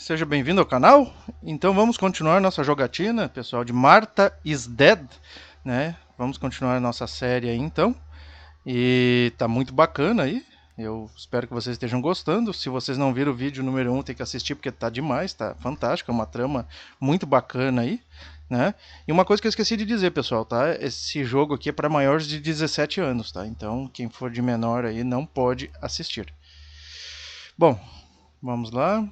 seja bem-vindo ao canal. Então vamos continuar nossa jogatina, pessoal, de Martha is Dead, né? Vamos continuar a nossa série aí, então. E tá muito bacana aí. Eu espero que vocês estejam gostando. Se vocês não viram o vídeo número 1, tem que assistir porque tá demais, tá fantástico, é uma trama muito bacana aí, né? E uma coisa que eu esqueci de dizer, pessoal, tá? Esse jogo aqui é para maiores de 17 anos, tá? Então, quem for de menor aí não pode assistir. Bom, vamos lá.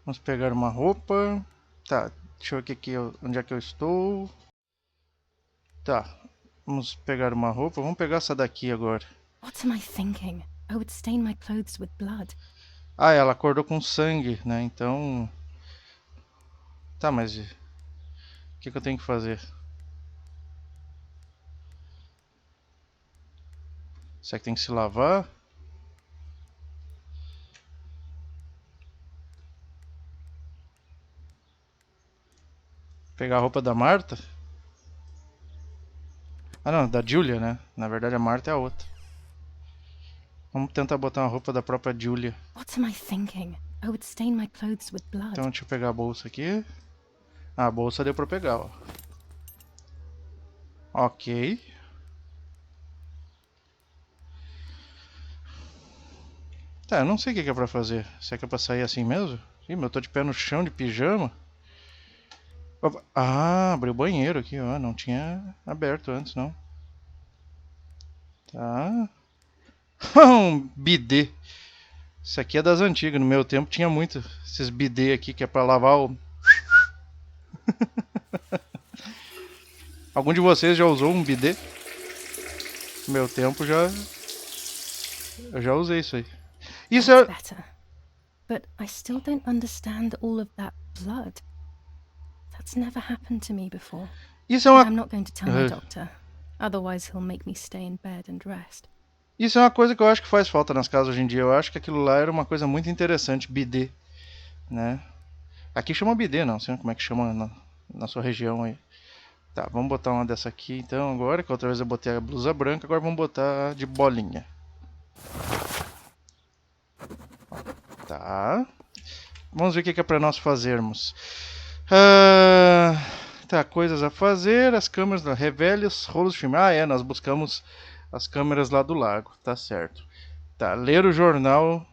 Vamos pegar uma roupa. Tá, deixa eu ver aqui onde é que eu estou. Tá, vamos pegar uma roupa. Vamos pegar essa daqui agora. What am I thinking? I would stain my clothes with blood. Ah, ela acordou com sangue, né? Então... Tá, mas... O que eu tenho que fazer? Será que tem que se lavar? Pegar a roupa da Marta? Ah, não, da Julia, né? Na verdade a Marta é a outra. Vamos tentar botar uma roupa da própria Julia. What am I thinking? I would stain my clothes with blood. Então deixa eu pegar a bolsa aqui. Ah, a bolsa deu pra pegar, ó. Ok. Tá, eu não sei o que é pra fazer. Será que é pra sair assim mesmo? Ih, mas eu tô de pé no chão, de pijama. Opa. Ah, abriu o banheiro aqui, ó. Não tinha aberto antes, não. Tá. Um bidê. Isso aqui é das antigas. No meu tempo tinha muito esses bidê aqui que é pra lavar o... Algum de vocês já usou um bidê? No meu tempo eu já usei isso aí. Isso é... Better. But I still don't understand all of that blood. That's never happened to me before. Isso é uma... I'm not going to tell my doctor. Otherwise he'll make me stay in bed and rest. Isso é uma coisa que eu acho que faz falta nas casas hoje em dia. Eu acho que aquilo lá era uma coisa muito interessante, bidê, né? Aqui chama bidê, não sei como é que chama na sua região aí. Tá, vamos botar uma dessa aqui então agora, que outra vez eu botei a blusa branca, agora vamos botar a de bolinha. Tá. Vamos ver o que é pra nós fazermos. Tá, coisas a fazer, as câmeras, revele os rolos de filme. Ah, é, nós buscamos as câmeras lá do lago, tá certo. Tá, ler o jornal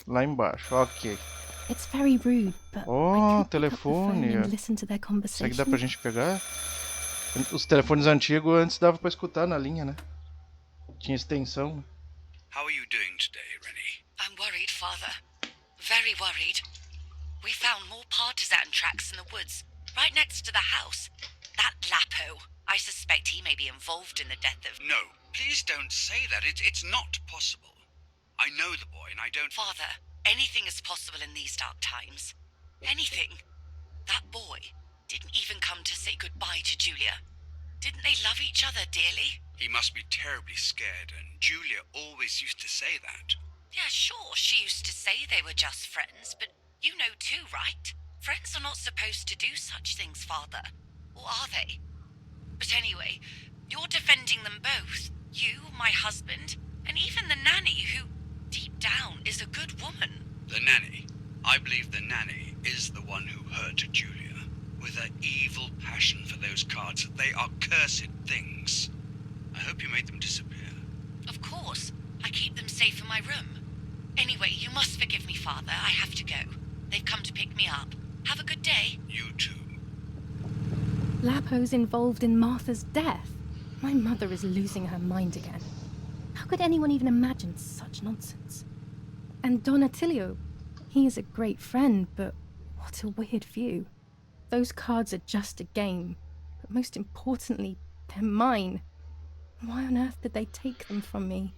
lá embaixo, ok. It's very rude, but Oh, telefone. Será que dá pra gente pegar? Os telefones antigos antes dava pra escutar na linha, né? Tinha extensão. How are you doing today, Rennie? I'm worried, Father. Very worried. We found more partisan tracks in the woods, right next to the house. That Lapo. I suspect he may be involved in the death of... No, please don't say that. It's not possible. I know the boy and I don't... Father, anything is possible in these dark times. Anything. That boy didn't even come to say goodbye to Julia. Didn't they love each other dearly? He must be terribly scared, and Julia always used to say that. Yeah, sure, she used to say they were just friends, but you know too, right? Friends are not supposed to do such things, Father. Or are they? But anyway, you're defending them both. You, my husband, and even the nanny who, deep down, is a good woman. The nanny? I believe the nanny is the one who hurt Julia. With her evil passion for those cards. They are cursed things. I hope you made them disappear. Of course. I keep them safe in my room. Anyway, you must forgive me, Father. I have to go. They've come to pick me up. Have a good day. You too. Lapo's involved in Martha's death. My mother is losing her mind again. How could anyone even imagine such nonsense? And Don Attilio, he is a great friend, but what a weird view. Those cards are just a game, but most importantly, they're mine. Why on earth did they take them from me?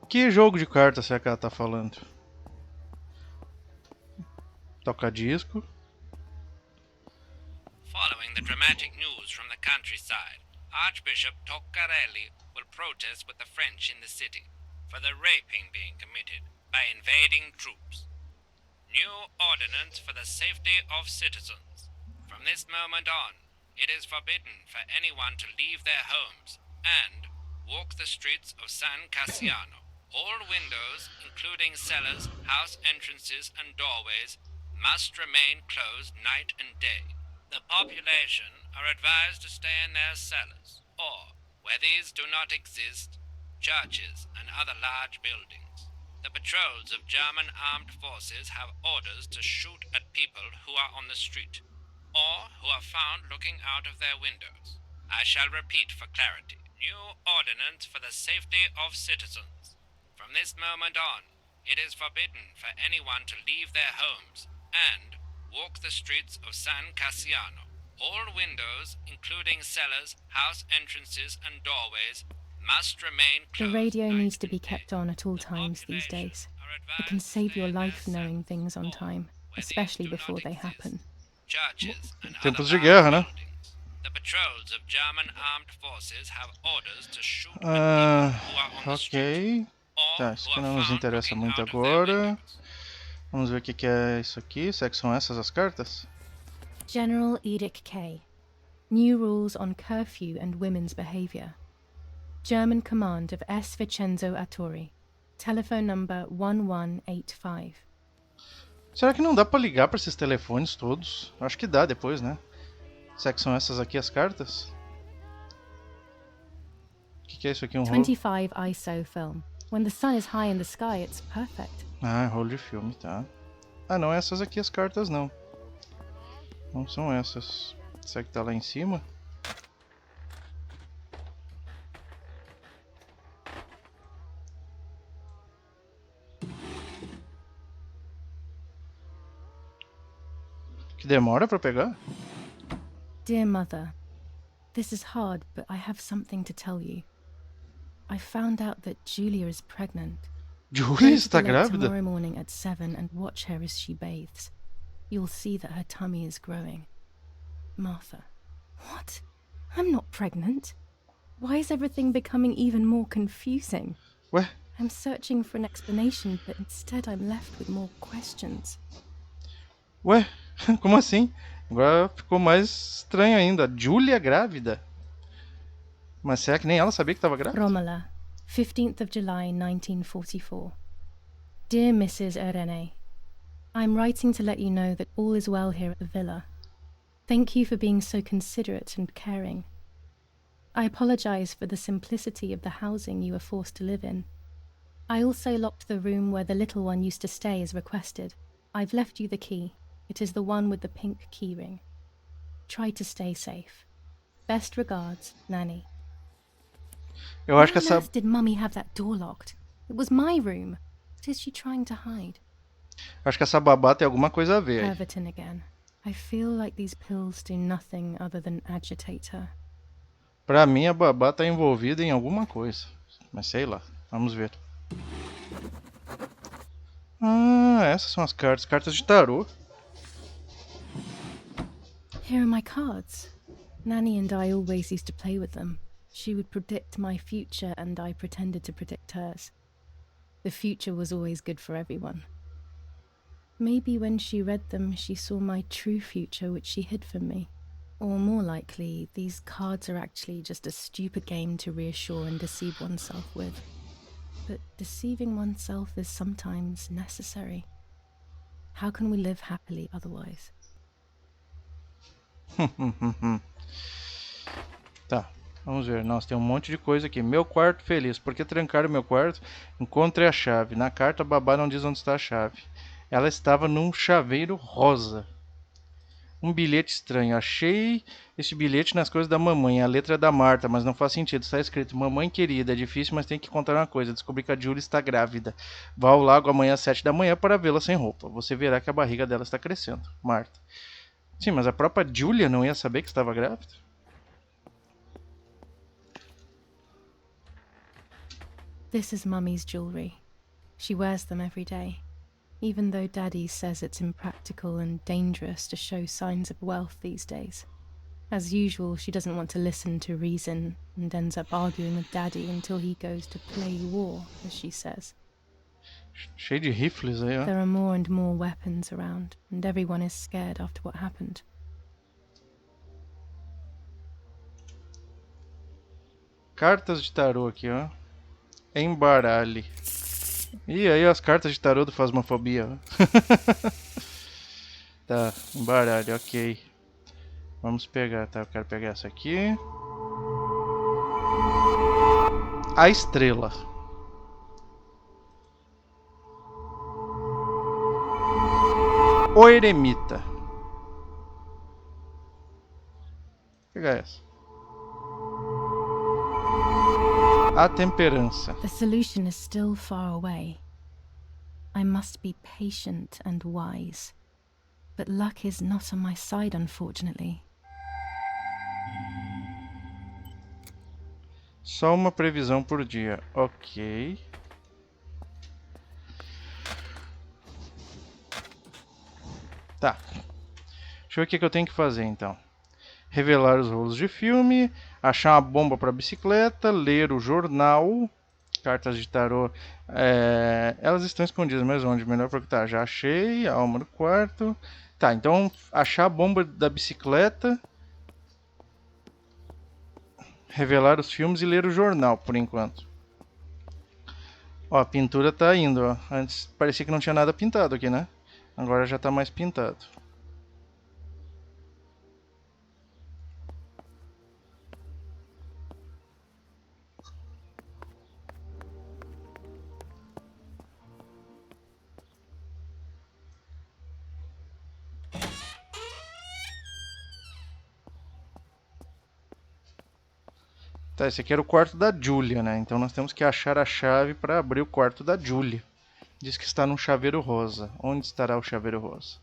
Que jogo de cartas será que ela tá falando? Toca disco. Following the dramatic news from the countryside, Archbishop Toccarelli will protest with the French in the city for the raping being committed by invading troops. New ordinance for the safety of citizens. From this moment on, it is forbidden for anyone to leave their homes and walk the streets of San Cassiano. All windows, including cellars, house entrances, and doorways, must remain closed night and day. The population are advised to stay in their cellars, or, where these do not exist, churches and other large buildings. The patrols of German armed forces have orders to shoot at people who are on the street, or who are found looking out of their windows. I shall repeat for clarity. New ordinance for the safety of citizens. From this moment on, it is forbidden for anyone to leave their homes and walk the streets of San Cassiano. All windows, including cellars, house entrances, and doorways, must remain The closed. radio night needs to be and day. kept on at all The times these population days. are It can advised to save stay your in their life knowing cellars, things on or, time, where these especially do not before they exist, happen. churches and other Tempos de large guerra, né? buildings. The patrols of German armed forces have orders to shoot at people Ah, who are on the street, ok. or Tá, isso who aqui are não nos found interessa looking muito out of their agora. windows. Vamos ver o que é isso aqui. Será que são essas as cartas? General Edict K. New rules on curfew and women's behavior. German command of S. Vincenzo Attori. Telephone number 1185. Será que não dá pra ligar pra esses telefones todos? Acho que dá depois, né? Será que são essas aqui as cartas? O que é isso aqui? Um rolo? 25 ISO film. When the sun is high in the sky, it's perfect. Ah, rolo de filme, tá. Ah, não, essas aqui as cartas não. Não são essas. Será que tá lá em cima? Que demora pra pegar? Dear Mother, this is hard, but I have something to tell you. I found out that Julia is pregnant. Julia Go to está the lake grávida? tomorrow morning at 7 and watch her as she bathes. You'll see that her tummy is growing. Martha. What? I'm not pregnant. Why is everything becoming even more confusing? Ué? I'm searching for an explanation, but instead I'm left with more questions. Ué? Como assim? Agora ficou mais estranho ainda. Julia grávida? Mas será que nem ela sabia que estava grávida? Romola, 15th of July 1944. Dear Mrs. Irene, I'm writing to let you know that all is well here at the villa. Thank you for being so considerate and caring. I apologize for the simplicity of the housing you were forced to live in. I also locked the room where the little one used to stay as requested. I've left you the key. It is the one with the pink keyring. Try to stay safe. Best regards, Nanny. Eu acho que Why on essa... earth did Mummy have that door locked? It was my room. What is she trying to hide? Acho que essa babá tem alguma coisa a ver aí. Pervertin again. I feel like these pills do nothing other than agitate her. Pra mim a babá tá envolvida em alguma coisa. Mas sei lá. Vamos ver. Ah, essas são as cartas. Cartas de tarô. Here are my cards. Nanny and I always used to play with them. She would predict my future and I pretended to predict hers. The future was always good for everyone. Maybe when she read them, she saw my true future which she hid from me. Or more likely, these cards are actually just a stupid game to reassure and deceive oneself with. But deceiving oneself is sometimes necessary. How can we live happily otherwise? Tá, vamos ver. Nossa, tem um monte de coisa aqui. Meu quarto feliz. Por que trancaram meu quarto? Encontre a chave. Na carta, a babá não diz onde está a chave. Ela estava num chaveiro rosa. Um bilhete estranho. Achei esse bilhete nas coisas da mamãe. A letra é da Marta, mas não faz sentido. Está escrito: Mamãe querida, é difícil, mas tem que contar uma coisa. Descobri que a Julia está grávida. Vá ao lago amanhã às 7 da manhã para vê-la sem roupa. Você verá que a barriga dela está crescendo. Marta. Sim, mas a própria Julia não ia saber que estava grávida? This is Mummy's jewelry. She wears them every day, even though Daddy says it's impractical and dangerous to show signs of wealth these days. As usual, she doesn't want to listen to reason and ends up arguing with Daddy until he goes to play war, as she says. Cheio de rifles aí, ó. There are more and more weapons around, and everyone is scared after what happened. Cartas de tarô aqui, ó. Embaralhe. E aí as cartas de tarô do Fasmofobia, ó. Tá, embaralhe, ok. Vamos pegar, tá? Eu quero pegar essa aqui. A estrela. O eremita. Vou pegar essa. A temperança. The solution is still far away. I must be patient and wise. But luck is not on my side, unfortunately. Só uma previsão por dia. Ok. Tá. Deixa eu ver o que eu tenho que fazer então. Revelar os rolos de filme, achar uma bomba para bicicleta, ler o jornal, cartas de tarô. Elas estão escondidas, mas onde? Melhor procurar. Já achei, a alma do quarto. Tá, então achar a bomba da bicicleta, revelar os filmes e ler o jornal, por enquanto. Ó, a pintura tá indo, ó. Antes parecia que não tinha nada pintado aqui, né? Agora já tá mais pintado. Tá, esse aqui era o quarto da Julia, né? Então nós temos que achar a chave para abrir o quarto da Julia. Diz que está num chaveiro rosa. Onde estará o chaveiro rosa?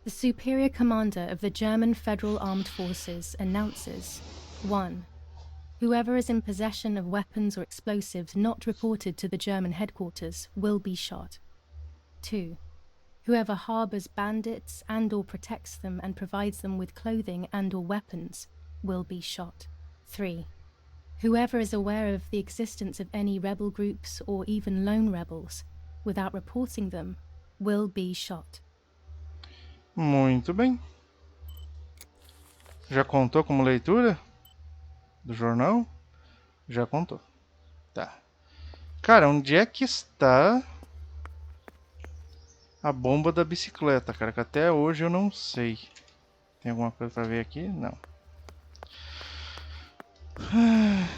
The Superior Commander of the German Federal Armed Forces announces 1. Whoever is in possession of weapons or explosives not reported to the German headquarters will be shot. 2. Whoever harbors bandits and or protects them and provides them with clothing and or weapons will be shot. 3. Whoever is aware of the existence of any rebel groups or even lone rebels without reporting them will be shot. Muito bem. Já contou como leitura do jornal? Já contou. Tá. Cara, onde é que está a bomba da bicicleta, cara? Que até hoje eu não sei. Tem alguma coisa pra ver aqui? Não.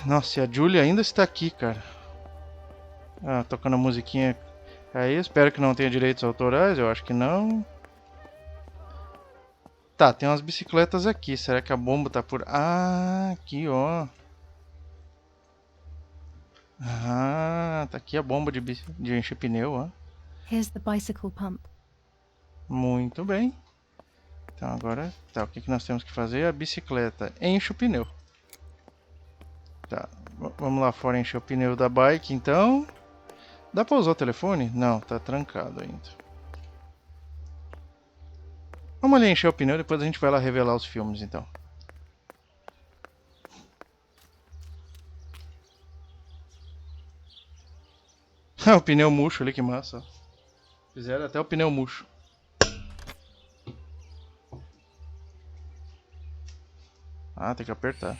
Nossa, e a Julia ainda está aqui, cara. Ah, tocando a musiquinha aí. Espero que não tenha direitos autorais. Eu acho que não. Tá, tem umas bicicletas aqui. Será que a bomba tá por... Ah, aqui, ó. Ah, tá aqui a bomba de encher pneu, ó. Here's the bicycle pump. Muito bem. Então agora, tá, o que nós temos que fazer? A bicicleta enche o pneu. Tá, vamos lá fora encher o pneu da bike, então. Dá pra usar o telefone? Não, tá trancado ainda. Vamos ali encher o pneu, depois a gente vai lá revelar os filmes, então. O pneu murcho ali, que massa. Fizeram até o pneu murcho. Ah, tem que apertar.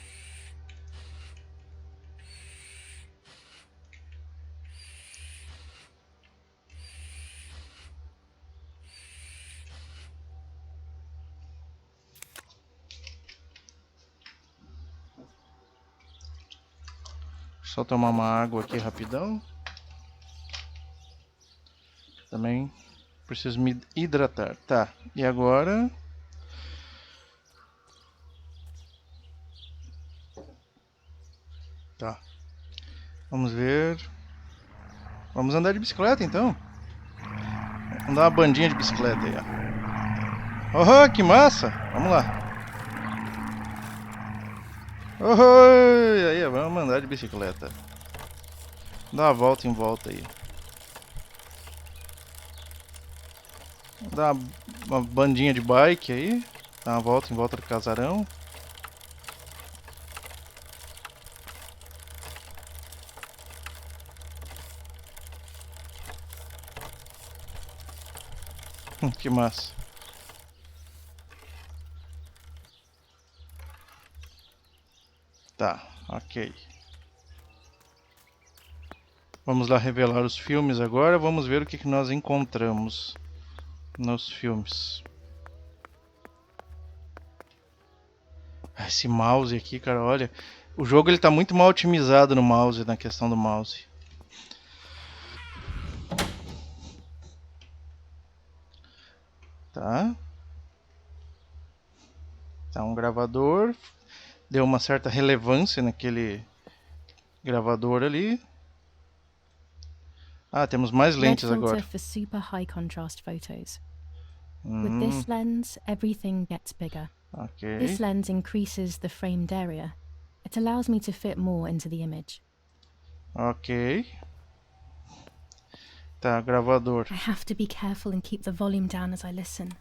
Só tomar uma água aqui rapidão. Também preciso me hidratar. Tá, e agora... Tá. Vamos ver... Vamos andar de bicicleta, então. Vamos dar uma bandinha de bicicleta aí, ó. Oh, que massa! Vamos lá. Oh, aí, vamos andar de bicicleta. Dá uma volta em volta aí. Dá uma bandinha de bike aí. Dá uma volta em volta do casarão. Que massa. Tá, ok. Vamos lá revelar os filmes agora. Vamos ver o que nós encontramos nos filmes. Esse mouse aqui, cara, olha. O jogo ele tá muito mal otimizado no mouse, na questão do mouse. Tá. Tá um gravador. Deu uma certa relevância naquele gravador ali. Ah, temos mais Red lentes filter agora. for super high contrast photos. With this lens, everything gets bigger. Ok. This lens increases the framed area. It allows me to fit more into the image. Ok. Tá, gravador. I have to be careful and keep the volume down as I listen.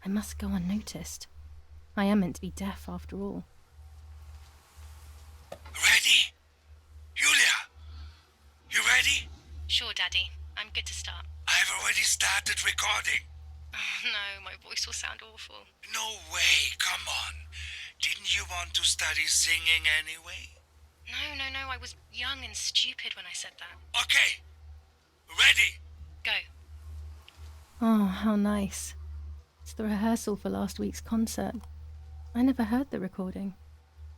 I must go unnoticed. I am meant to be deaf after all. Ready? Julia? You ready? Sure, Daddy. I'm good to start. I've already started recording. Oh, no, my voice will sound awful. No way, come on. Didn't you want to study singing anyway? No, I was young and stupid when I said that. Okay. Ready? Go. Oh, how nice. It's the rehearsal for last week's concert. I never heard the recording.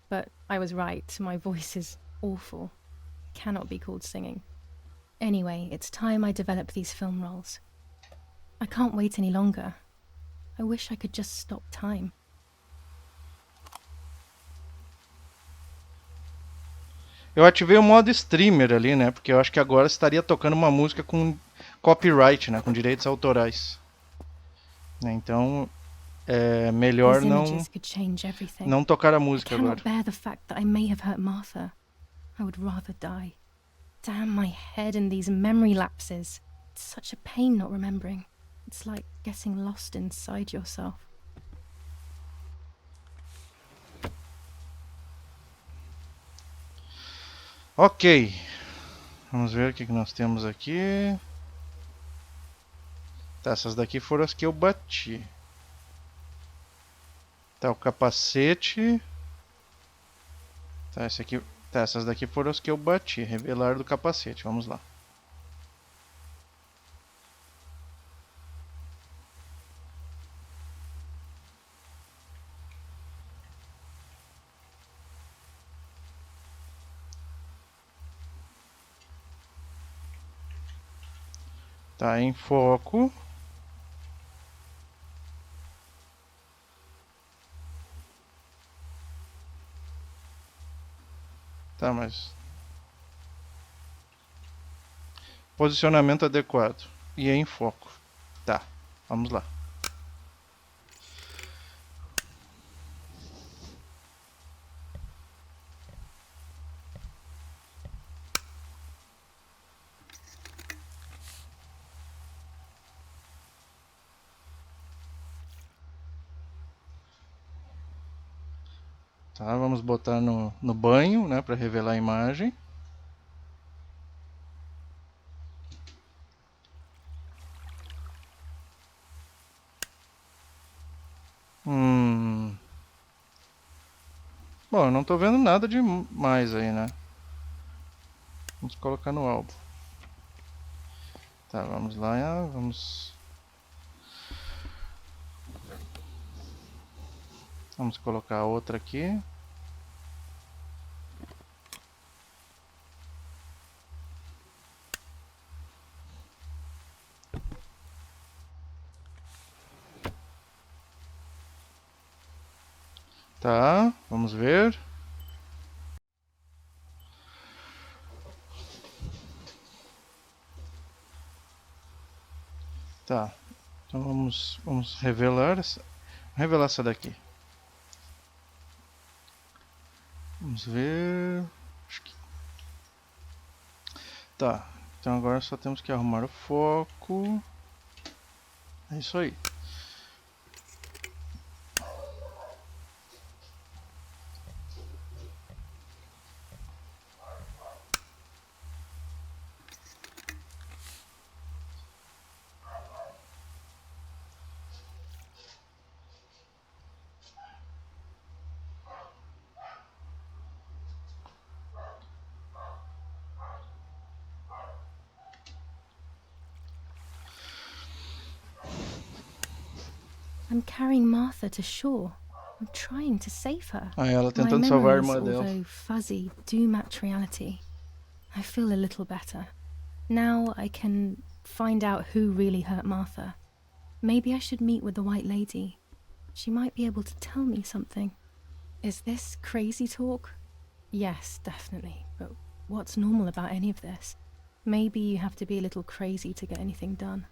But I was right, my voice is awful. It cannot be called singing. Anyway, it's time I develop these film roles. I can't wait any longer. I wish I could just stop time. Eu ativei o modo streamer ali, né? Porque eu acho que agora estaria tocando uma música com copyright, né? Com direitos autorais. Então, é melhor These images could change everything. não tocar a I música agora. cannot bear the fact that I may have hurt Martha. I would rather die. Damn my head and these memory lapses. It's such a pain not remembering. It's like getting lost inside yourself. Ok. Vamos ver o que nós temos aqui. Tá, essas daqui foram as que eu bati. Tá, o capacete. Tá, esse aqui. Tá, essas daqui foram as que eu bati. Revelar do capacete. Vamos lá. Tá em foco. Tá, mas... Posicionamento adequado. E em foco. Tá, vamos lá. Tá, vamos botar no banho, né, para revelar a imagem. Bom, eu não tô vendo nada de mais aí, né? Vamos colocar no álbum. Tá, vamos lá, vamos colocar outra aqui. Tá, vamos ver. Tá, então vamos revelar essa daqui. Vamos ver. Acho que... Tá, então agora só temos que arrumar o foco. É isso aí. I'm carrying Martha to shore. I'm trying to save her. Ah, ela My tentando salvar a memories, irmã dela. although fuzzy, do match reality. I feel a little better. Now I can find out who really hurt Martha. Maybe I should meet with the White Lady. She might be able to tell me something. Is this crazy talk? Yes, definitely. But what's normal about any of this? Maybe you have to be a little crazy to get anything done.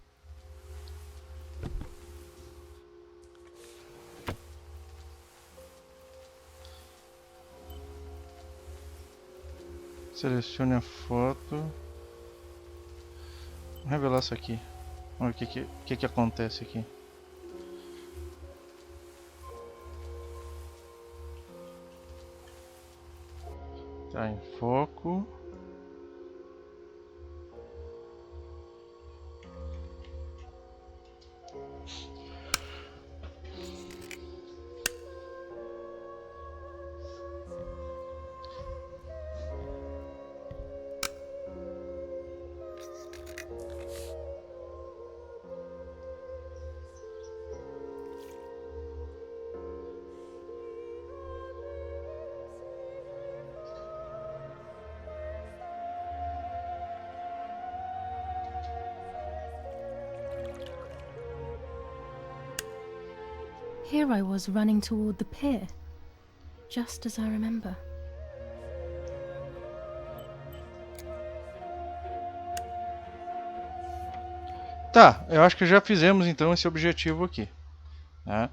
Selecione a foto. Vou revelar isso aqui. Vamos ver o que acontece aqui. Tá em foco. Here I was running toward the pier, just as I remember. Tá, eu acho que já fizemos então esse objetivo aqui, né?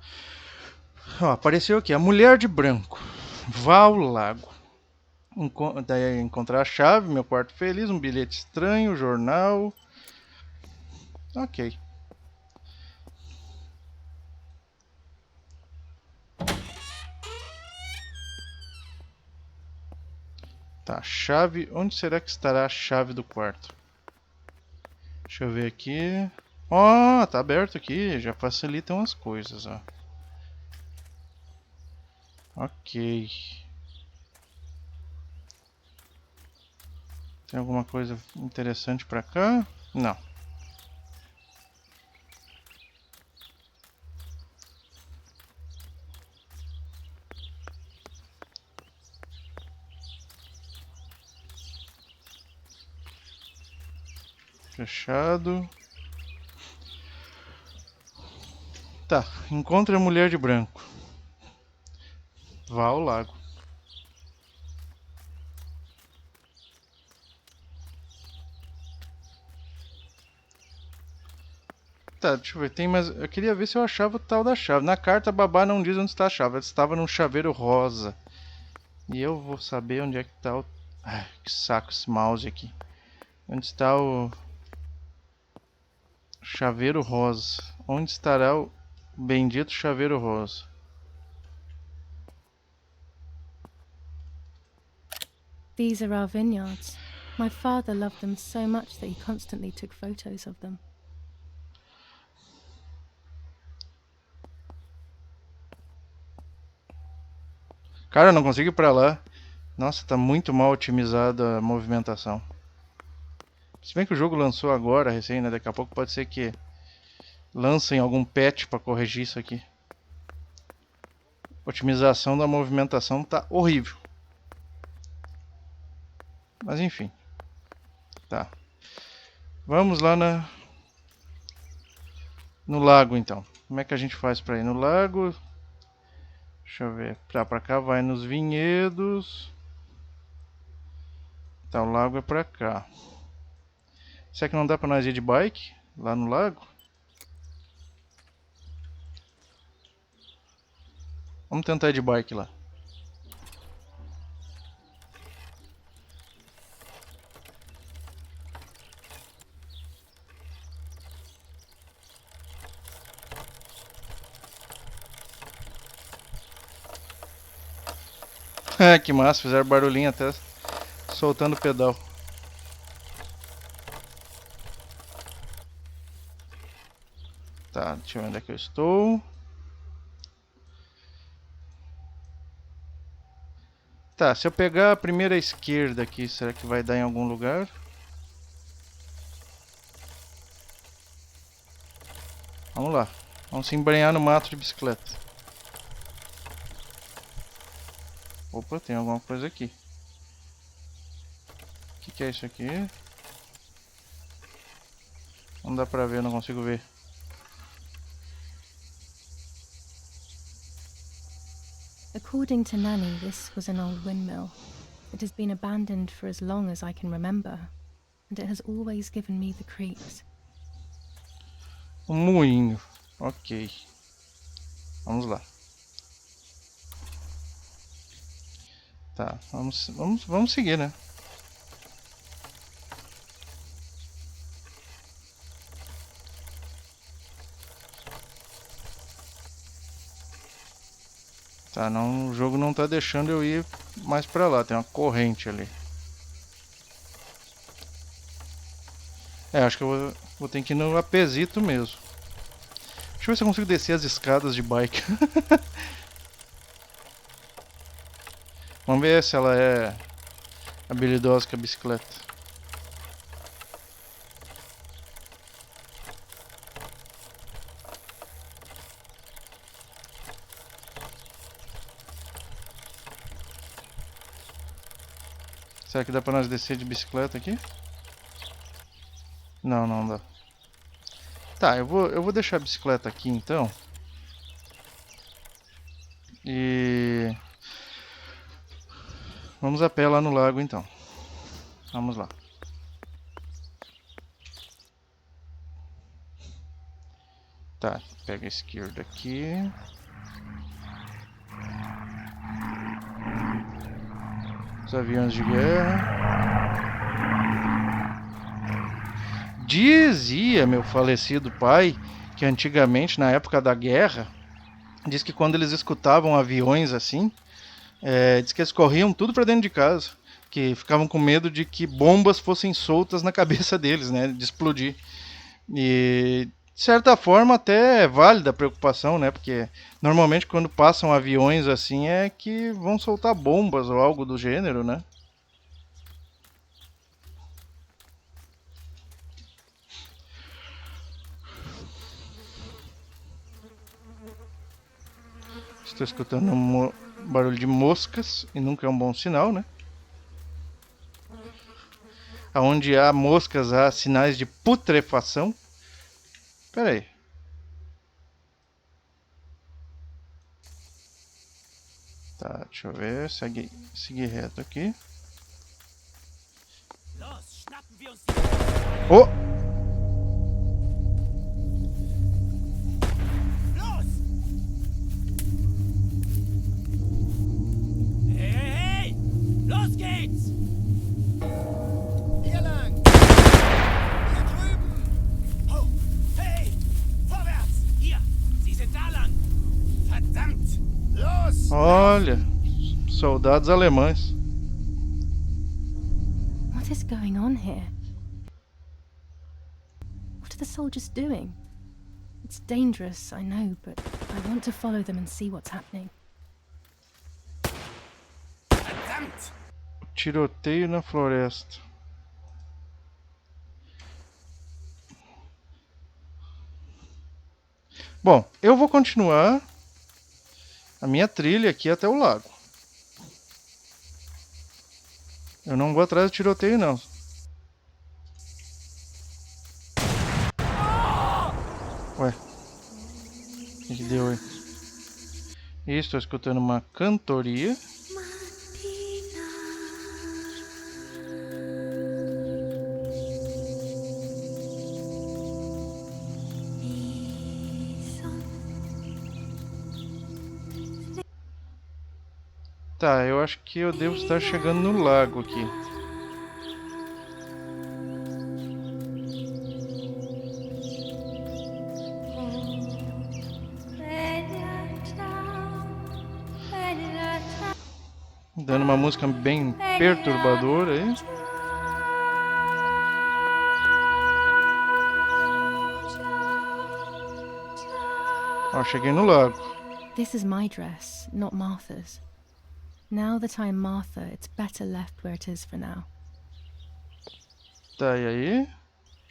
Ó, apareceu aqui, a mulher de branco. Vá ao lago. Daí encontrar a chave, meu quarto feliz, um bilhete estranho, jornal. Ok. Tá, chave. Onde será que estará a chave do quarto? Deixa eu ver aqui. Ó, tá aberto aqui. Já facilitam as coisas, ó. Ok. Tem alguma coisa interessante pra cá? Não. Fechado. Tá, encontre a mulher de branco. Vá ao lago. Tá, deixa eu ver, tem mais... Eu queria ver se eu achava o tal da chave. Na carta a babá não diz onde está a chave. Ela estava num chaveiro rosa. E eu vou saber onde é que tá o... Ai, que saco esse mouse aqui. Onde está o... chaveiro rosa. Onde estará o bendito chaveiro rosa? These are our vineyards. My father loved them so much that he constantly took photos of them. Cara, eu não consigo ir pra lá. Nossa, tá muito mal otimizada a movimentação. Se bem que o jogo lançou agora, recém, né? Daqui a pouco pode ser que lancem algum patch pra corrigir isso aqui. A otimização da movimentação tá horrível. Mas enfim. Tá. Vamos lá no lago então. Como é que a gente faz pra ir no lago? Deixa eu ver. Pra cá vai nos vinhedos. Tá, o lago é pra cá. Será que não dá pra nós ir de bike lá no lago? Vamos tentar ir de bike lá. Que massa, fizeram barulhinho até soltando o pedal. Tá, deixa eu ver onde é que eu estou. Tá, se eu pegar a primeira esquerda aqui, será que vai dar em algum lugar? Vamos lá Vamos se embrenhar no mato de bicicleta. Opa, tem alguma coisa aqui. O que é isso aqui? Não dá pra ver, não consigo ver. According to Nanny, this was an old windmill. It has been abandoned for as long as I can remember, and it has always given me the creeps. Um moinho. Ok. Vamos lá. Tá, vamos seguir, né? Tá, não, o jogo não tá deixando eu ir mais pra lá, tem uma corrente ali. Acho que eu vou ter que ir no apesito mesmo. Deixa eu ver se eu consigo descer as escadas de bike. Vamos ver se ela é habilidosa com a bicicleta. Será que dá pra nós descer de bicicleta aqui? Não, não dá. Tá, eu vou deixar a bicicleta aqui então. E... vamos a pé lá no lago então. Vamos lá. Tá, pega a esquerda aqui. Os aviões de guerra. Dizia meu falecido pai que antigamente, na época da guerra, diz que quando eles escutavam aviões assim, diz que eles corriam tudo pra dentro de casa, que ficavam com medo de que bombas fossem soltas na cabeça deles, né, de explodir. E de certa forma até é válida a preocupação, né, porque normalmente quando passam aviões assim é que vão soltar bombas ou algo do gênero, né. Estou escutando um barulho de moscas e nunca é um bom sinal, né? Onde há moscas, há sinais de putrefação. Espera aí. Tá, deixa eu ver. Seguir reto aqui. Oh! Los geht's! Hier lang! Hier drüben! Oh, hey! Vorwärts! Hier! Sie sind da lang! Verdammt! Los! Olha, soldados alemães. What is going on here? What are the soldiers doing? It's dangerous, I know, but I want to follow them and see what's happening. Verdammt! Tiroteio na floresta. Bom, eu vou continuar a minha trilha aqui até o lago. Eu não vou atrás do tiroteio, não. Ué. O que deu aí? Estou escutando uma cantoria. Tá, eu acho que eu devo estar chegando no lago aqui. Dando uma música bem perturbadora aí. Ó, cheguei no lago. This is my dress, not Martha's. Now that I'm Martha, it's better left where it is for now. Tá, e aí?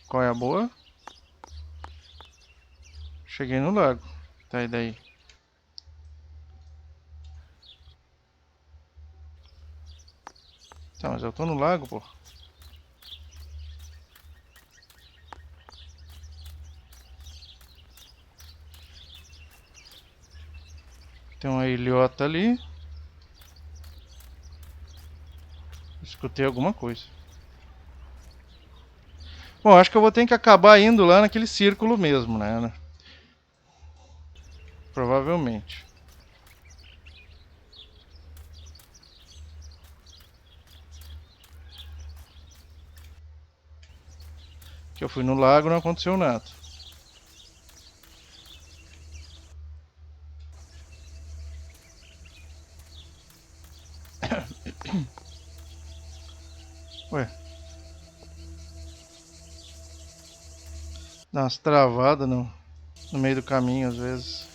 Qual é a boa? Cheguei no lago. Tá, e daí? Tá, mas eu tô no lago, pô. Tem uma ilhota ali. Escutei alguma coisa. Bom, acho que eu vou ter que acabar indo lá naquele círculo mesmo, né? Provavelmente. Que eu fui no lago e não aconteceu nada. Ué. Dá umas travadas no meio do caminho às vezes.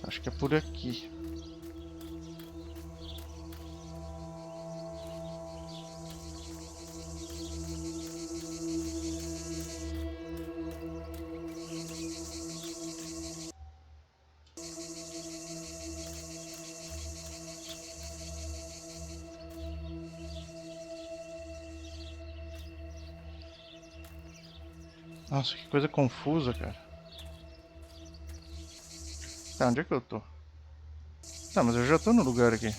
Acho que é por aqui. Nossa, que coisa confusa, cara. Tá, onde é que eu tô? Tá, mas eu já tô no lugar aqui.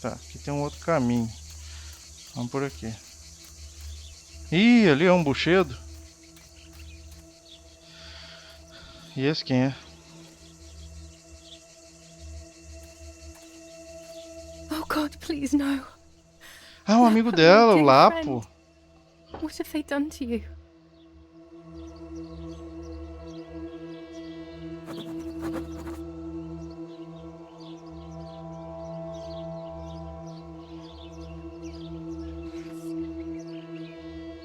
Tá, aqui tem um outro caminho. Vamos por aqui. Ih, ali é um buchedo. E esse quem é? Oh God, please no. Ah, um amigo dela, o Lapo. What have they done to you?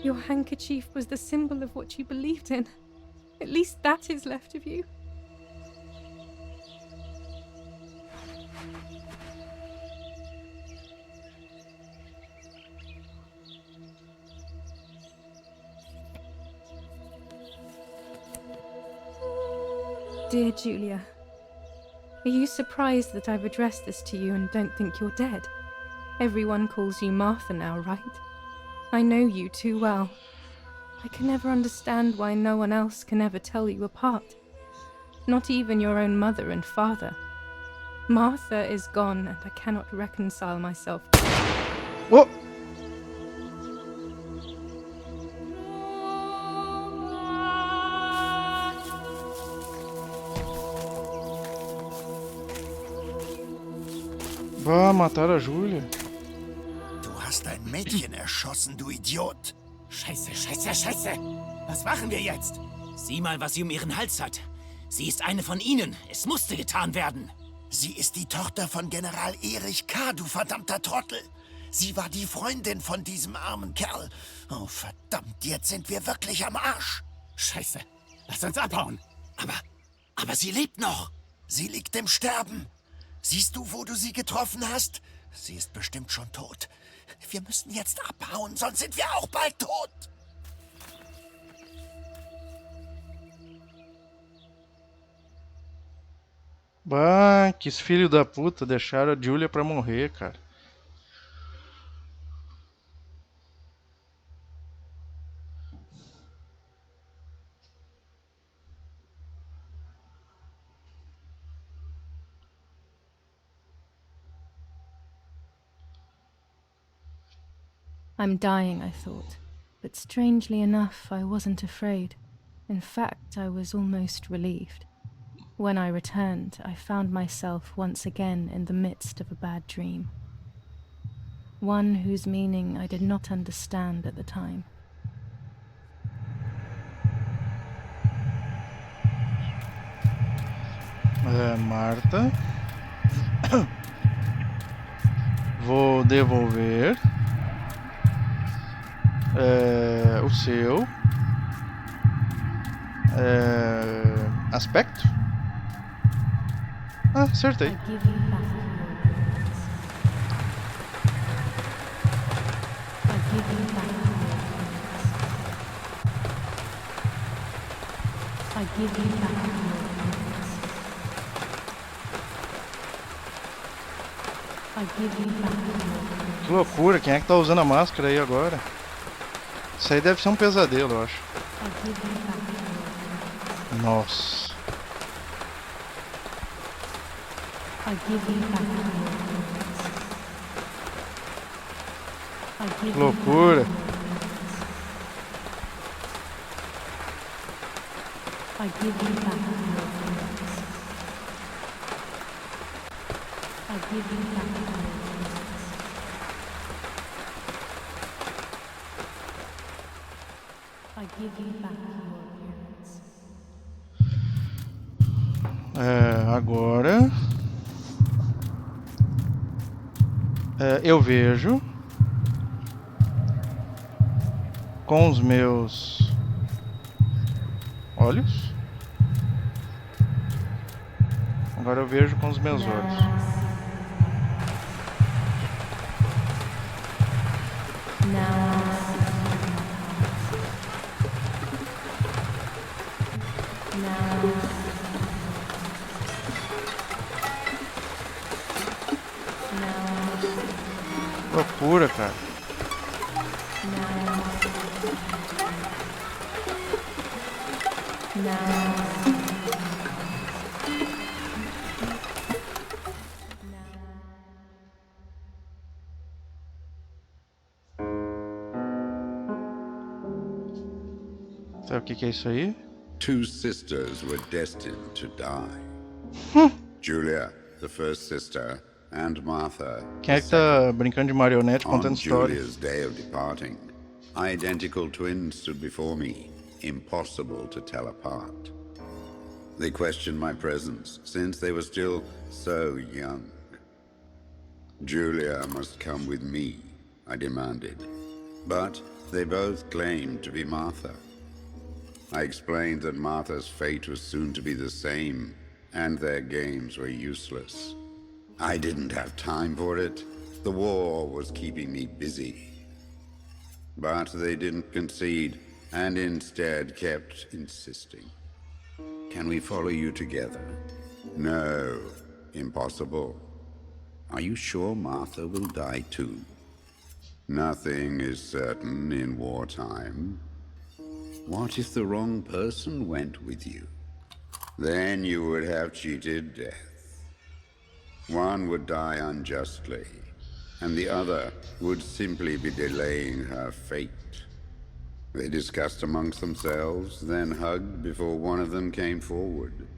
Your handkerchief was the symbol of what you believed in. At least that is left of you. Dear Julia, are you surprised that I've addressed this to you and don't think you're dead? Everyone calls you Martha now, right? I know you too well. I can never understand why no one else can ever tell you apart. Not even your own mother and father. Martha is gone and I cannot reconcile myself. Oh! Bah, mataram a Júlia. Du hast ein Mädchen erschossen, du Idiot. Scheiße, scheiße, scheiße. Was machen wir jetzt? Sieh mal, was sie um ihren Hals hat. Sie ist eine von ihnen. Es musste getan werden. Sie ist die Tochter von General Erich K., du verdammter Trottel. Sie war die Freundin von diesem armen Kerl. Oh, verdammt, jetzt sind wir wirklich am Arsch. Scheiße. Lass uns abhauen. Aber sie lebt noch. Sie liegt im Sterben. Siehst du, wo du sie getroffen hast? Sie ist bestimmt schon tot. Wir müssen jetzt abhauen, sonst sind wir auch bald tot. Bah, que filho da puta, deixaram a Julia pra morrer, cara. I'm dying, I thought, but strangely enough, I wasn't afraid. In fact, I was almost relieved. When I returned, I found myself once again in the midst of a bad dream. One whose meaning I did not understand at the time. Marta. Vou devolver o seu aspecto. Ah, acertei. I give you back your words. I give you back your words. I give you back your words. I give you back your words. Que loucura, quem é que tá usando a máscara aí agora? Isso aí deve ser um pesadelo, eu acho. I give you back your words. Nossa. I give you back your words. I give Que you loucura. back your words. I give you back your words. I give you back your words. I give you back your appearance. Agora eu vejo com os meus olhos. Agora eu vejo com os meus olhos. Loucura, cara. Sabe o que é isso aí? Two sisters were destined to die. Julia, the first sister, and Martha. Quem é que tá brincando de marionete contando On história? Julia's day of departing, identical twins stood before me, impossible to tell apart. They questioned my presence, since they were still so young. Julia must come with me, I demanded. But they both claimed to be Martha. I explained that Martha's fate was soon to be the same, and their games were useless. I didn't have time for it. The war was keeping me busy. But they didn't concede, and instead kept insisting. Can we follow you together? No, impossible. Are you sure Martha will die too? Nothing is certain in wartime. What if the wrong person went with you? Then you would have cheated death. One would die unjustly, and the other would simply be delaying her fate. They discussed amongst themselves, then hugged before one of them came forward.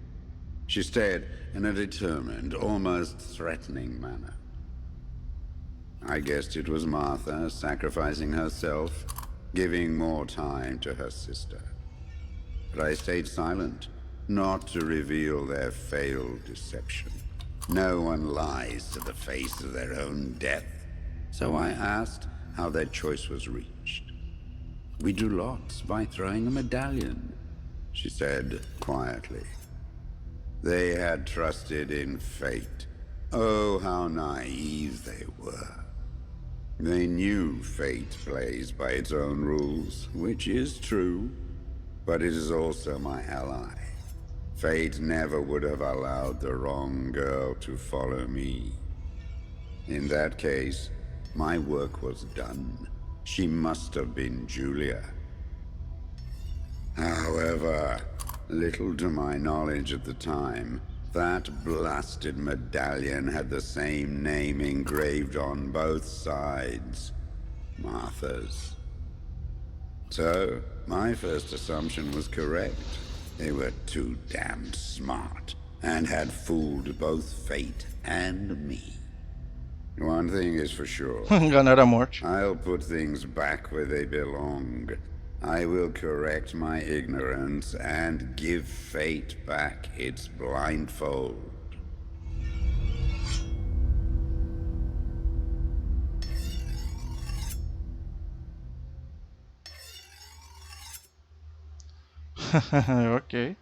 She stared in a determined, almost threatening manner. I guessed it was Martha sacrificing herself, giving more time to her sister. But I stayed silent, not to reveal their failed deception. No one lies to the face of their own death. So I asked how their choice was reached. We drew lots by throwing a medallion, she said quietly. They had trusted in fate. Oh, how naive they were. They knew fate plays by its own rules, which is true, but it is also my ally. Fate never would have allowed the wrong girl to follow me. In that case, my work was done. She must have been Julia. However, little to my knowledge at the time, that blasted medallion had the same name engraved on both sides. Martha's. So, my first assumption was correct. They were too damn smart, and had fooled both fate and me. One thing is for sure. Enganaram a morte. I'll put things back where they belong. I will correct my ignorance and give fate back its blindfold. Ok.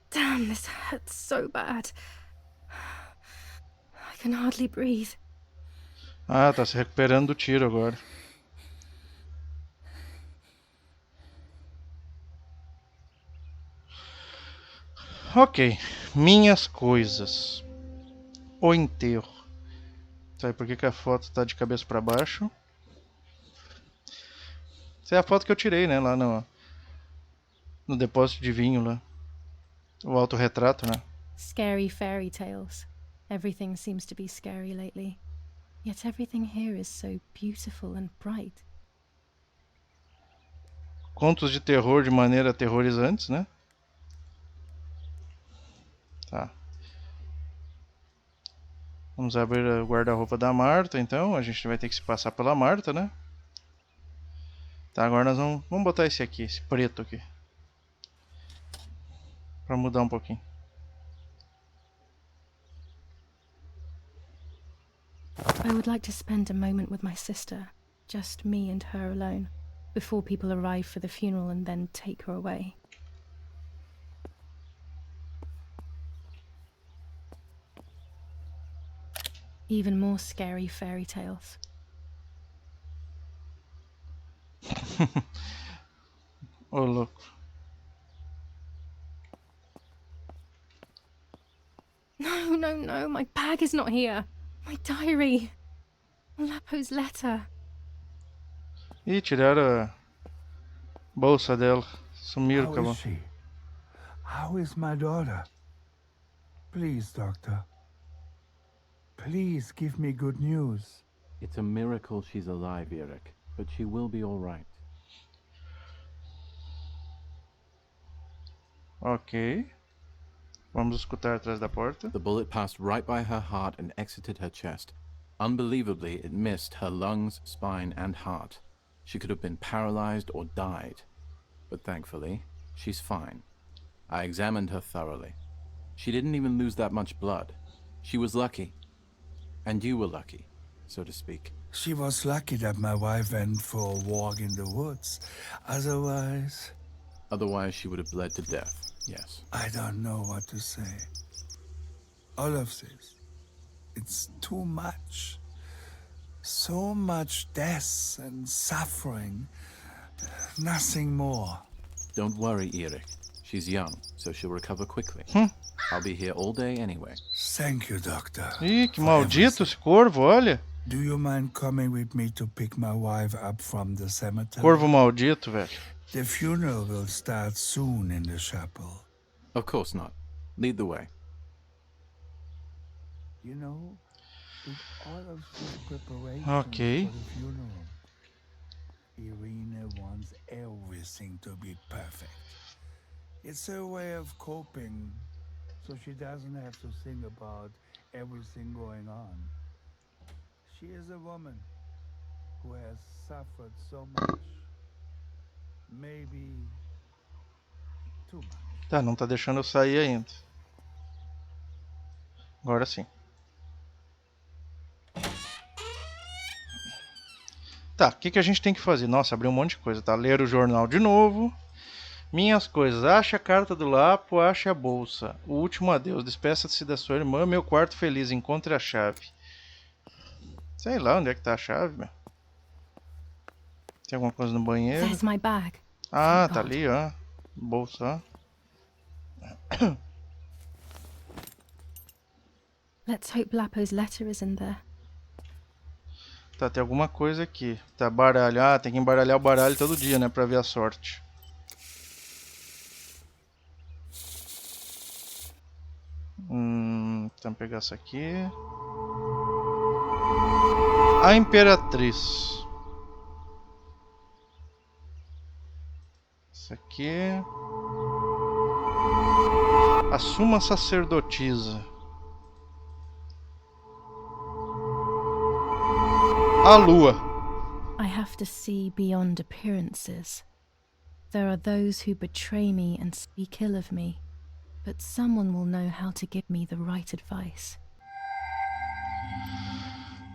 Damn, this hurts so bad. I can hardly breathe. Ah, tá se recuperando do tiro agora. Ok, minhas coisas. O enterro. Sabe por que a foto tá de cabeça para baixo? Essa é a foto que eu tirei, né? Lá no depósito de vinho lá. O autorretrato, né? Scary fairy tales. Everything seems to be scary lately. Yet everything here is so beautiful and bright. Contos de terror de maneira aterrorizantes, né? Tá. Vamos abrir o guarda-roupa da Marta, então. A gente vai ter que se passar pela Marta, né? Tá, agora nós vamos botar esse aqui, esse preto aqui. Pra mudar um pouquinho. I would like to spend a moment with my sister. Just me and her alone. Before people arrive for the funeral and then take her away. Even more scary fairy tales. Ô, louco. No, no, no, my bag is not here. My diary. Lapo's letter. Ih, tiraram a bolsa dela. Sumiram com a How mão. is she? How is my daughter? Please, doctor. Please give me good news. It's a miracle she's alive, Eric, but she will be all right. Ok. Vamos escutar atrás da porta. The bullet passed right by her heart and exited her chest. Unbelievably, it missed her lungs, spine, and heart. She could have been paralyzed or died. But thankfully, she's fine. I examined her thoroughly. She didn't even lose that much blood. She was lucky. And you were lucky, so to speak. She was lucky that my wife went for a walk in the woods. Otherwise, She would have bled to death, yes. I don't know what to say. All of this, it's too much. So much death and suffering. Nothing more. Don't worry, Eric. She's young, so she'll recover quickly. I'll be here all day anyway. Thank you, doctor. Ih, que maldito esse corvo, olha. Do you mind coming with me to pick my wife up from the cemetery? Corvo maldito, velho. The funeral will start soon in the chapel. Of course not. Lead the way. You know, with all of this preparation Okay. for the funeral, Irina wants everything to be perfect. It's her way of coping, so she doesn't have to think about everything going on. She is a woman who has suffered so much. Maybe too much. Tá, não tá deixando eu sair ainda. Agora sim. Tá, o que a gente tem que fazer? Nossa, abriu um monte de coisa, tá? Ler o jornal de novo. Minhas coisas. Ache a carta do Lapo, ache a bolsa. O último adeus. Despeça-se da sua irmã. Meu quarto feliz. Encontre a chave. Sei lá onde é que tá a chave, meu. Tem alguma coisa no banheiro? There's my bag. Ah, tá ali, ó. Bolsa, ó. Let's hope Lapo's letter is in there. Tá, tem alguma coisa aqui. Tá, baralho. Ah, tem que embaralhar o baralho todo dia, né? Pra ver a sorte. Então pegar essa aqui. A Imperatriz. Essa aqui. A Suma Sacerdotisa. A Lua. I have to see beyond appearances. There are those who betray me and speak ill of me, but someone will know how to give me the right advice.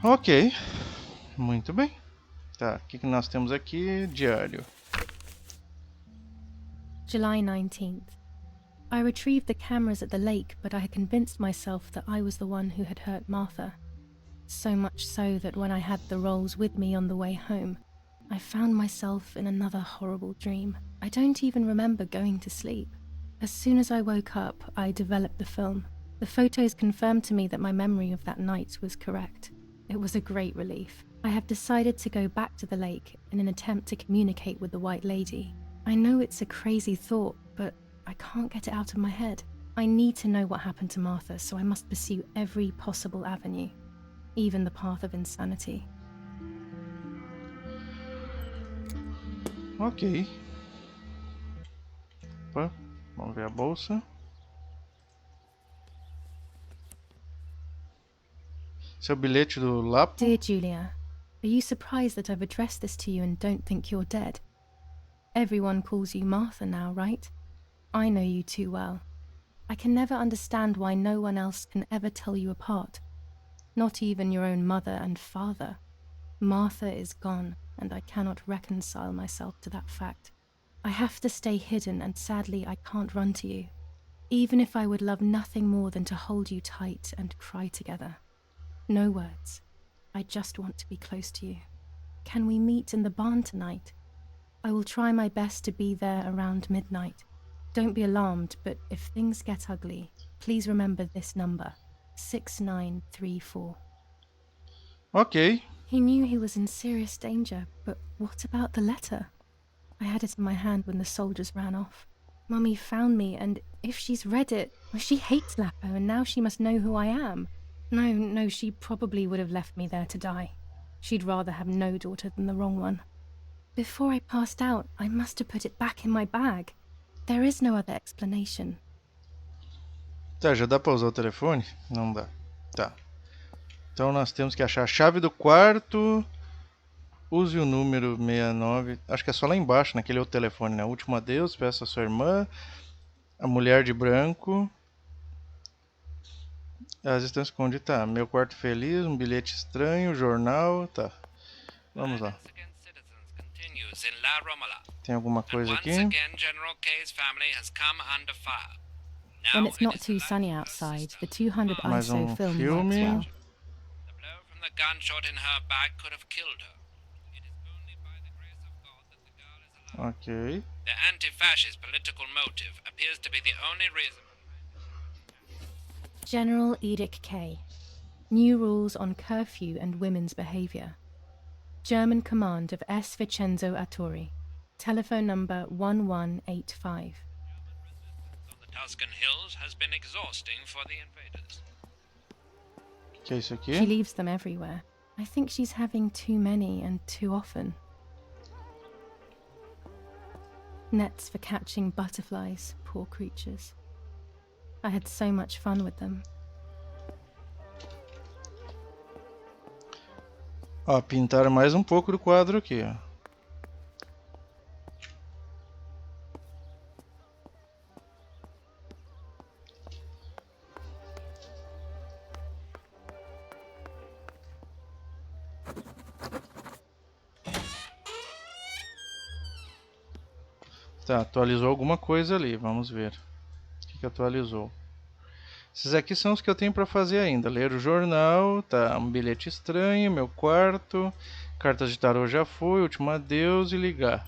Ok. Muito bem. Tá, o que nós temos aqui? Diário. July 19th. I retrieved the cameras at the lake, but I had convinced myself that I was the one who had hurt Martha. So much so that when I had the rolls with me on the way home, I found myself in another horrible dream. I don't even remember going to sleep. As soon as I woke up, I developed the film. The photos confirmed to me that my memory of that night was correct. It was a great relief. I have decided to go back to the lake in an attempt to communicate with the White Lady. I know it's a crazy thought, but I can't get it out of my head. I need to know what happened to Martha, so I must pursue every possible avenue, even the path of insanity. Ok. Opa, vamos ver a bolsa. Seu bilhete do Lapo. Dear Julia, are you surprised that I've addressed this to you and don't think you're dead? Everyone calls you Martha now, right? I know you too well. I can never understand why no one else can ever tell you apart. Not even your own mother and father. Martha is gone, and I cannot reconcile myself to that fact. I have to stay hidden, and sadly I can't run to you. Even if I would love nothing more than to hold you tight and cry together. No words. I just want to be close to you. Can we meet in the barn tonight? I will try my best to be there around midnight. Don't be alarmed, but if things get ugly, please remember this number, 6934. Ok. He knew he was in serious danger, but what about the letter? I had it in my hand when the soldiers ran off. Mummy found me, and if she's read it, well, she hates Lapo, and now she must know who I am. No, she probably would have left me there to die. She'd rather have no daughter than the wrong one. Before I passed out, I must have put it back in my bag. There is no other explanation. Tá, já dá pra usar o telefone? Não dá. Tá. Então nós temos que achar a chave do quarto. Use o número 69. Acho que é só lá embaixo, naquele outro telefone, né? Último adeus, peço a sua irmã. A mulher de branco. Elas estão escondidas. Tá, meu quarto feliz, um bilhete estranho, jornal. Tá. Vamos lá. Tem alguma coisa aqui? When it's not too sunny outside, the 200 Mais ISO film works filme. well. The blow from the gunshot in her back could have killed her. It is only by the grace of God that the girl is alive. Ok. The anti-fascist political motive appears to be the only reason. General Edict K. New rules on curfew and women's behavior. German command of S. Vincenzo Attori. Telephone number 1185. On the Tuscan hills has been exhausting for the invaders. Que é isso aqui? She leaves them everywhere. I think she's having too many and too often. Nets for catching butterflies, poor creatures. I had so much fun with them. Ó, pintaram mais um pouco do quadro aqui, ó. Tá, atualizou alguma coisa ali, vamos ver. O que atualizou? Esses aqui são os que eu tenho para fazer ainda. Ler o jornal, tá, um bilhete estranho, meu quarto, cartas de tarô já foi, último adeus e ligar.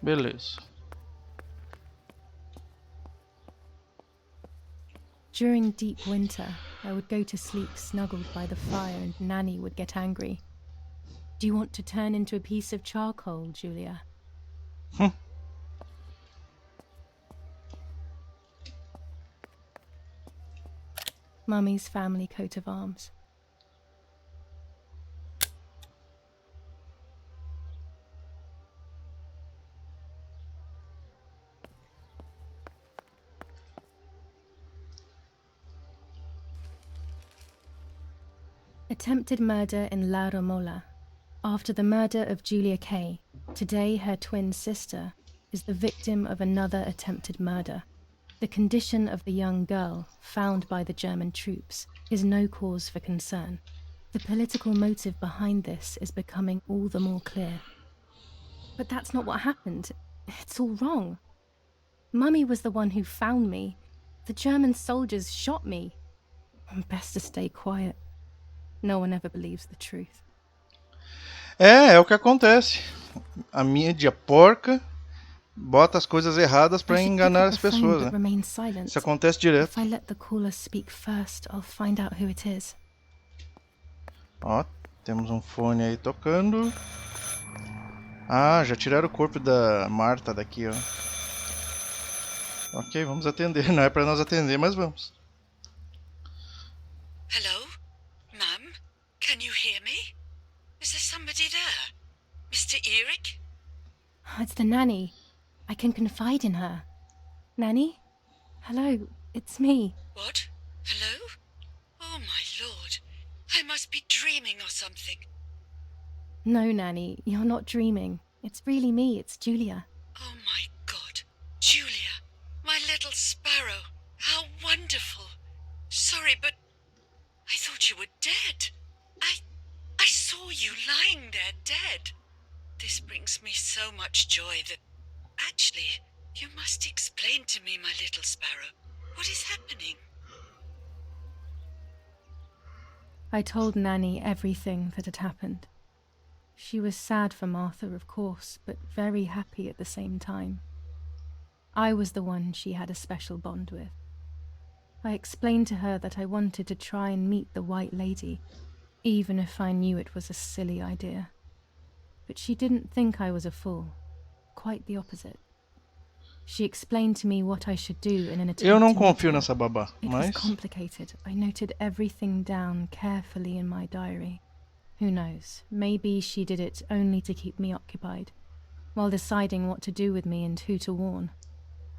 Beleza. During deep winter, I would go to sleep snuggled by the fire and Nanny would get angry. Do you want to turn into a piece of charcoal, Julia? Mummy's family coat of arms. Attempted murder in La Romola. After the murder of Julia K., today her twin sister is the victim of another attempted murder. The condition of the young girl, found by the German troops, is no cause for concern. The political motive behind this is becoming all the more clear. But that's not what happened. It's all wrong. Mummy was the one who found me. The German soldiers shot me. Best to stay quiet. No one ever believes the truth. É o que acontece. A mídia porca bota as coisas erradas para enganar as pessoas, né? Isso acontece direto. If I let the caller speak first, I'll find out who it is. Ó, temos um fone aí tocando. Ah, já tiraram o corpo da Marta daqui, ó. Ok, vamos atender. Não é para nós atender, mas vamos. Hello? Mum? Can you hear me? Is there somebody there? Mr. Eric? It's the nanny. I can confide in her. Nanny? Hello, it's me. What? Hello? Oh my lord. I must be dreaming or something. No, Nanny, you're not dreaming. It's really me, it's Julia. Oh my god. Julia, my little sparrow. How wonderful. Sorry, but I thought you were dead. I saw you lying there dead. This brings me so much joy that... Actually, you must explain to me, my little sparrow. What is happening? I told Nanny everything that had happened. She was sad for Martha, of course, but very happy at the same time. I was the one she had a special bond with. I explained to her that I wanted to try and meet the White Lady, even if I knew it was a silly idea. But she didn't think I was a fool. Quite the opposite. She explained to me what I should do in an attempt Eu não to confio meet her. nessa babá, It mas... was complicated. I noted everything down carefully in my diary. Who knows, maybe she did it only to keep me occupied, while deciding what to do with me and who to warn.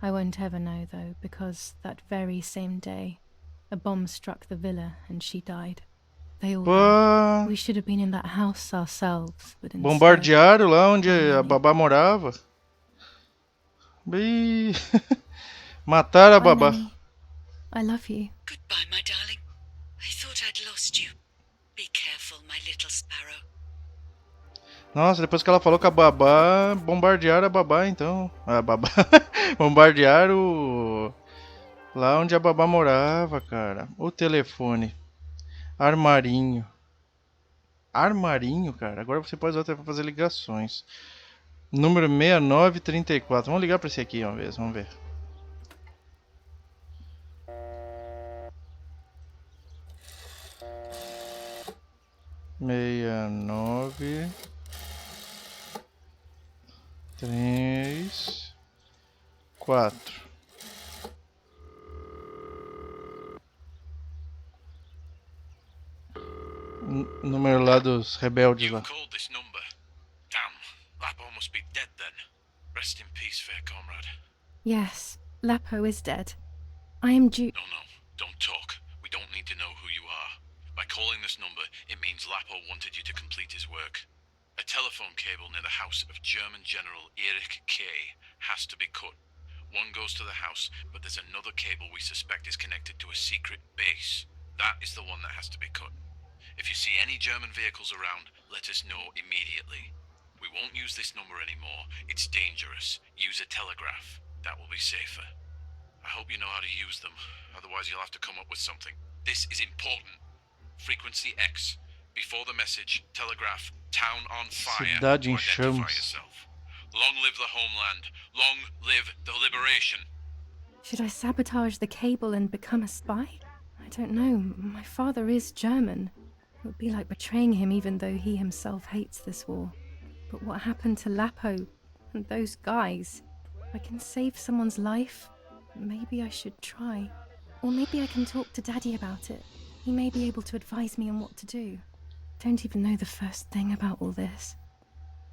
I won't ever know, though, because that very same day, a bomb struck the villa and she died. They all died. We should have been in that house ourselves, but instead... Bombardearam lá onde a babá morava. Ih, mataram a babá. Nanny. I love you. Goodbye, my darling. I thought I'd lost you. Be careful, my little sparrow. Nossa, depois que ela falou que a babá, bombardearam a babá, então. A babá. Bombardearam lá onde a babá morava, cara. O telefone. Armarinho. Armarinho, cara. Agora você pode usar até para fazer ligações. Número 6934. Vamos ligar para esse aqui uma vez, vamos ver. Meia nove 3 4. Número lá dos rebeldes lá. Yes, Lapo is dead. I am due... No, don't talk. We don't need to know who you are. By calling this number, it means Lapo wanted you to complete his work. A telephone cable near the house of German General Erich K. has to be cut. One goes to the house, but there's another cable we suspect is connected to a secret base. That is the one that has to be cut. If you see any German vehicles around, let us know immediately. We won't use this number anymore. It's dangerous. Use a telegraph. That will be safer. I hope you know how to use them. Otherwise you'll have to come up with something. This is important. Frequency X. Before the message, telegraph, town on fire to Cidade em identify chamas. yourself. Long live the homeland. Long live the liberation. Should I sabotage the cable and become a spy? I don't know. My father is German. It would be like betraying him even though he himself hates this war. But what happened to Lapo and those guys? I can save someone's life. Maybe I should try. Or maybe I can talk to Daddy about it. He may be able to advise me on what to do. Don't even know the first thing about all this.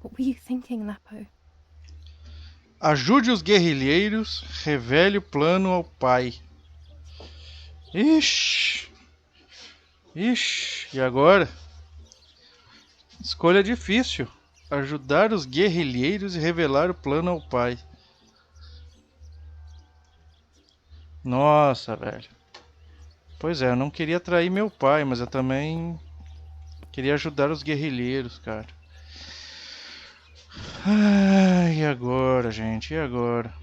What were you thinking, Lapo? Ajude os guerrilheiros, revele o plano ao pai. Ixi. Ixi, e agora? Escolha difícil. Ajudar os guerrilheiros e revelar o plano ao pai. Nossa, velho. Pois é, eu não queria trair meu pai, mas eu também Queria ajudar os guerrilheiros, cara. Ah, e agora, gente? E agora?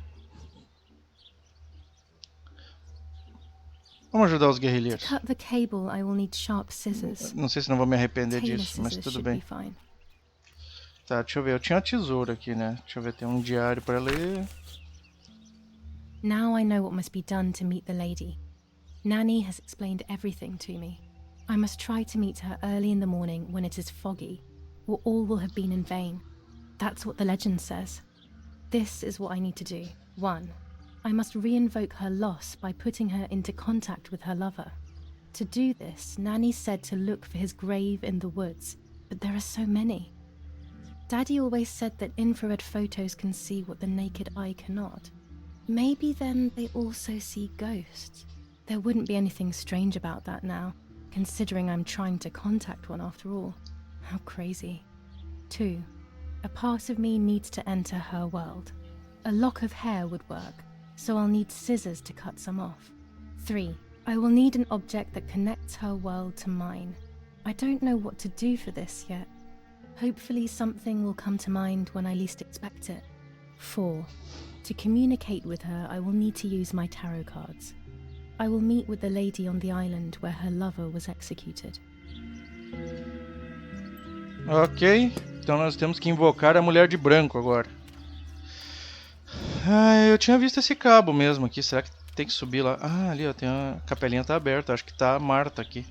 Vamos ajudar os To guerrilheiros. cut the cable, I will need sharp scissors. Não sei se não vou me arrepender Tailor disso, mas scissors tudo should be bem. fine. Tá, deixa eu ver. Eu tinha uma tesoura aqui, né? Deixa eu ver, tem um diário pra ler. Now I know what must be done to meet the lady. Nanny has explained everything to me. I must try to meet her early in the morning when it is foggy, or all will have been in vain. That's what the legend says. This is what I need to do. 1. I must re-invoke her loss by putting her into contact with her lover. To do this, Nanny said to look for his grave in the woods, but there are so many. Daddy always said that infrared photos can see what the naked eye cannot. Maybe then they also see ghosts. There wouldn't be anything strange about that now, considering I'm trying to contact one after all. How crazy. 2. A part of me needs to enter her world. A lock of hair would work, so I'll need scissors to cut some off. 3. I will need an object that connects her world to mine. I don't know what to do for this yet. Hopefully something will come to mind when I least expect it. 4. To communicate with her, I will need to use my tarot cards. I will meet with the lady on the island where her lover was executed. Ok, então nós temos que invocar a mulher de branco agora. Ah, eu tinha visto esse cabo mesmo aqui. Será que tem que subir lá? Ah, ali ó, tem a capelinha tá aberta. Acho que tá a Marta aqui.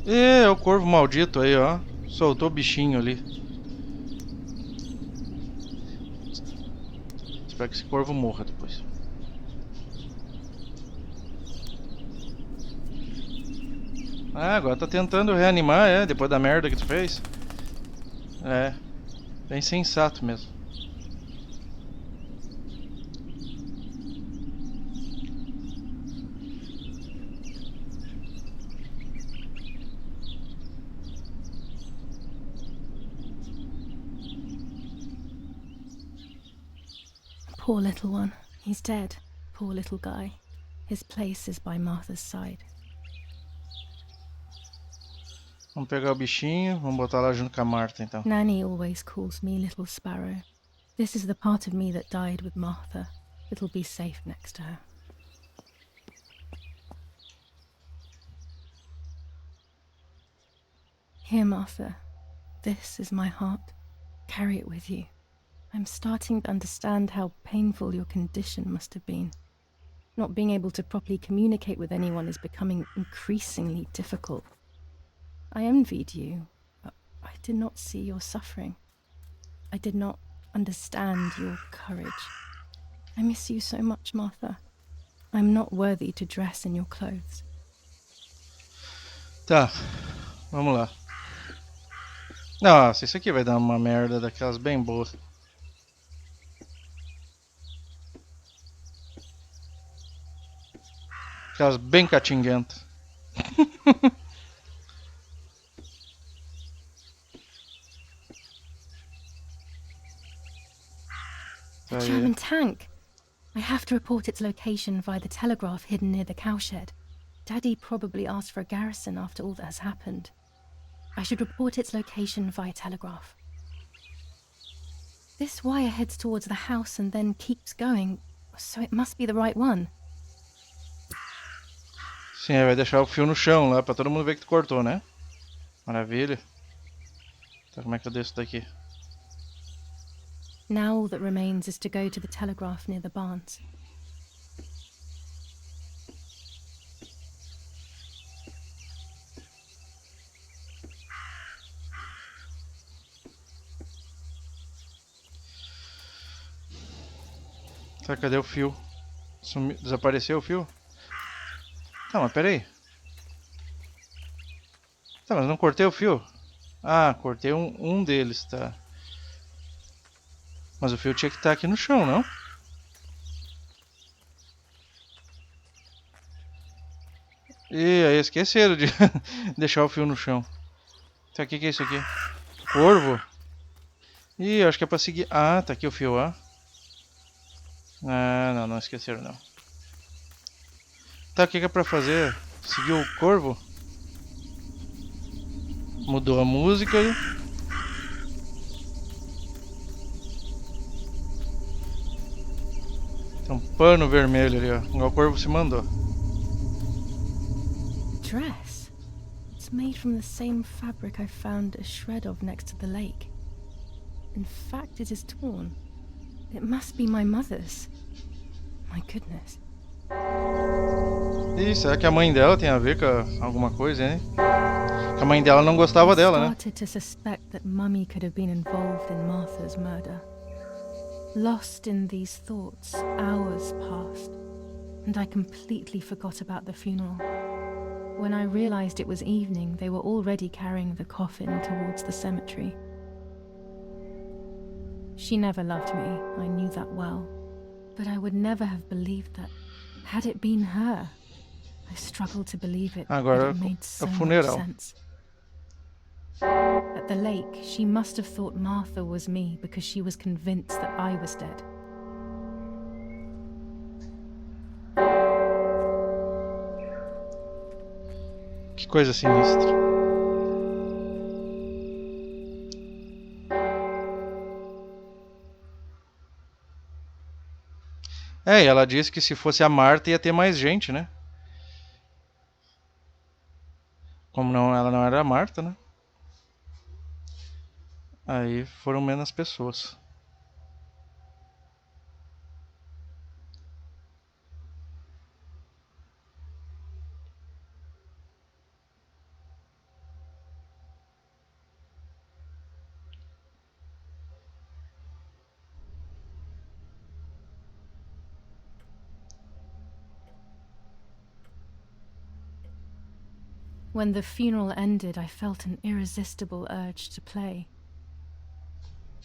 É o corvo maldito aí, ó. Soltou o bichinho ali. Espero que esse corvo morra depois. Ah, agora tá tentando reanimar, depois da merda que tu fez. É, bem sensato mesmo. Poor little one. He's dead. Poor little guy. His place is by Martha's side. Vamos pegar o bichinho, vamos botar lá junto com a Marta então. Nanny always calls me Little Sparrow. This is the part of me that died with Martha. It'll be safe next to her. Here, Martha. This is my heart. Carry it with you. I'm starting to understand how painful your condition must have been. Not being able to properly communicate with anyone is becoming increasingly difficult. I envied you, but I did not see your suffering. I did not understand your courage. I miss you so much, Martha. I'm not worthy to dress in your clothes. Tá, vamos lá. Nossa, isso aqui vai dar uma merda daquelas bem boas. Aquelas bem catinguentas. A German tank! I have to report its location via the telegraph hidden near the cowshed. Daddy probably asked for a garrison after all that has happened. I should report its location via telegraph. This wire heads towards the house and then keeps going, so it must be the right one. Sim, vai deixar o fio no chão lá pra todo mundo ver que tu cortou, né? Maravilha. Então como é que eu desço daqui? Now all that remains is to go to the telegraph near the barns. Tá, cadê o fio? Desapareceu o fio? Tá, mas peraí. Tá, mas não cortei o fio? Ah, cortei um deles, tá. Mas o fio tinha que estar aqui no chão, não? Ih, aí esqueceram de deixar o fio no chão. Tá, o que é isso aqui? Corvo? Ih, acho que é pra seguir... Ah, tá aqui o fio, ó. Ah, não esqueceram não. Tá, o que é pra fazer? Seguir o corvo? Mudou a música. Tem um pano vermelho ali, ó. Igual o corvo se mandou. Dress? It's made from the same fabric I found a shred of next to the lake. In fact, it is torn. It must be my mother's. My goodness. Ih, será que a mãe dela tem a ver com alguma coisa, hein? Que a mãe dela não gostava dela, né? I started to suspect that Mummy could have been involved in Martha's murder. Lost in these thoughts, hours passed, and I completely forgot about the funeral. When I realized it was evening, they were already carrying the coffin towards the cemetery. She never loved me, I knew that well. But I would never have believed that, had it been her. I struggled to believe it, Agora but it made so o much funeral. sense. At the lake, she must have thought Martha was me because she was convinced that I was dead. Que coisa sinistra. É, e ela disse que se fosse a Marta ia ter mais gente, né? Como não, ela não era a Marta, né? Aí foram menos pessoas. When the funeral ended, I felt an irresistible urge to play.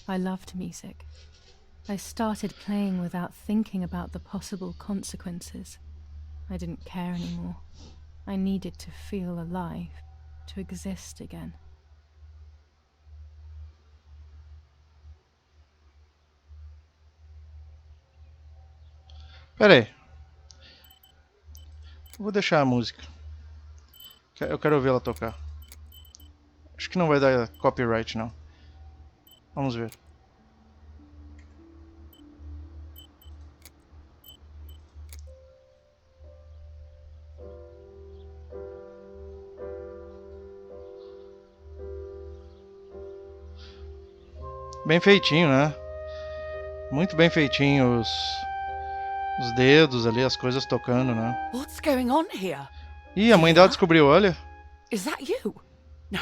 I loved music. I started playing without thinking about the possible consequences. I didn't care anymore. I needed to feel alive, to exist again. Pera aí. Vou deixar a música. Eu quero ouvir ela tocar. Acho que não vai dar copyright, não. Vamos ver. Bem feitinho, né? Muito bem feitinho os dedos ali, as coisas tocando, né? What's going on here? Ih, a mãe dela descobriu, olha. Is that you? No,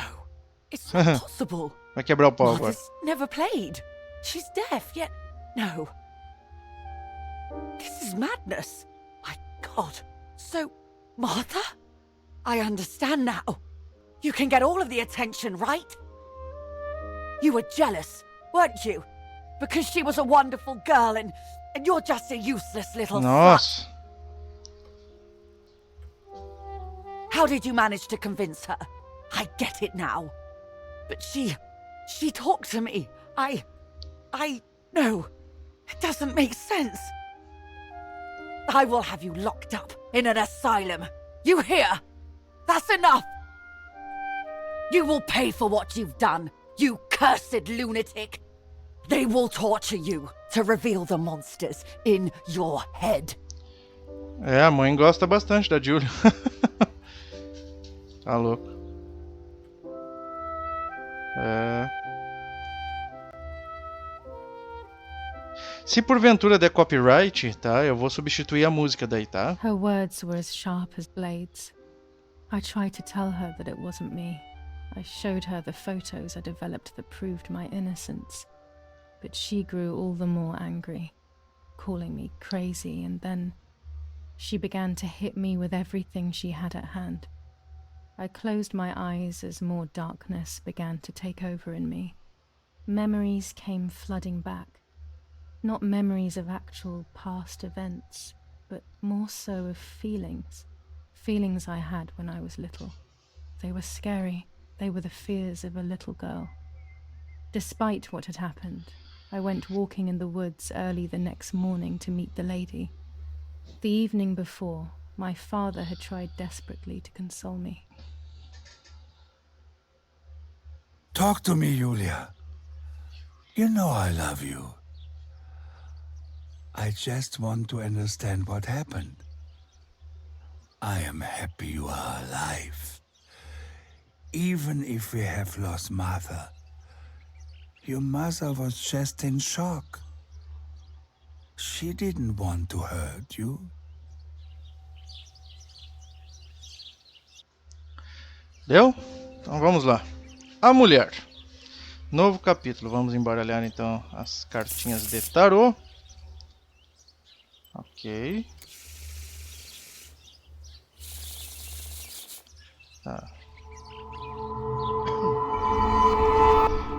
it's not possible. Vai quebrar o pau agora. Martha's never played. She's deaf, yet no. This is madness. My God. So, Martha? I understand now. You can get all of the attention, right? You were jealous, weren't you? Because she was a wonderful girl and you're just a useless little Nossa. fuck. How did you manage to convince her? I get it now. But she talked to me. No. It doesn't make sense. I will have you locked up in an asylum. You hear? That's enough. You will pay for what you've done, you cursed lunatic. They will torture you to reveal the monsters in your head. É, a mãe gosta bastante da Julia. Tá louco. É. Se porventura der copyright, tá? Eu vou substituir a música daí, tá? Her words were as sharp as blades. I tried to tell her that it wasn't me. I showed her the photos I developed that proved my innocence. But she grew all the more angry, calling me crazy, and then she began to hit me with everything she had at hand. I closed my eyes as more darkness began to take over in me. Memories came flooding back. Not memories of actual past events, but more so of feelings. Feelings I had when I was little. They were scary. They were the fears of a little girl. Despite what had happened, I went walking in the woods early the next morning to meet the lady. The evening before, My father had tried desperately to console me. Talk to me, Julia. You know I love you. I just want to understand what happened. I am happy you are alive. Even if we have lost Martha. Your mother was just in shock. She didn't want to hurt you. Deu? Então vamos lá. A mulher. Novo capítulo. Vamos embaralhar então as cartinhas de tarô. Ok. Tá.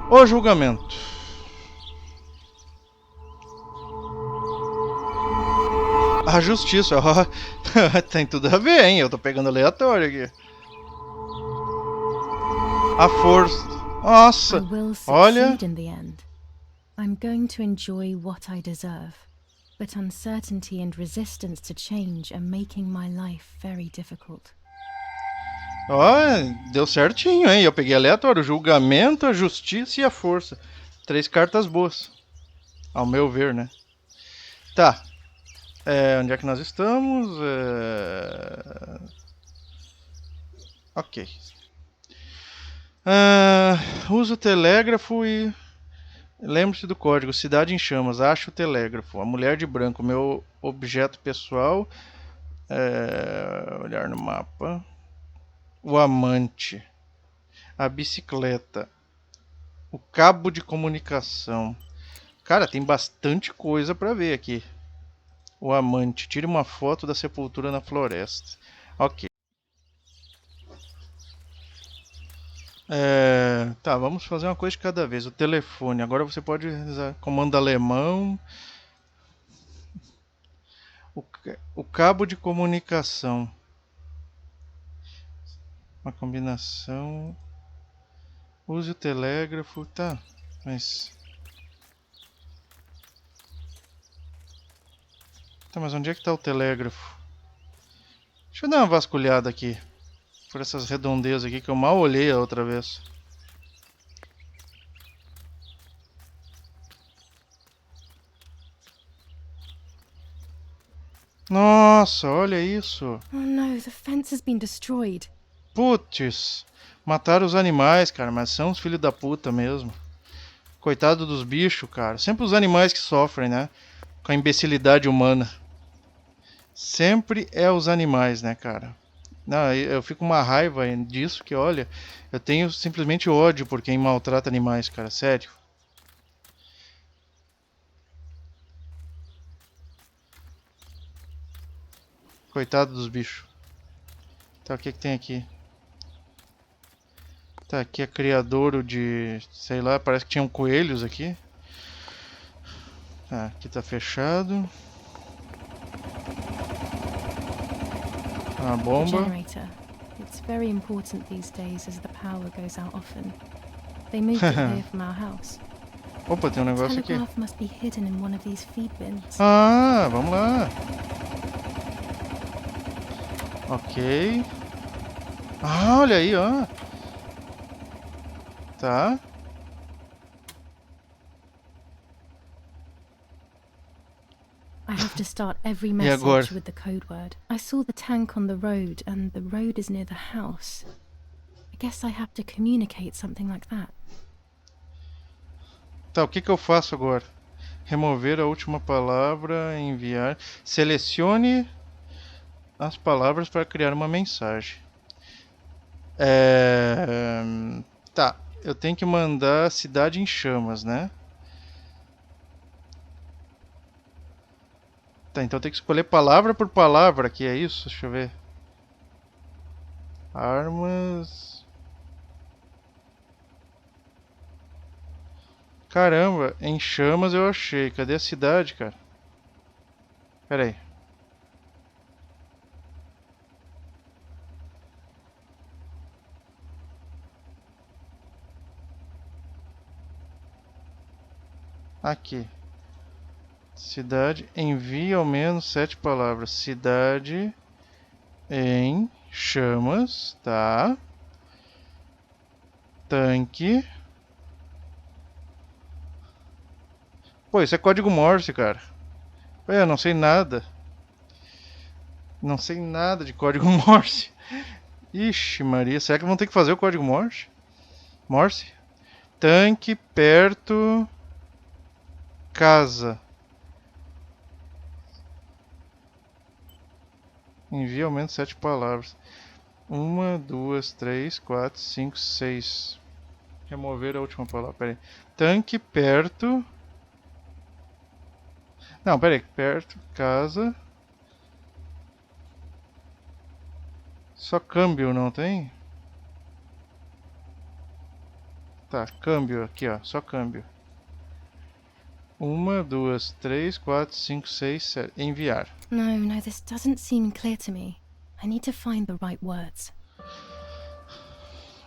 O julgamento. A justiça. Ó. Tem tudo a ver, hein? Eu tô pegando aleatório aqui. A força. Nossa. I will Olha. succeed in the end. I'm going to enjoy what I deserve. But uncertainty and resistance to change are making my life very difficult. Ó, deu certinho, hein? Eu peguei aleatório. O julgamento, a justiça e a força. 3 cartas boas. Ao meu ver, né? Tá. Onde é que nós estamos? Ok. Usa o telégrafo e... Lembre-se do código. Cidade em chamas. Acha o telégrafo. A mulher de branco. Meu objeto pessoal. Olhar no mapa. O amante. A bicicleta. O cabo de comunicação. Cara, tem bastante coisa pra ver aqui. O amante. Tire uma foto da sepultura na floresta. Ok. Tá, vamos fazer uma coisa de cada vez. O telefone. Agora você pode usar comando alemão. O cabo de comunicação. Uma combinação. Use o telégrafo. Tá, mas... Tá, mas onde é que tá o telégrafo? Deixa eu dar uma vasculhada aqui. Por essas redondezas aqui que eu mal olhei a outra vez. Nossa, olha isso. Oh no, the fence has been destroyed. Putz, mataram os animais, cara, mas são os filhos da puta mesmo. Coitado dos bichos, cara. Sempre os animais que sofrem, né? Com a imbecilidade humana. Sempre é os animais, né, cara? Não, eu fico com uma raiva disso que, olha, eu tenho simplesmente ódio por quem maltrata animais, cara, sério. Coitado dos bichos. Tá, o que que tem aqui? Tá, aqui é criadouro de... Sei lá, parece que tinham coelhos aqui. Tá, aqui tá fechado. A bomba. Generator. It's very important these days as the power goes out often. They moved it here from our house. Opa, tem um negócio aqui. Telegraph must be hidden in one of these feed bins. Ah, vamos lá. Ok. Ah, olha aí, ó. Tá. I have to start every E agora? message with the code word. I saw the tank on the road, and the road is near the house. I guess I have to communicate something like that. Tá, o que que eu faço agora? Remover a última palavra, enviar. Selecione as palavras para criar uma mensagem. Tá, eu tenho que mandar cidade em chamas, né? Tá, então eu tenho que escolher palavra por palavra aqui, é isso? Deixa eu ver. Armas... Caramba, em chamas eu achei. Cadê a cidade, cara? Pera aí. Aqui. Cidade, envie ao menos 7 palavras. Cidade em chamas, tá? Tanque. Pô, isso é código Morse, cara. Eu não sei nada. Não sei nada de código Morse. Ixi, Maria, será que vão ter que fazer o código Morse? Morse? Tanque, perto, casa. Envia ao menos 7 palavras. 1, 2, 3, 4, 5, 6. Remover a última palavra, peraí. Tanque, perto. Não, peraí, perto, casa. Só câmbio, não tem? Tá, câmbio aqui, ó, só câmbio. 1, 2, 3, 4, 5, 6, 7. Enviar. No, this doesn't seem clear to me. I need to find the right words.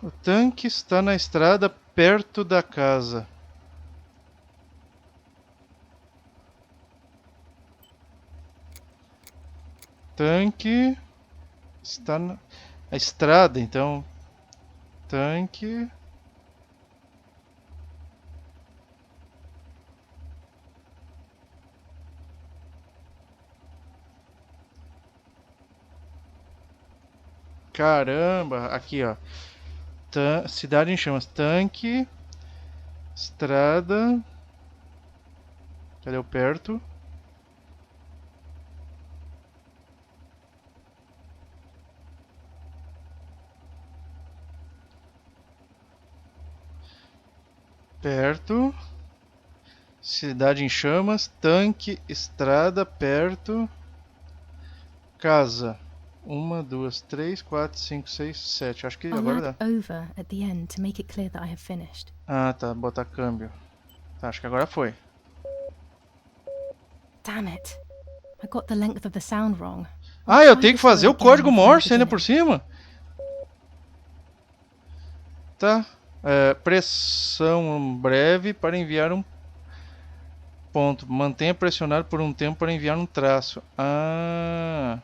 O tanque está na estrada perto da casa. Tanque está na estrada, então. Tanque. Caramba, aqui ó. Cidade em chamas. Tanque. Estrada. Cadê o perto? Perto. Cidade em chamas. Tanque. Estrada. Perto. Casa. 1, 2, 3, 4, 5, 6, 7. Acho que I'll agora add dá. over at the end to make it clear that I have finished. Ah, tá. Botar câmbio. Tá, acho que agora foi. Damn it. I got the length of the sound wrong. Ah, eu tenho que fazer o código Morse ainda por cima? Tá. Pressão breve para enviar um ponto. Mantenha pressionado por um tempo para enviar um traço. Ah.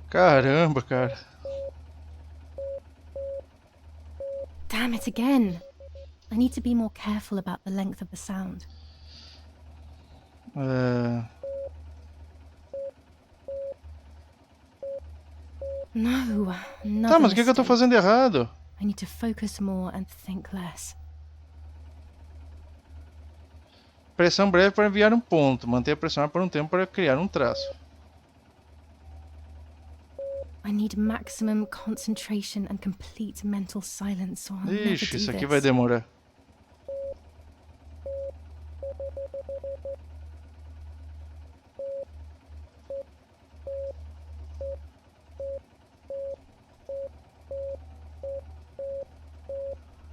Caramba, cara. Damn it again. I need to be more careful about the length of the sound. No, Tá, mas o que eu tô fazendo errado? I need to focus more and think less. Pressão breve para enviar um ponto. Manter pressionado por um tempo para criar um traço. I need maximum concentration and complete mental silence, or I'll never Ixi, do isso aqui this. vai demorar.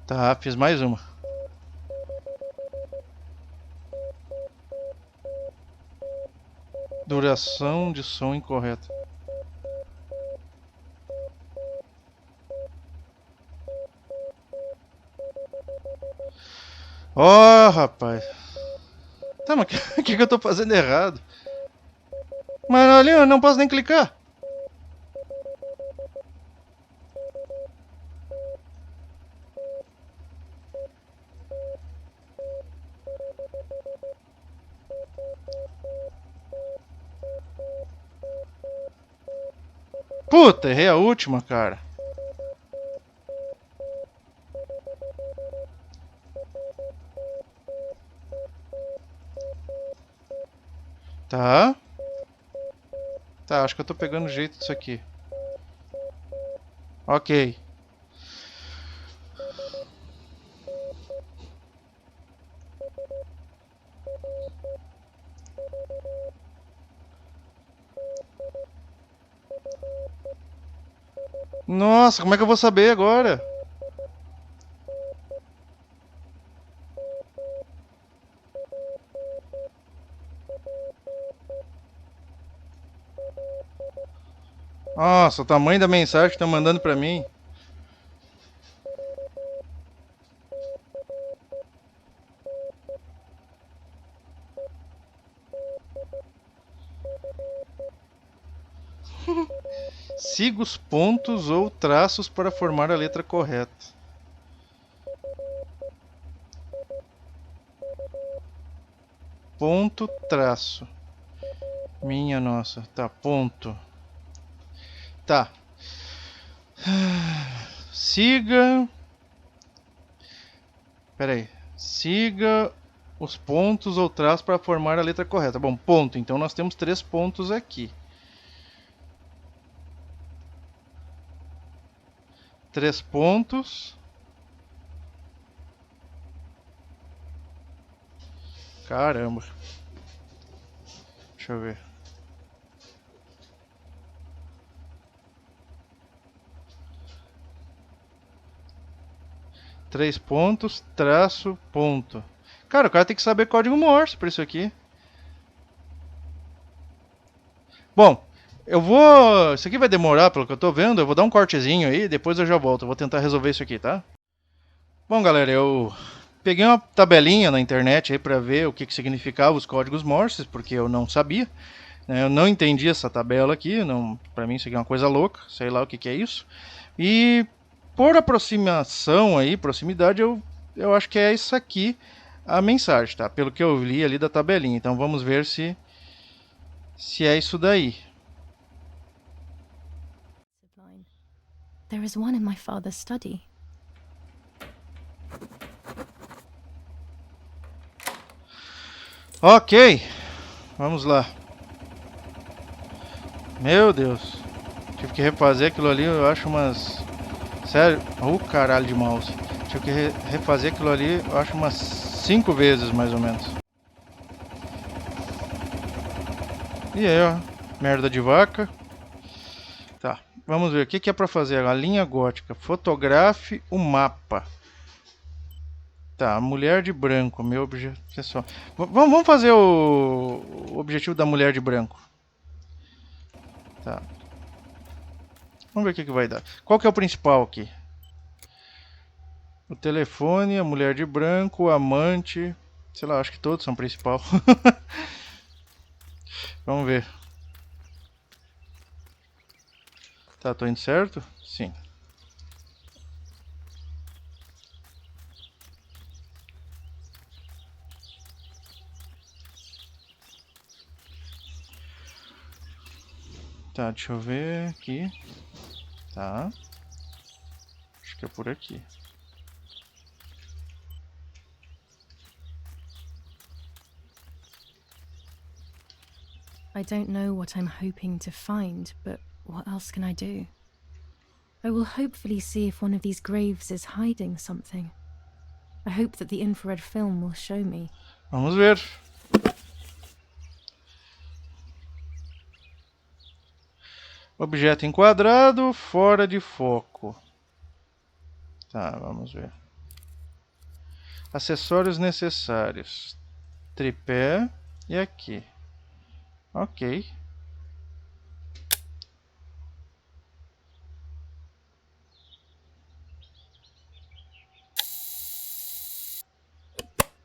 Tá, fiz mais uma. Duração de som incorreta. Ó, rapaz. Tá, mas o que eu tô fazendo errado? Mas ali eu não posso nem clicar. Puta, errei a última, cara. Tá. Tá, acho que eu tô pegando o jeito disso aqui. Ok. Nossa, como é que eu vou saber agora? Nossa, o tamanho da mensagem que tá mandando pra mim. Siga os pontos ou traços para formar a letra correta. Ponto, traço. Minha nossa, tá, ponto. Tá. Siga. Pera aí. Siga os pontos ou traços para formar a letra correta. Bom, ponto. Então nós temos 3 pontos aqui. 3 pontos. Caramba. Deixa eu ver. Três pontos, traço, ponto. Cara, o cara tem que saber código Morse para isso aqui. Bom, eu vou... Isso aqui vai demorar, pelo que eu tô vendo. Eu vou dar um cortezinho aí, depois eu já volto. Eu vou tentar resolver isso aqui, tá? Bom, galera, eu peguei uma tabelinha na internet aí para ver o que significava os códigos Morse, porque eu não sabia. Eu não entendi essa tabela aqui. Não... Para mim isso aqui é uma coisa louca. Sei lá o que é isso. E... por aproximação aí, proximidade, eu acho que é isso aqui a mensagem, tá? Pelo que eu li ali da tabelinha. Então vamos ver se é isso daí. There is one in my father's study. Ok, vamos lá. Meu Deus, tive que refazer aquilo ali, eu acho umas... Sério? Caralho de mouse. Tive que refazer aquilo ali, eu acho umas 5 vezes, mais ou menos. E aí, ó. Merda de vaca. Tá, vamos ver. O que é pra fazer? A linha gótica. Fotografe o mapa. Tá, mulher de branco. Meu objetivo... Pessoal, vamos fazer o objetivo da mulher de branco. Tá. Vamos ver o que vai dar. Qual que é o principal aqui? O telefone, a mulher de branco, o amante. Sei lá, acho que todos são principal. Vamos ver. Tá, tô indo certo? Sim. Tá, deixa eu ver aqui. Tá. Acho que é por aqui. I don't know what I'm hoping to find, but what else can I do? I will hopefully see if one of these graves is hiding something. I hope that the infrared film will show me. Vamos ver. Objeto enquadrado, fora de foco. Tá, vamos ver. Acessórios necessários. Tripé e aqui. Ok.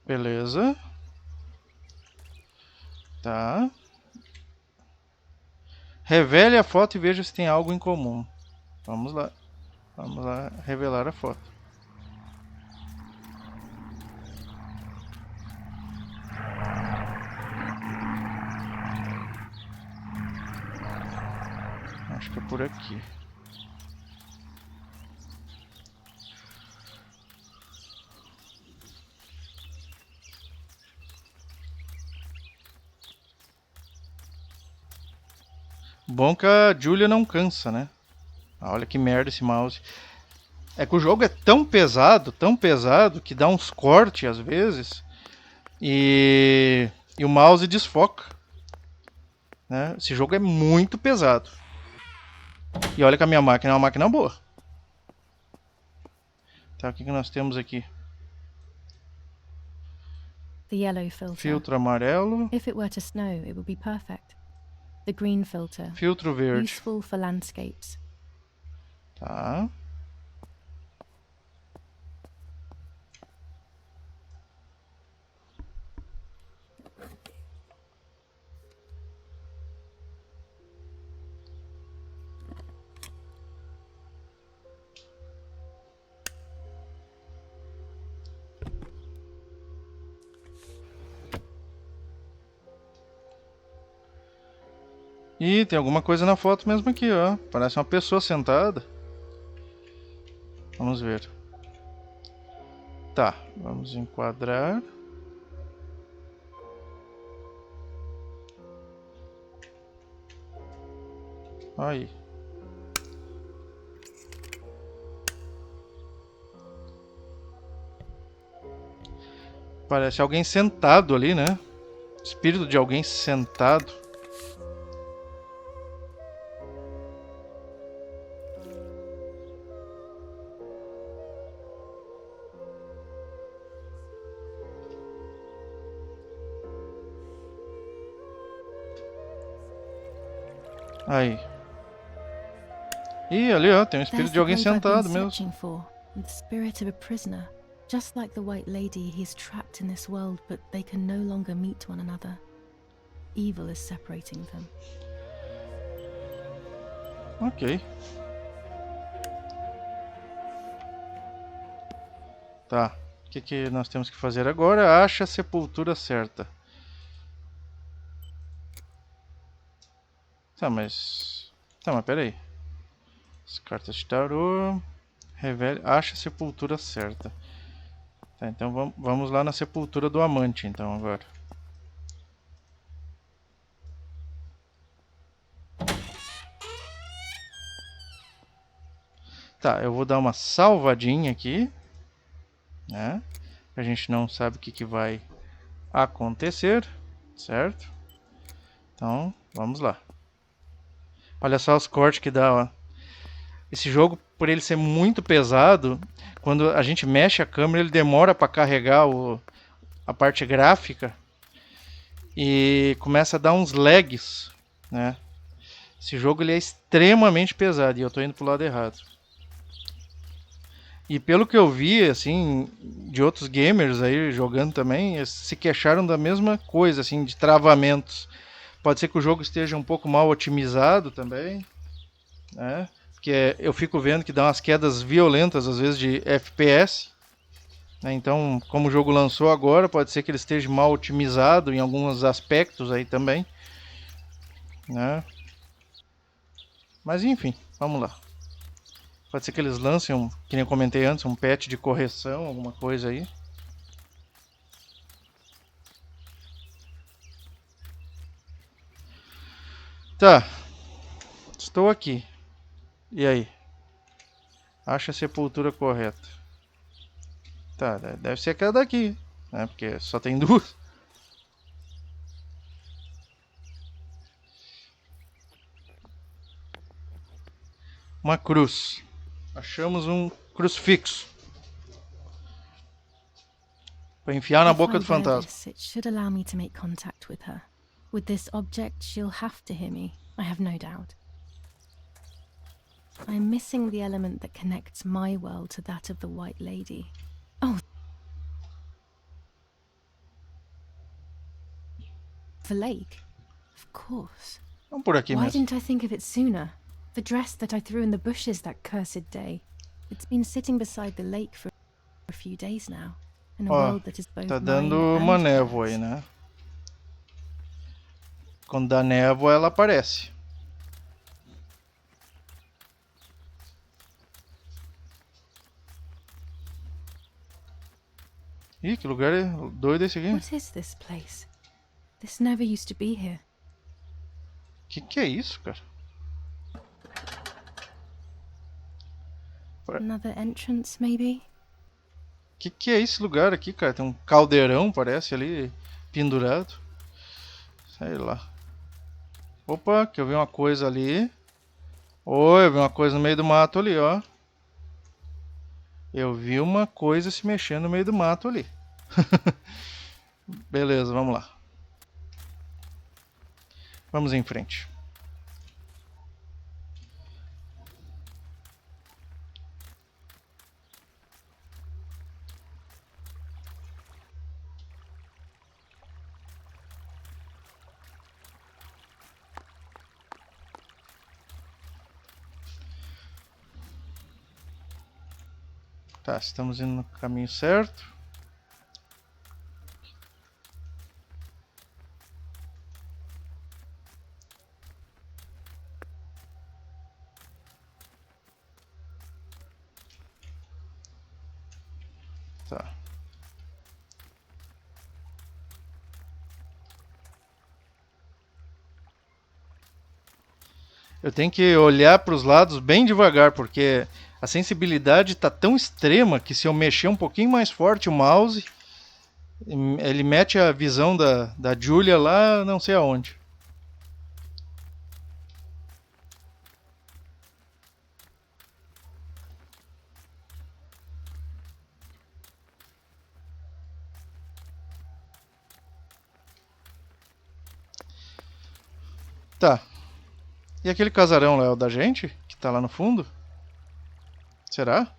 Beleza. Tá. Revele a foto e veja se tem algo em comum. Vamos lá. Vamos lá revelar a foto. Acho que é por aqui. Bom que a Julia não cansa, né? Olha que merda esse mouse. É que o jogo é tão pesado que dá uns cortes às vezes. E o mouse desfoca. Né? Esse jogo é muito pesado. E olha que a minha máquina é uma máquina boa. Tá, o que nós temos aqui? The yellow filter. Filtro amarelo. If it were to snow, it would be perfect. The green filter. Filtro verde. Useful for landscapes. Tá. Ih, tem alguma coisa na foto mesmo aqui, ó. Parece uma pessoa sentada. Vamos ver. Tá, vamos enquadrar. Aí. Parece alguém sentado ali, né? Espírito de alguém sentado. Aí. Ih, ali ó, tem um espírito de alguém sentado mesmo. The spirit of a prisoner. Just like the White Lady, he is trapped in this world, but they can no longer meet one another. Evil is separating them. Ok. Tá. O que nós temos que fazer agora? Acha a sepultura certa. Tá, mas peraí. As cartas de tarô. Revele. Acha a sepultura certa. Tá, então vamos lá na sepultura do amante, então, agora. Tá, eu vou dar uma salvadinha aqui, né? A gente não sabe o que vai acontecer, certo? Então, vamos lá. Olha só os cortes que dá, ó. Esse jogo, por ele ser muito pesado, quando a gente mexe a câmera, ele demora para carregar a parte gráfica e começa a dar uns lags, né? Esse jogo ele é extremamente pesado e eu tô indo pro lado errado. E pelo que eu vi, assim, de outros gamers aí jogando também, eles se queixaram da mesma coisa, assim, de travamentos. Pode ser que o jogo esteja um pouco mal otimizado também, né? Porque eu fico vendo que dá umas quedas violentas, às vezes, de FPS. Né? Então, como o jogo lançou agora, pode ser que ele esteja mal otimizado em alguns aspectos aí também. Né? Mas enfim, vamos lá. Pode ser que eles lancem, que nem eu comentei antes, um patch de correção, alguma coisa aí. Tá. Estou aqui. E aí? Acha a sepultura correta. Tá, deve ser aquela daqui, né? Porque só tem duas. Uma cruz. Achamos um crucifixo. Para enfiar na boca do fantasma. It should allow me to make contact with her. With this object, she'll have to hear me. I have no doubt. I'm missing the element that connects my world to that of the White Lady. Oh. The lake? Of course. Vamos por aqui Why mesmo. didn't I think of it sooner? The dress that I threw in the bushes that cursed day. It's been sitting beside the lake for a few days now. In a world that is both tá mine dando and uma névoa aí, hers. né? Quando dá névoa, ela aparece. Ih, que lugar doido esse aqui. What is this place? This never used to be here. Que é isso, cara? Another entrance, maybe? Que é esse lugar aqui, cara? Tem um caldeirão, parece, ali, pendurado. Sei lá. Opa, que eu vi uma coisa ali. Oi, eu vi uma coisa no meio do mato ali, ó. Eu vi uma coisa se mexendo no meio do mato ali. Beleza, vamos lá. Vamos em frente. Tá, estamos indo no caminho certo. Tá. Eu tenho que olhar para os lados bem devagar, porque a sensibilidade está tão extrema que se eu mexer um pouquinho mais forte o mouse, ele mete a visão da Julia lá não sei aonde. Tá. E aquele casarão lá é o da gente? Que tá lá no fundo? Será?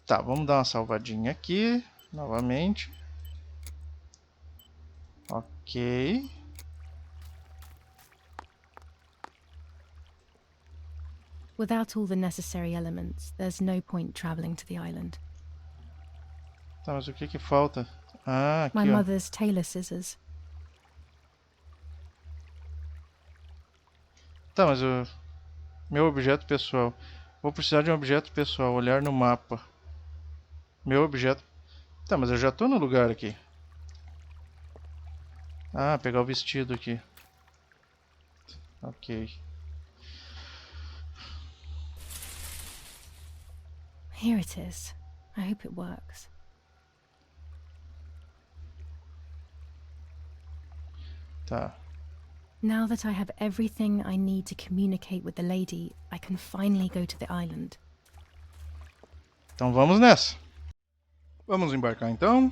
Tá, vamos dar uma salvadinha aqui. Novamente. Ok. Without all the necessary elements, there's no point traveling to the island. Tá, mas o que que falta? Ah, aqui, My ó. mother's tailor scissors. Tá, mas o meu objeto pessoal. Vou precisar de um objeto pessoal. Olhar no mapa. Meu objeto. Tá, mas eu já tô no lugar aqui. Ah, pegar o vestido aqui. Ok. Here it is. I hope it works. Tá. Now that I have everything I need to communicate with the lady, I can finally go to the island. Então vamos nessa. Vamos embarcar então.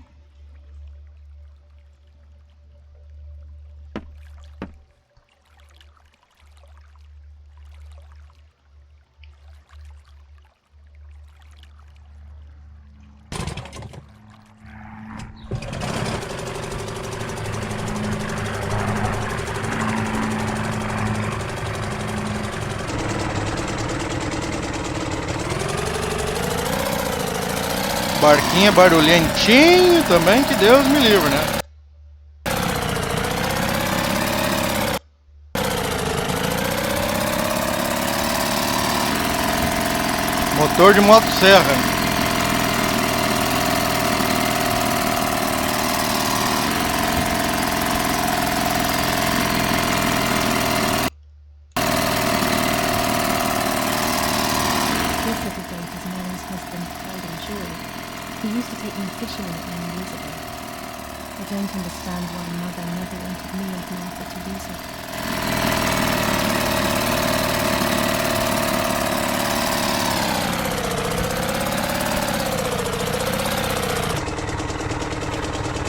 Barquinho é barulhentinho também, que Deus me livre, né? Motor de motosserra. This little boat is Mary's husband, Pride and Joy. He used to take me fishing in it many years ago. I don't understand why Mother never wanted me and Martha to use it.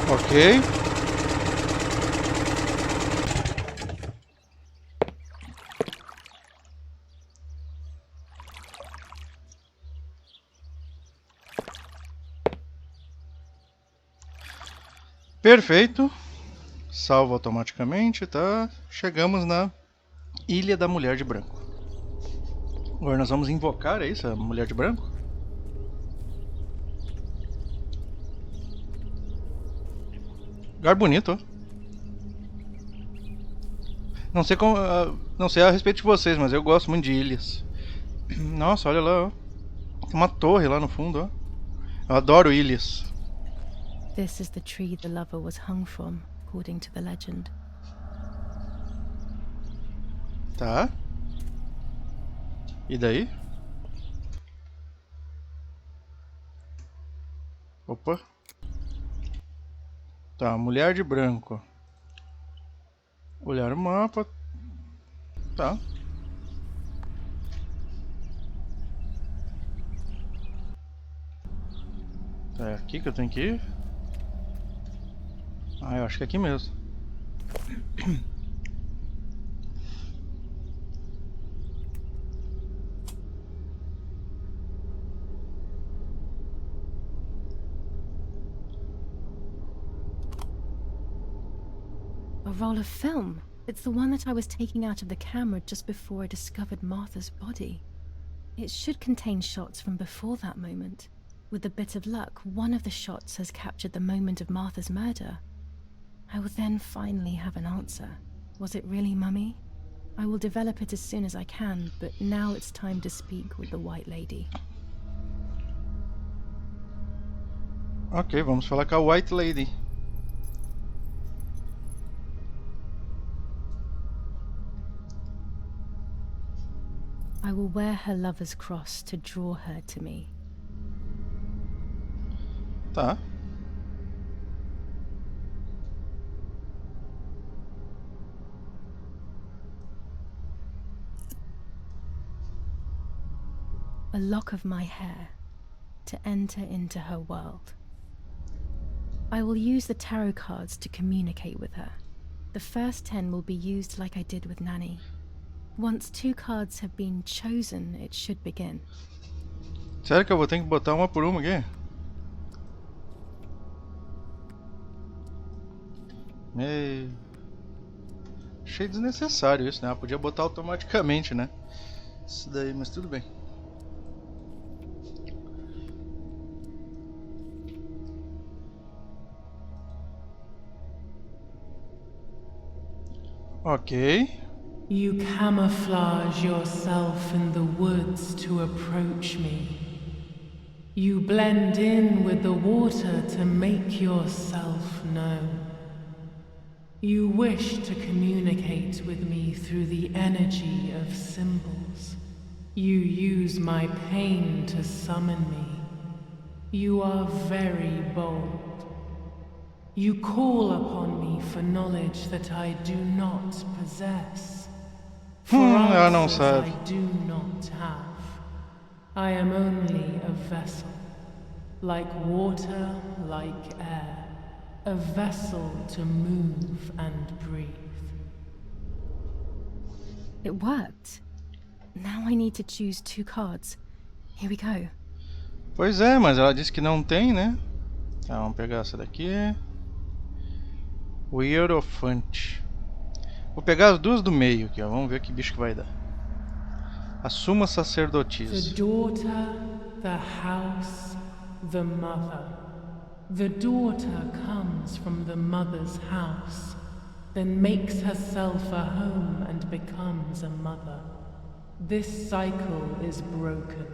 Ok. Perfeito. Salva automaticamente, tá? Chegamos na Ilha da Mulher de Branco. Agora nós vamos invocar, é isso? A Mulher de Branco? Lugar bonito, ó. Não sei como, não sei a respeito de vocês, mas eu gosto muito de ilhas. Nossa, olha lá, ó. Tem uma torre lá no fundo, ó. Eu adoro ilhas. This is the tree the lover was hung from, according to the legend. Tá. E daí? Opa. Tá, mulher de branco. Olhar o mapa. Tá. É aqui que eu tenho que ir? Ah, eu acho que é aqui mesmo. A roll of film. It's the one that I was taking out of the camera just before I discovered Martha's body. It should contain shots from before that moment. With a bit of luck, one of the shots has captured the moment of Martha's murder. I will then finally have an answer. Was it really Mummy? I will develop it as soon as I can, but now it's time to speak with the White Lady. Ok, vamos falar com a White Lady. I will wear her lover's cross to draw her to me. Tá. A lock of my hair to enter into her world. I will use the tarot cards to communicate with her. The first 10 will be used like I did with Nanny. Once 2 cards have been chosen, it should begin. Sério que eu vou ter que botar uma por uma aqui? Achei desnecessário isso, né? Ela podia botar automaticamente, né? Isso daí, mas tudo bem. Ok. You camouflage yourself in the woods to approach me. You blend in with the water to make yourself known. You wish to communicate with me through the energy of symbols. You use my pain to summon me. You are very bold. You call upon me for knowledge that I do not possess. For ela não answers sabe. I do not have. I am only a vessel, like water, like air, a vessel to move and breathe. It worked. Now I need to choose 2 cards. Here we go. Pois é, mas ela disse que não tem, né? Tá, vamos pegar essa daqui. O Hierophant. Vou pegar as duas do meio aqui, ó. Vamos ver que bicho que vai dar. A Suma The Sacerdotisa. daughter, the house, the mother. The daughter comes from the mother's house, then makes herself a home and becomes a mother. This cycle is broken.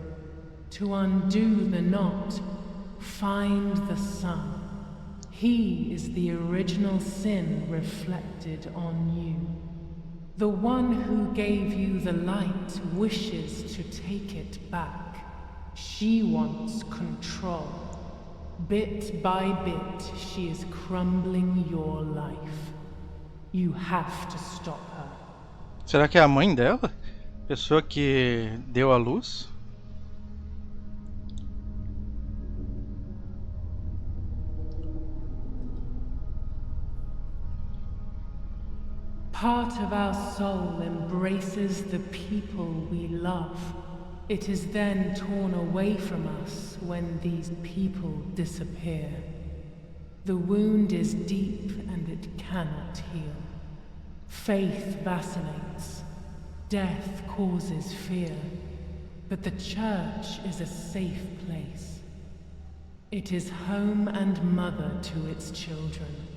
To undo the knot, find the sun. He is the original sin reflected on you. The one who gave you the light wishes to take it back. She wants control. Bit by bit, she is crumbling your life. You have to stop her. Será que é a mãe dela? Pessoa que deu à luz? Part of our soul embraces the people we love. It is then torn away from us when these people disappear. The wound is deep and it cannot heal. Faith vacillates. Death causes fear. But the church is a safe place. It is home and mother to its children.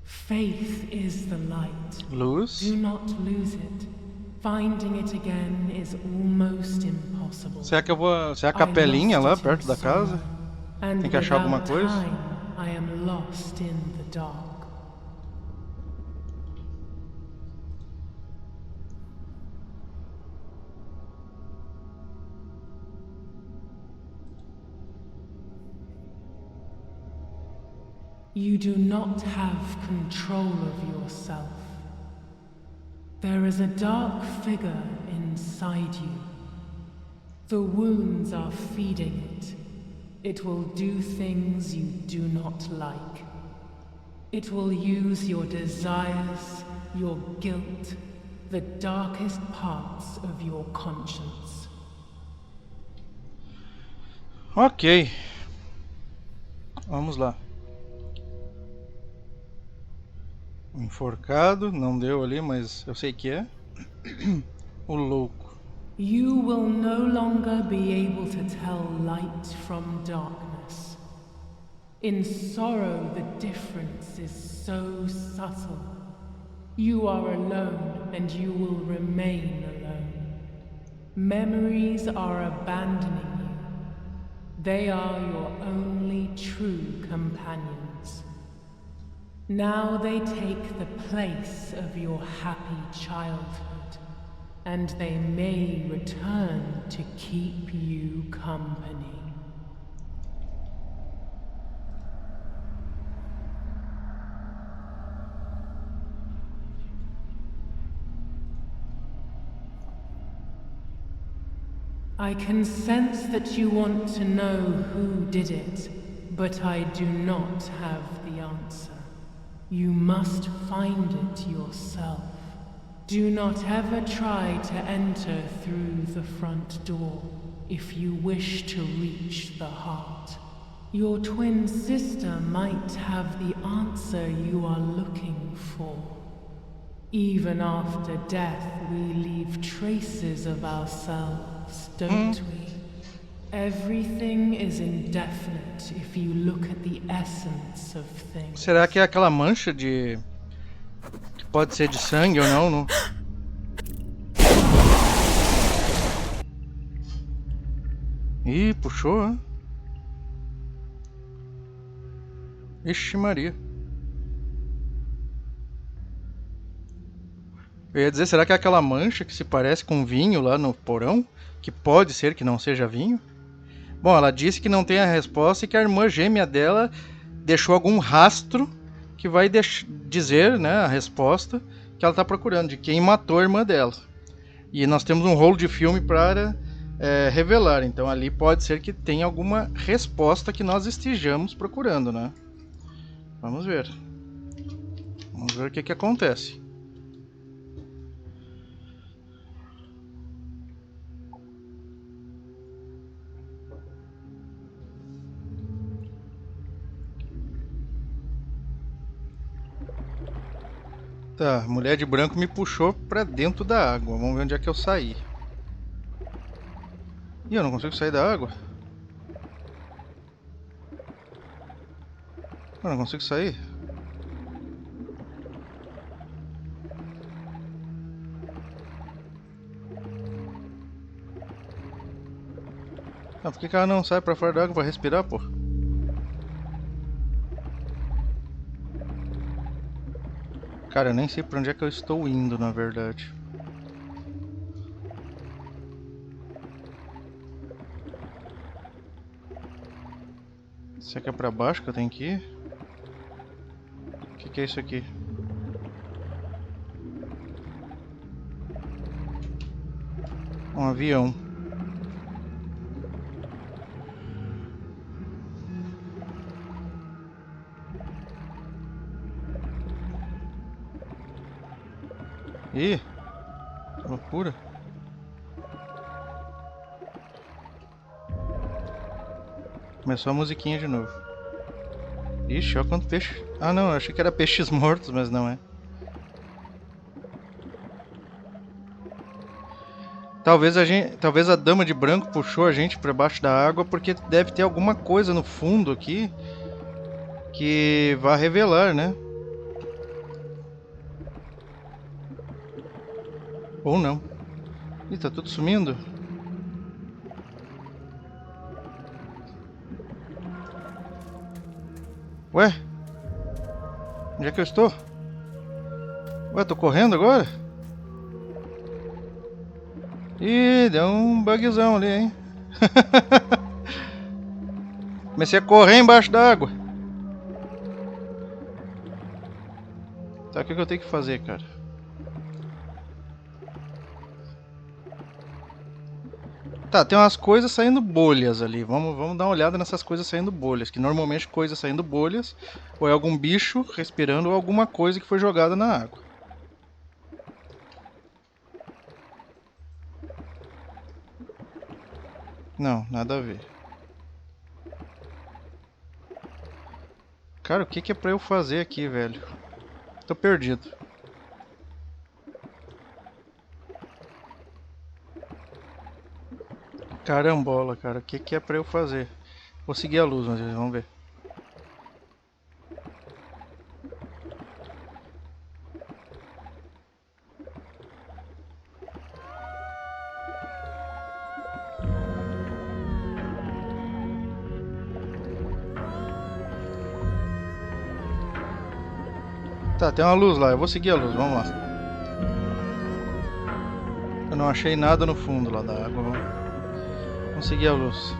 Faith is the light. Luz. Do not lose it. Finding it again is almost impossible. Será que eu vou... Será a capelinha lá perto da casa? Tem que achar alguma coisa? I am lost in the dark. You do not have control of yourself. There is a dark figure inside you. The wounds are feeding it. It will do things you do not like. It will use your desires, your guilt, the darkest parts of your conscience. Ok. Vamos lá. Enforcado, não deu ali, mas eu sei que é. O louco. You will no longer be able to tell light from darkness. In sorrow, the difference is so subtle. You are alone, and you will remain alone. Memories are abandoning you. They are your only true companions. Now they take the place of your happy childhood, and they may return to keep you company. I can sense that you want to know who did it, but I do not have the answer. You must find it yourself. Do not ever try to enter through the front door if you wish to reach the heart. Your twin sister might have the answer you are looking for. Even after death, we leave traces of ourselves, don't we? Everything is indefinite if you look at the essence of things. Será que é aquela mancha de... que pode ser de sangue ou não? Não? Ih, puxou, hein? Ixi Maria. Eu ia dizer, será que é aquela mancha que se parece com vinho lá no porão? Que pode ser que não seja vinho? Bom, ela disse que não tem a resposta e que a irmã gêmea dela deixou algum rastro que vai dizer, né, a resposta que ela está procurando, de quem matou a irmã dela. E nós temos um rolo de filme para revelar, então ali pode ser que tenha alguma resposta que nós estejamos procurando, né? Vamos ver. Vamos ver o que acontece. Tá, mulher de branco me puxou pra dentro da água. Vamos ver onde é que eu saí. Ih, eu não consigo sair da água? Eu não consigo sair? Ah, por que ela não sai pra fora da água pra respirar, pô? Cara, eu nem sei pra onde é que eu estou indo, na verdade. Será que é pra baixo que eu tenho que ir? O que é isso aqui? Um avião. Ih, que loucura. Começou a musiquinha de novo. Ixi, olha quanto peixe. Ah não, eu achei que era peixes mortos, mas não é. Talvez a dama de branco puxou a gente para baixo da água porque deve ter alguma coisa no fundo aqui que vai revelar, né? Ou não. Ih, tá tudo sumindo. Ué? Onde é que eu estou? Ué, tô correndo agora? Ih, deu um bugzão ali, hein? Comecei a correr embaixo da água. Tá, o que eu tenho que fazer, cara? Tá, tem umas coisas saindo bolhas ali. Vamos dar uma olhada nessas coisas saindo bolhas. Que normalmente coisas saindo bolhas ou é algum bicho respirando ou alguma coisa que foi jogada na água. Não, nada a ver. Cara, o que é pra eu fazer aqui, velho? Tô perdido. Carambola, cara. O que é pra eu fazer? Vou seguir a luz, mas vamos ver. Tá, tem uma luz lá. Eu vou seguir a luz. Vamos lá. Eu não achei nada no fundo lá da água. Vamos seguir a luz.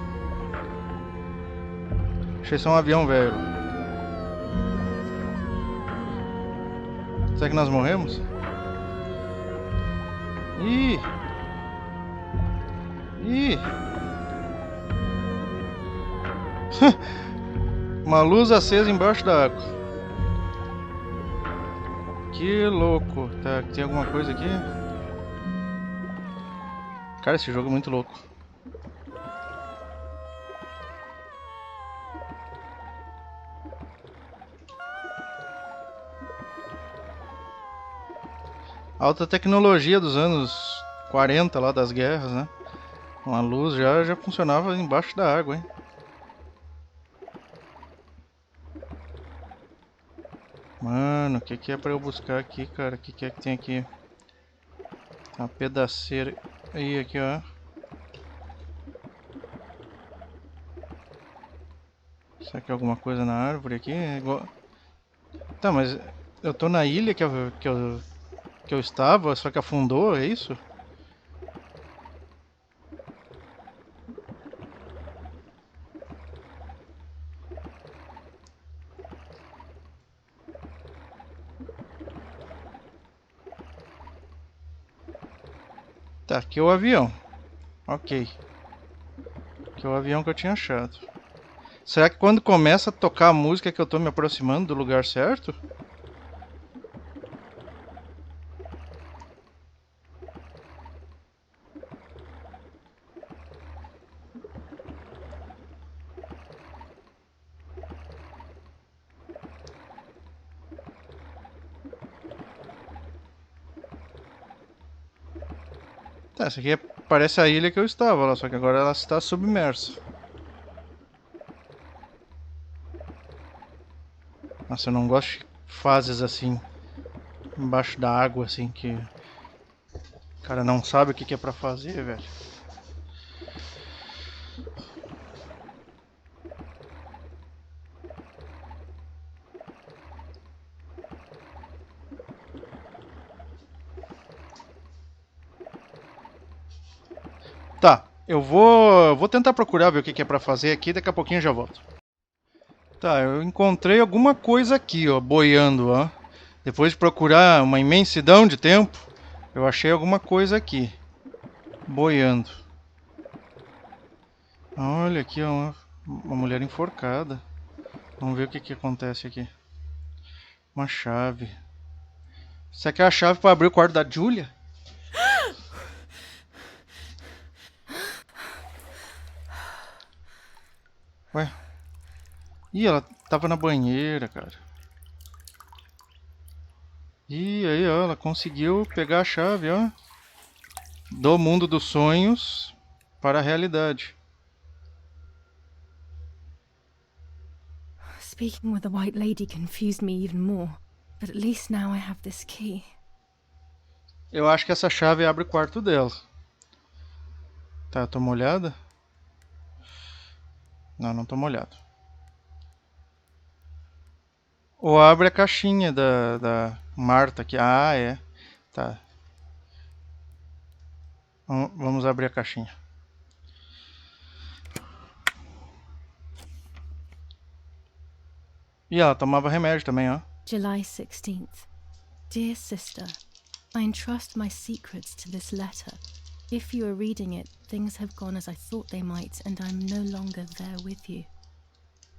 Achei só um avião velho. Será que nós morremos? Ih! Ih! Uma luz acesa embaixo da água. Que louco. Tá, tem alguma coisa aqui? Cara, esse jogo é muito louco. Alta tecnologia dos anos 40 lá das guerras, né? Uma luz já funcionava embaixo da água, hein? Mano, o que é pra eu buscar aqui, cara? O que é que tem aqui? Uma pedaceira. Aí, aqui, ó. Será que é alguma coisa na árvore aqui? É igual... Tá, mas eu tô na ilha que eu estava, só que afundou, é isso? Tá, aqui é o avião. Ok. Aqui é o avião que eu tinha achado. Será que quando começa a tocar a música que eu tô me aproximando do lugar certo? Tá, essa aqui parece a ilha que eu estava lá, só que agora ela está submersa. Nossa, eu não gosto de fases assim, embaixo da água, assim, que o cara não sabe o que é pra fazer, velho. Tá, eu vou tentar procurar ver o que é pra fazer aqui, daqui a pouquinho eu já volto. Tá, eu encontrei alguma coisa aqui, ó, boiando, ó. Depois de procurar uma imensidão de tempo, eu achei alguma coisa aqui, boiando. Olha aqui, ó, uma mulher enforcada. Vamos ver o que acontece aqui. Uma chave. Isso aqui é a chave para abrir o quarto da Julia? Ué? Ih, ela tava na banheira, cara. Ih, aí, ó, ela conseguiu pegar a chave, ó. Do mundo dos sonhos para a realidade. Speaking with the White Lady confused me even more, but at least now I have this key. Eu acho que essa chave abre o quarto dela. Tá, tô molhada? Não, não tô molhado. Ou abre a caixinha da Marta aqui. Ah, é. Tá. Vamos abrir a caixinha. E ela tomava remédio também, ó. July 16th. Dear sister, I entrust my secrets to this letter. If you are reading it, things have gone as I thought they might, and I'm no longer there with you.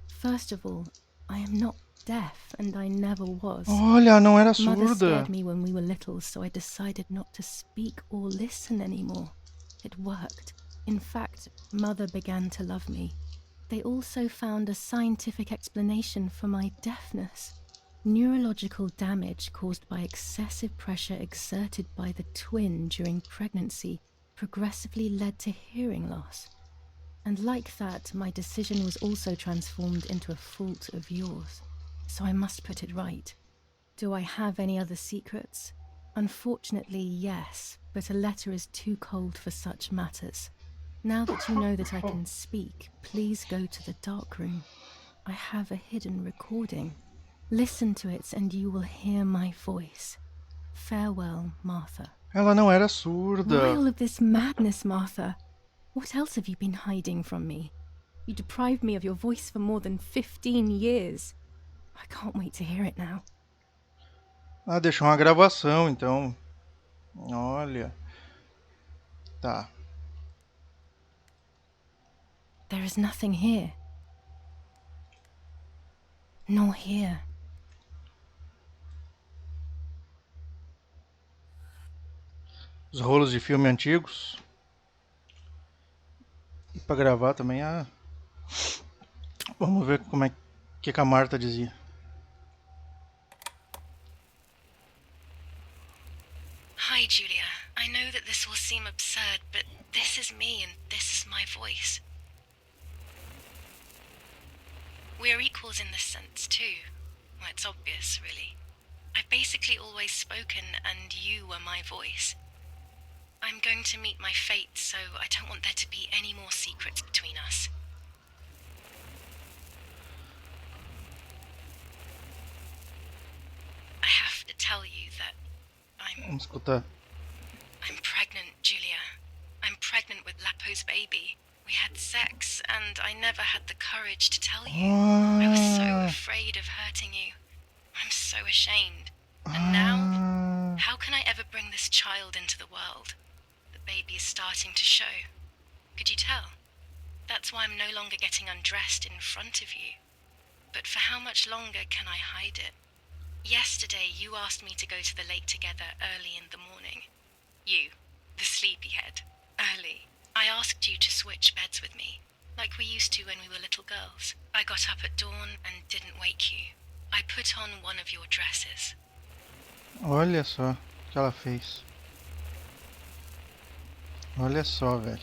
First of all, I am not deaf, and I never was. Olha, não era surda. Mother scared me when we were little, so I decided not to speak or listen anymore. It worked. In fact, Mother began to love me. They also found a scientific explanation for my deafness. Neurological damage caused by excessive pressure exerted by the twin during pregnancy progressively led to hearing loss. And like that, my decision was also transformed into a fault of yours. So I must put it right. Do I have any other secrets? Unfortunately, yes, but a letter is too cold for such matters. Now that you know that I can speak, please go to the dark room. I have a hidden recording. Listen to it and you will hear my voice. Farewell, Martha. Ela não era Why surda. all of this madness, Martha? What else have you been hiding from me? You deprived me of your voice for more than 15 years. I can't wait to hear it now. Ah, deixou uma gravação, então. Olha. Tá. There is nothing here. Nor here. Os rolos de filme antigos. E pra gravar também, vamos ver como é que a Marta dizia. Hi, Julia. I know that this will seem absurd, but this is me and this is my voice. We are equals in this sense, too. Well, it's obvious, really. I've basically always spoken, and you were my voice. I'm going to meet my fate, so I don't want there to be any more secrets between us. I have to tell you that Vamos escutar. I'm pregnant, Julia. I'm pregnant with Lapo's baby. We had sex, and I never had the courage to tell you. I was so afraid of hurting you. I'm so ashamed. And now, how can I ever bring this child into the world? The baby is starting to show. Could you tell? That's why I'm no longer getting undressed in front of you. But for how much longer can I hide it? Yesterday, you asked me to go to the lake together early in the morning. You, the sleepyhead, early. I asked you to switch beds with me, like we used to when we were little girls. I got up at dawn and didn't wake you. I put on one of your dresses. Olha só o que ela fez. Olha só, velho.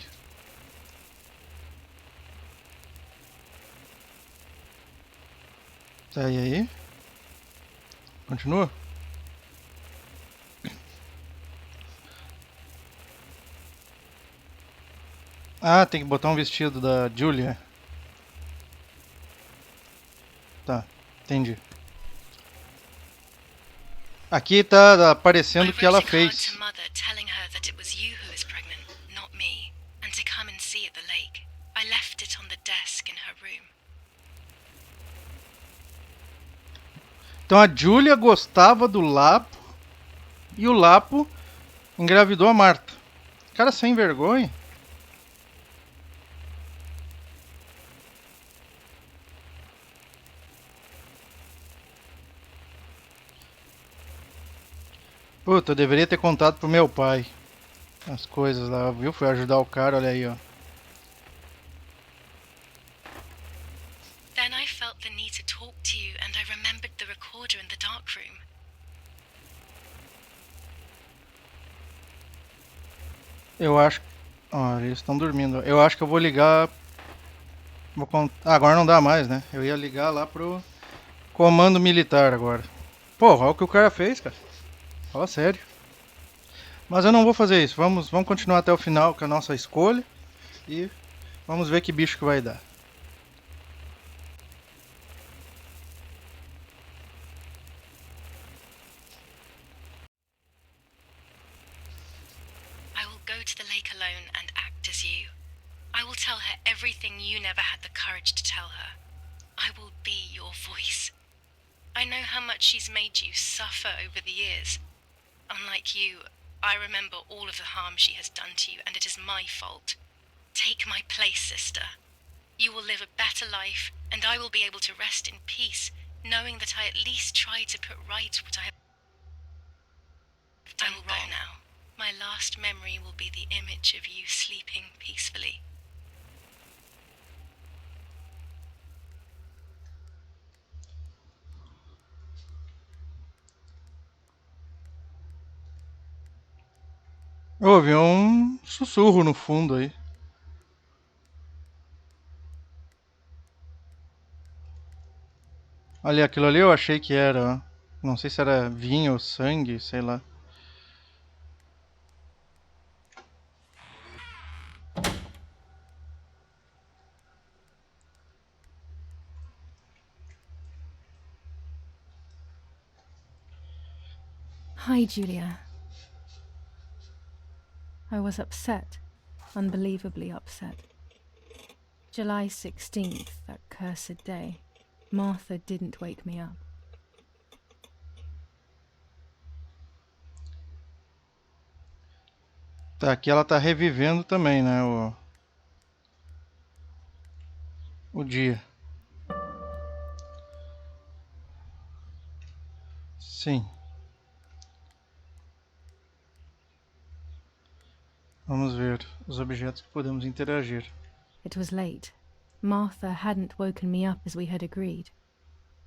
Tá, e aí? Continua? Ah, tem que botar um vestido da Julia. Tá, entendi. Aqui tá aparecendo o que ela fez. Então a Julia gostava do Lapo e o Lapo engravidou a Marta. Cara sem vergonha. Puta, eu deveria ter contado pro meu pai as coisas lá, viu? Fui ajudar o cara, olha aí, ó. Then I felt the need to talk to you and I remembered the recorder in the dark room. Eu acho... Ó, eles estão dormindo. Eu acho que eu vou ligar... agora não dá mais, né? Eu ia ligar lá pro comando militar agora. Porra, olha o que o cara fez, cara. Fala sério. Mas eu não vou fazer isso. Vamos continuar até o final com a nossa escolha. E vamos ver que bicho que vai dar. I will go to the lake alone and act as you. I will tell her everything you never had the courage to tell her. I will be your voice. I know how much she's made you suffer over the years. Unlike you, I remember all of the harm she has done to you, and it is my fault. Take my place, sister. You will live a better life, and I will be able to rest in peace, knowing that I at least tried to put right what I have done wrong. Now, my last memory will be the image of you sleeping peacefully. Eu ouvi um sussurro no fundo aí. Olha, aquilo ali eu achei que era, ó. Não sei se era vinho ou sangue, sei lá. Hi, Julia. I was upset, unbelievably upset. July 16th, that cursed day. Martha didn't wake me up. Tá, aqui ela tá revivendo também, né, o dia. Sim. Vamos ver os objetos que podemos interagir. It was late. Martha hadn't woken me up as we had agreed,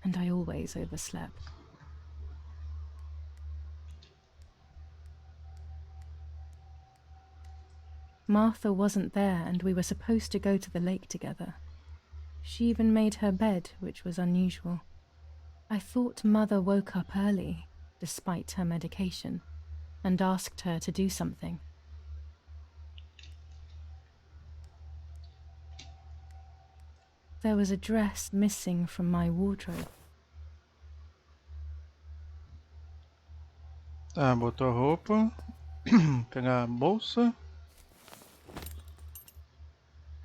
and I always overslept. Martha wasn't there, and we were supposed to go to the lake together. She even made her bed, which was unusual. I thought Mother woke up early, despite her medication, and asked her to do something. There was a dress missing from my wardrobe. Tá, botou a roupa. Pegar a bolsa.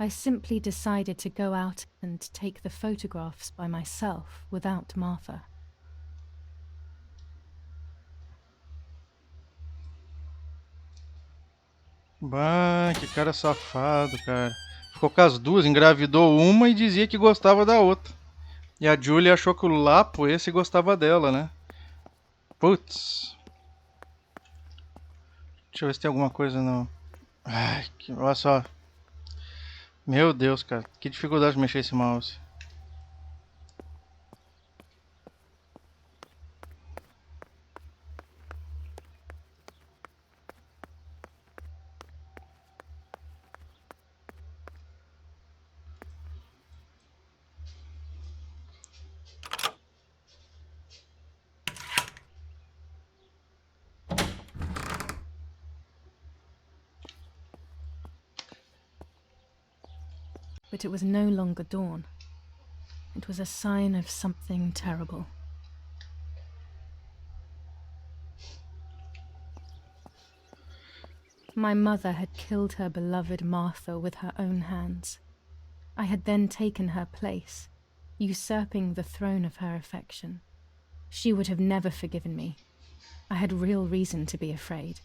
I simply decided to go out and take the photographs by myself without Martha. Bah, que cara safado, cara. Ficou com as duas, engravidou uma e dizia que gostava da outra. E a Julia achou que o Lapo, esse, gostava dela, né? Putz. Deixa eu ver se tem alguma coisa no... Ai, olha só. Meu Deus, cara. Que dificuldade de mexer esse mouse. But it was no longer dawn. It was a sign of something terrible. My mother had killed her beloved Martha with her own hands. I had then taken her place, usurping the throne of her affection. She would have never forgiven me. I had real reason to be afraid.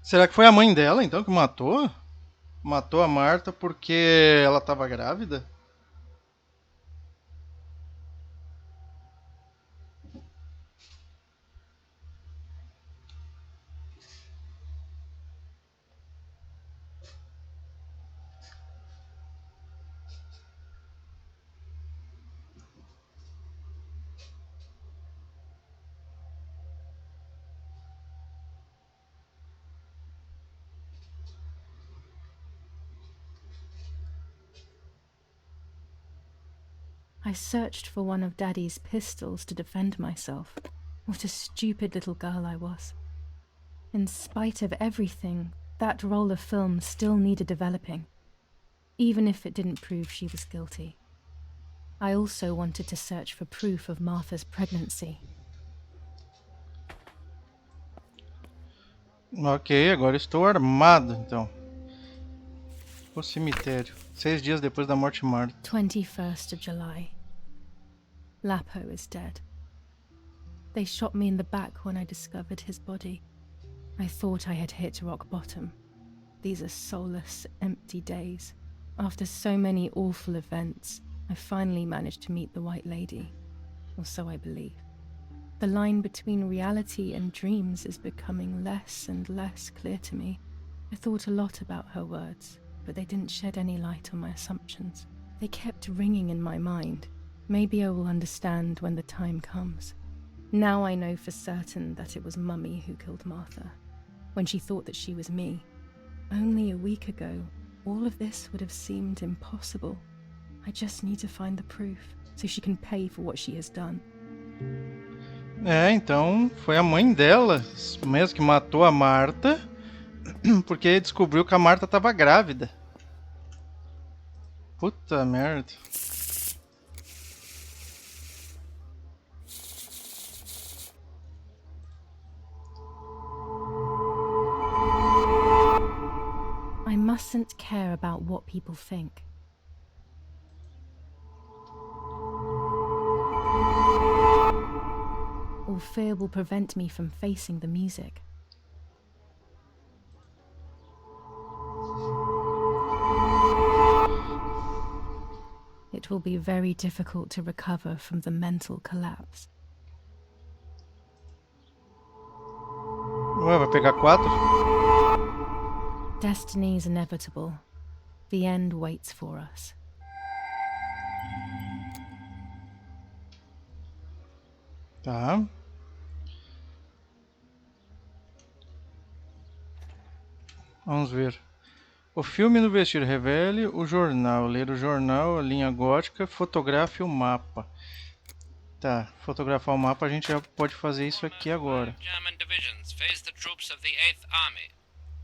Será que foi a mãe dela, então, que matou? Matou a Marta porque ela estava grávida? I searched for one of Daddy's pistols to defend myself. What a stupid little girl I was. In spite of everything, that roll of film still needed developing, even if it didn't prove she was guilty. I also wanted to search for proof of Martha's pregnancy. Ok, agora estou armado, então. O cemitério. 6 dias depois da morte de Marta. 21st of July. Lapo is dead. They shot me in the back when I discovered his body. I thought I had hit rock bottom. These are soulless, empty days. After so many awful events, I finally managed to meet the White Lady. Or so I believe. The line between reality and dreams is becoming less and less clear to me. I thought a lot about her words, but they didn't shed any light on my assumptions. They kept ringing in my mind. Maybe I will understand when the time comes. Now I know for certain that it was Mummy who killed Martha, when she thought that she was me. Only a week ago, all of this would have seemed impossible. I just need to find the proof, so she can pay for what she has done. É, então foi a mãe dela mesmo que matou a Marta, porque descobriu que a Marta estava grávida. Puta merda. I mustn't care about what people think. Or fear will prevent me from facing the music. It will be very difficult to recover from the mental collapse. Ué, vai pegar 4? Destiny is inevitable. The end waits for us. Tá. Vamos ver. O filme no vestido revele o jornal. Ler o jornal, a linha gótica, fotografe o mapa. Tá, fotografar o mapa a gente já pode fazer isso aqui agora. German divisions faced the troops of the 8th Army.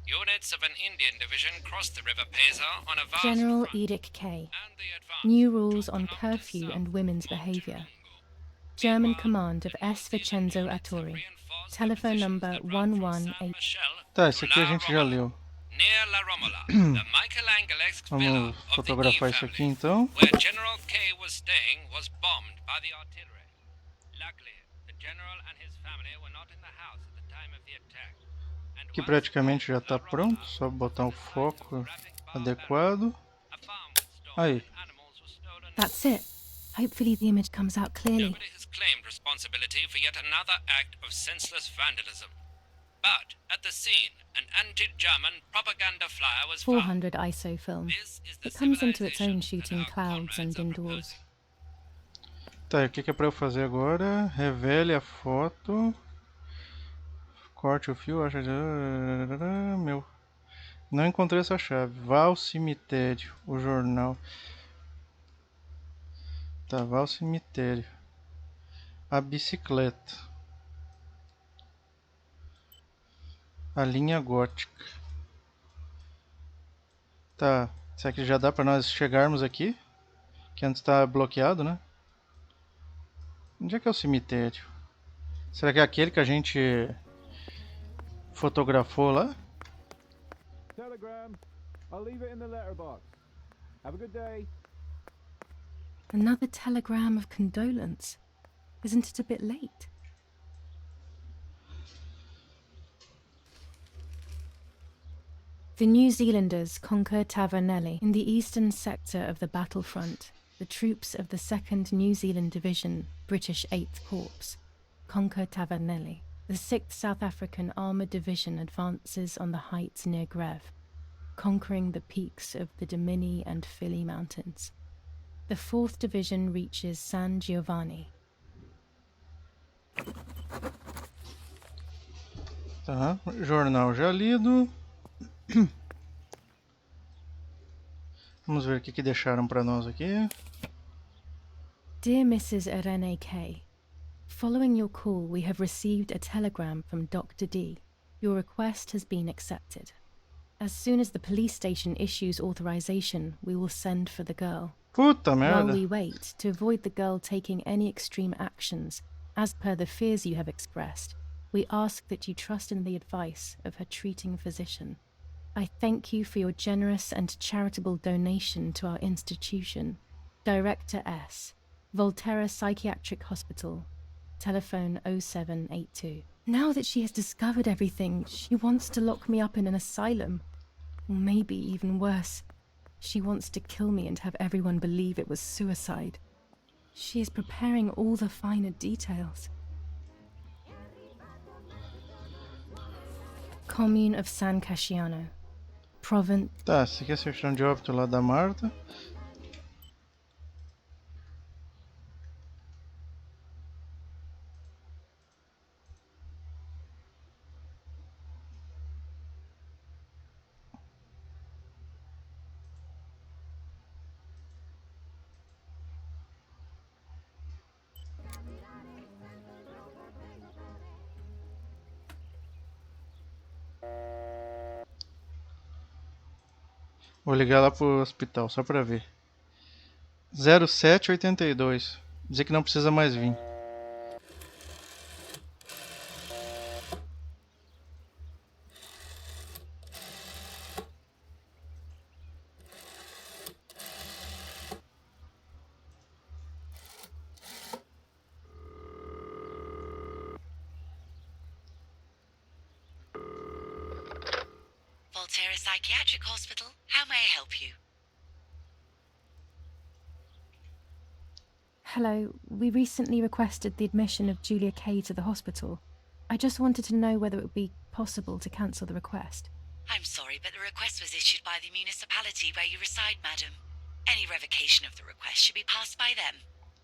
Units of an Indian division crossed the river Pesa on a vast General front, Edict K. and the advance New rules took on up the curfew south and women's of behavior. Montenegro. German Meanwhile, command of the New S. Zealand Vincenzo units have Attori. reinforced the Telephone positions number that run from San 118. Michele Tá, to esse aqui a La gente já Romola. leu. Near La Romola, the Michelangelesque villa Vamos of the fotografar E isso aqui family, então. where General K was staying, was bombed by the artillery. Luckily, the general and his family were not in the house at the time of the attack. And Aqui once praticamente já La está Romola pronto, só was botar o the site of foco graphic barbarities. adequado. A farm was stormed Aí. and animals were stolen. That's it. Hopefully the image comes out clearly. Nobody has claimed responsibility for yet another act of senseless vandalism. But at the scene, an anti-German propaganda flyer was found. 400 ISO film. This is the It comes into its civilization own that shooting our clouds and comrades are indoors. proposing. Tá, e o que é pra eu fazer agora? Revele a foto. Corte o fio, acha... Meu. Não encontrei essa chave. Vá ao cemitério. O jornal. Tá, vá ao cemitério. A bicicleta. A linha gótica. Tá, será que já dá pra nós chegarmos aqui? Que antes tá bloqueado, né? Onde é que é o cemitério? Será que é aquele que a gente fotografou lá? Telegram. I'll leave it in the letterbox. Have a good day. Another telegram of condolence. Isn't it a bit late? The New Zealanders conquered Tavernelli. In the eastern sector of the battlefront, the troops of the 2nd New Zealand Division, British 8th Corps, conquer Tavernelli. The 6th South African Armoured Division advances on the heights near Greve, conquering the peaks of the Dimini and Fili Mountains. The 4th Division reaches San Giovanni. Tá, jornal já lido. Vamos ver o que deixaram para nós aqui. Dear Mrs. Irene K., following your call, we have received a telegram from Dr. D. Your request has been accepted. As soon as the police station issues authorization, we will send for the girl. Puta While merda. we wait, to avoid the girl taking any extreme actions, as per the fears you have expressed, we ask that you trust in the advice of her treating physician. I thank you for your generous and charitable donation to our institution. Director S. Volterra Psychiatric Hospital. Telephone 0782. Now that she has discovered everything, she wants to lock me up in an asylum. Or maybe even worse. She wants to kill me and have everyone believe it was suicide. She is preparing all the finer details. Commune of San Casciano. Province. Tá, esse aqui é a certidão de óbito lá da Marta. Vou ligar lá pro hospital, só pra ver. 0782. Dizer que não precisa mais vir. Volterra Psychiatric Hospital, how may I help you? Hello, we recently requested the admission of Julia Kay to the hospital. I just wanted to know whether it would be possible to cancel the request. I'm sorry, but the request was issued by the municipality where you reside, madam. Any revocation of the request should be passed by them.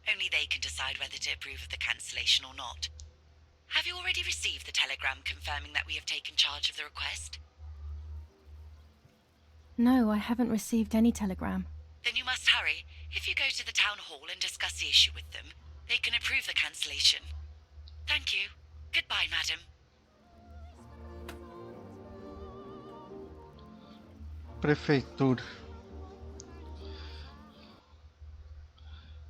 Only they can decide whether to approve of the cancellation or not. Have you already received the telegram confirming that we have taken charge of the request? No, I haven't received any telegram. Then you must hurry. If you go to the town hall and discuss the issue with them, they can approve the cancellation. Thank you. Goodbye, madam. Prefeitura.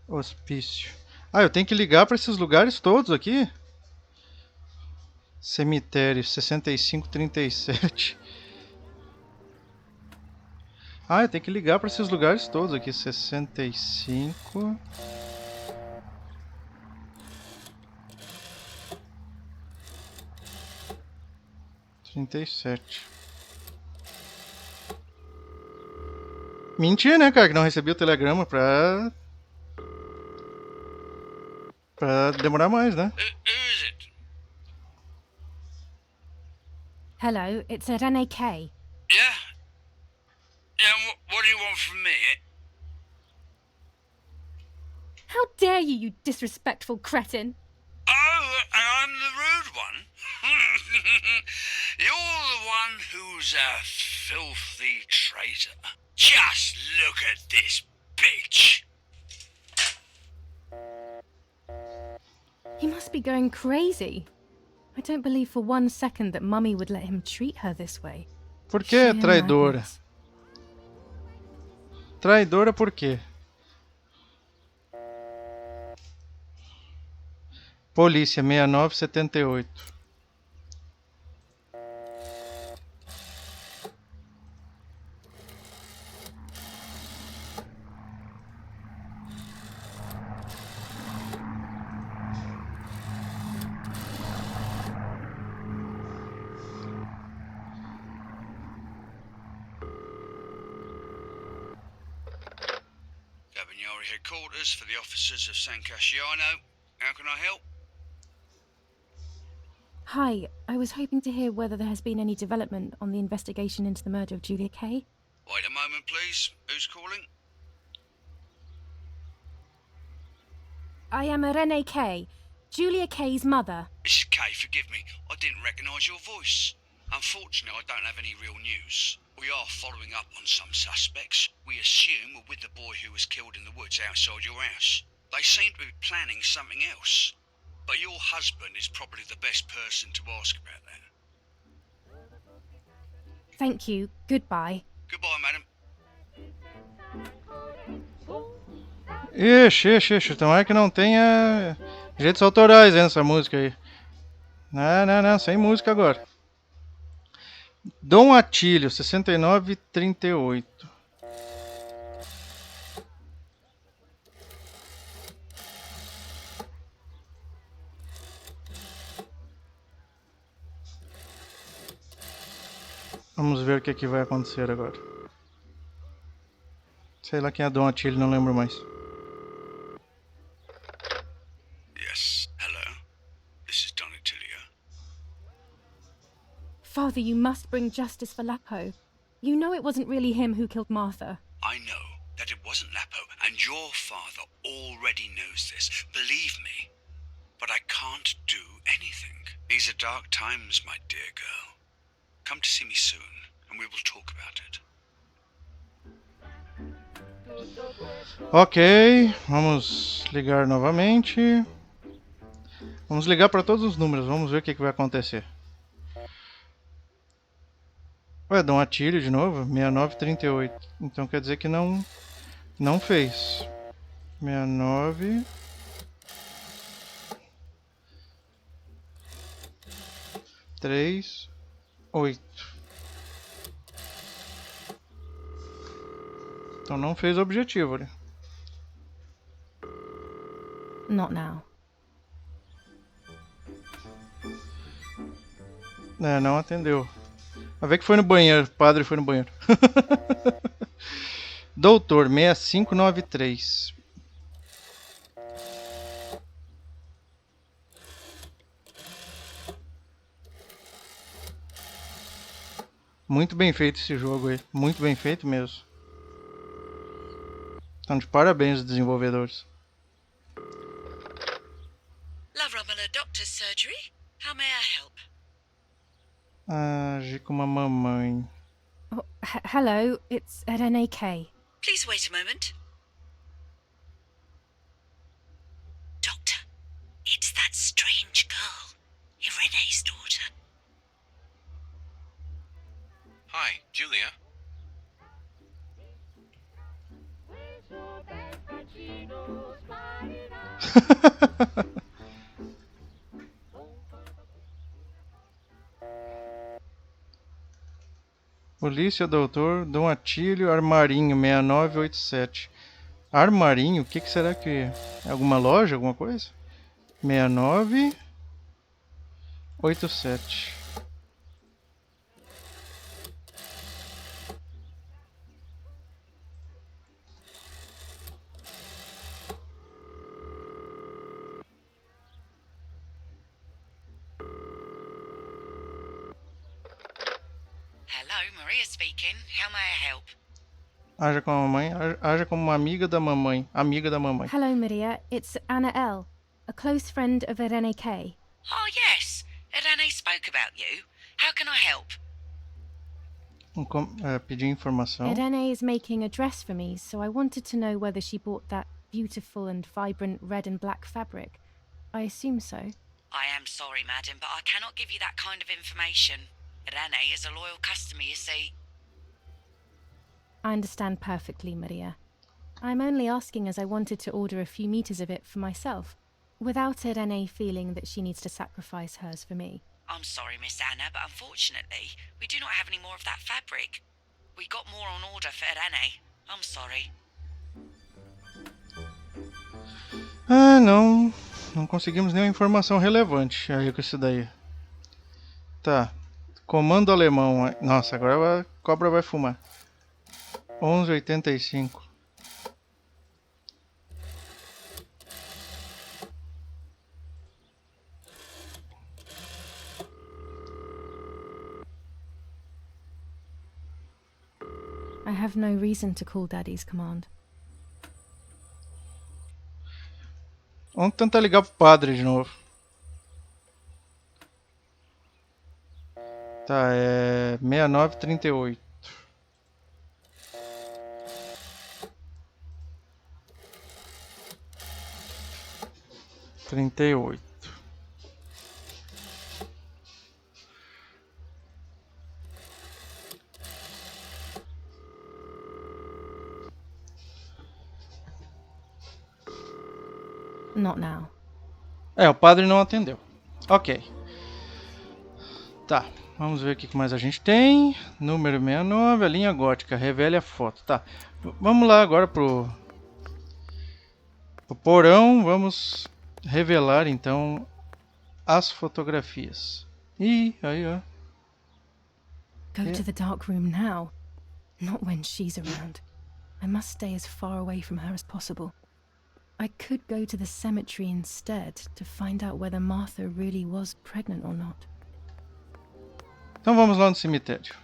Hospício. Ah, eu tenho que ligar para esses lugares todos aqui? Cemitério 6537. Ah, eu tenho que ligar para esses lugares todos aqui. 65. Mentira, né, cara? Que não recebi o telegrama pra demorar mais, né? Who is it? Hello, it's at NAK. Yeah? Yeah, and what do you want from me? How dare you, you disrespectful cretin! Oh, and I'm the rude one? You're the one who's a filthy traitor. Just look at this bitch. He must be going crazy. I don't believe for 1 second that Mummy would let him treat her this way. Por que traidora? Madness. Traidora por quê? Polícia 6978. Cabanari headquarters for the officers of San Casciano. How can I help? Hi, I was hoping to hear whether there has been any development on the investigation into the murder of Julia Kay. Wait a moment, please. Who's calling? I am Irene Kay, Julia Kay's mother. Mrs. Kay, forgive me. I didn't recognise your voice. Unfortunately, I don't have any real news. We are following up on some suspects. We assume we're with the boy who was killed in the woods outside your house. They seem to be planning something else. But your husband is probably the best person to ask about that. Thank you. Goodbye. Goodbye, madam. Ixi. Tomara que não tenha direitos autorais nessa música aí. Não. Sem música agora. Dom Atílio, 6938. Vamos ver o que vai acontecer agora. Sei lá quem é Dom Atílio, não lembro mais. Yes, hello. This is Don Attilio. Father, you must bring justice for Lapo. You know it wasn't really him who killed Martha. I know that it wasn't Lapo, and your father already knows this. Believe me. But I can't do anything. These are dark times, my dear girl. Come to see me soon, and we will talk about it. Ok, vamos ligar novamente. Vamos ligar para todos os números, vamos ver o que vai acontecer. Ué, dá um atilho de novo? 6938. Então quer dizer que não fez. 69... 3, 8. Então não fez o objetivo ali. Not now. É, não atendeu. Vai ver que foi no banheiro. O padre foi no banheiro. Doutor 6593. Muito bem feito esse jogo aí. Muito bem feito mesmo. Então, de parabéns, desenvolvedores. Lavramala Doctor's Surgery. How may I help? Agir como uma mamãe. Oh, hello, it's RNAK. Please wait a moment. Doctor, it's that strange girl, Irene's daughter. Hi, Julia. Polícia, doutor, Dom Atílio, Armarinho 6987. Armarinho? O que será que é? Alguma loja, alguma coisa? 6987. Hello, Maria speaking. How may I help? Haja como a mamãe, haja como uma amiga da mamãe. Amiga da mamãe. Hello, Maria. It's Anna L., a close friend of RNAK. Oh, yes. Irene spoke about you. How can I help? Pedir informação. Irene is making a dress for me, so I wanted to know whether she bought that beautiful and vibrant red and black fabric. I assume so. I am sorry, madam, but I cannot give you that kind of information. Irene is a loyal customer, you see. I understand perfectly, Maria. I'm only asking as I wanted to order a few meters of it for myself, without Irene feeling that she needs to sacrifice hers for me. I'm sorry, Miss Anna, but unfortunately, we do not have any more of that fabric. We got more on order for Irene. I'm sorry. Ah, não. Não conseguimos nenhuma informação relevante aí com isso daí. Tá. Comando alemão. Nossa, agora a cobra vai fumar. 1185. I have no reason to call Daddy's command. Vamos tentar ligar pro padre de novo. Tá, é 6938. Not now. É, o padre não atendeu. Ok. Tá, vamos ver o que mais a gente tem. Número 69, a linha gótica. Revele a foto. Tá, vamos lá agora pro porão. Vamos revelar então as fotografias. Ih, aí ó. Go to the dark room now. Not when she's around. I must stay as far away from her as possible. I could go to the cemetery instead to find out whether Martha really was pregnant or not. Então vamos lá no cemitério.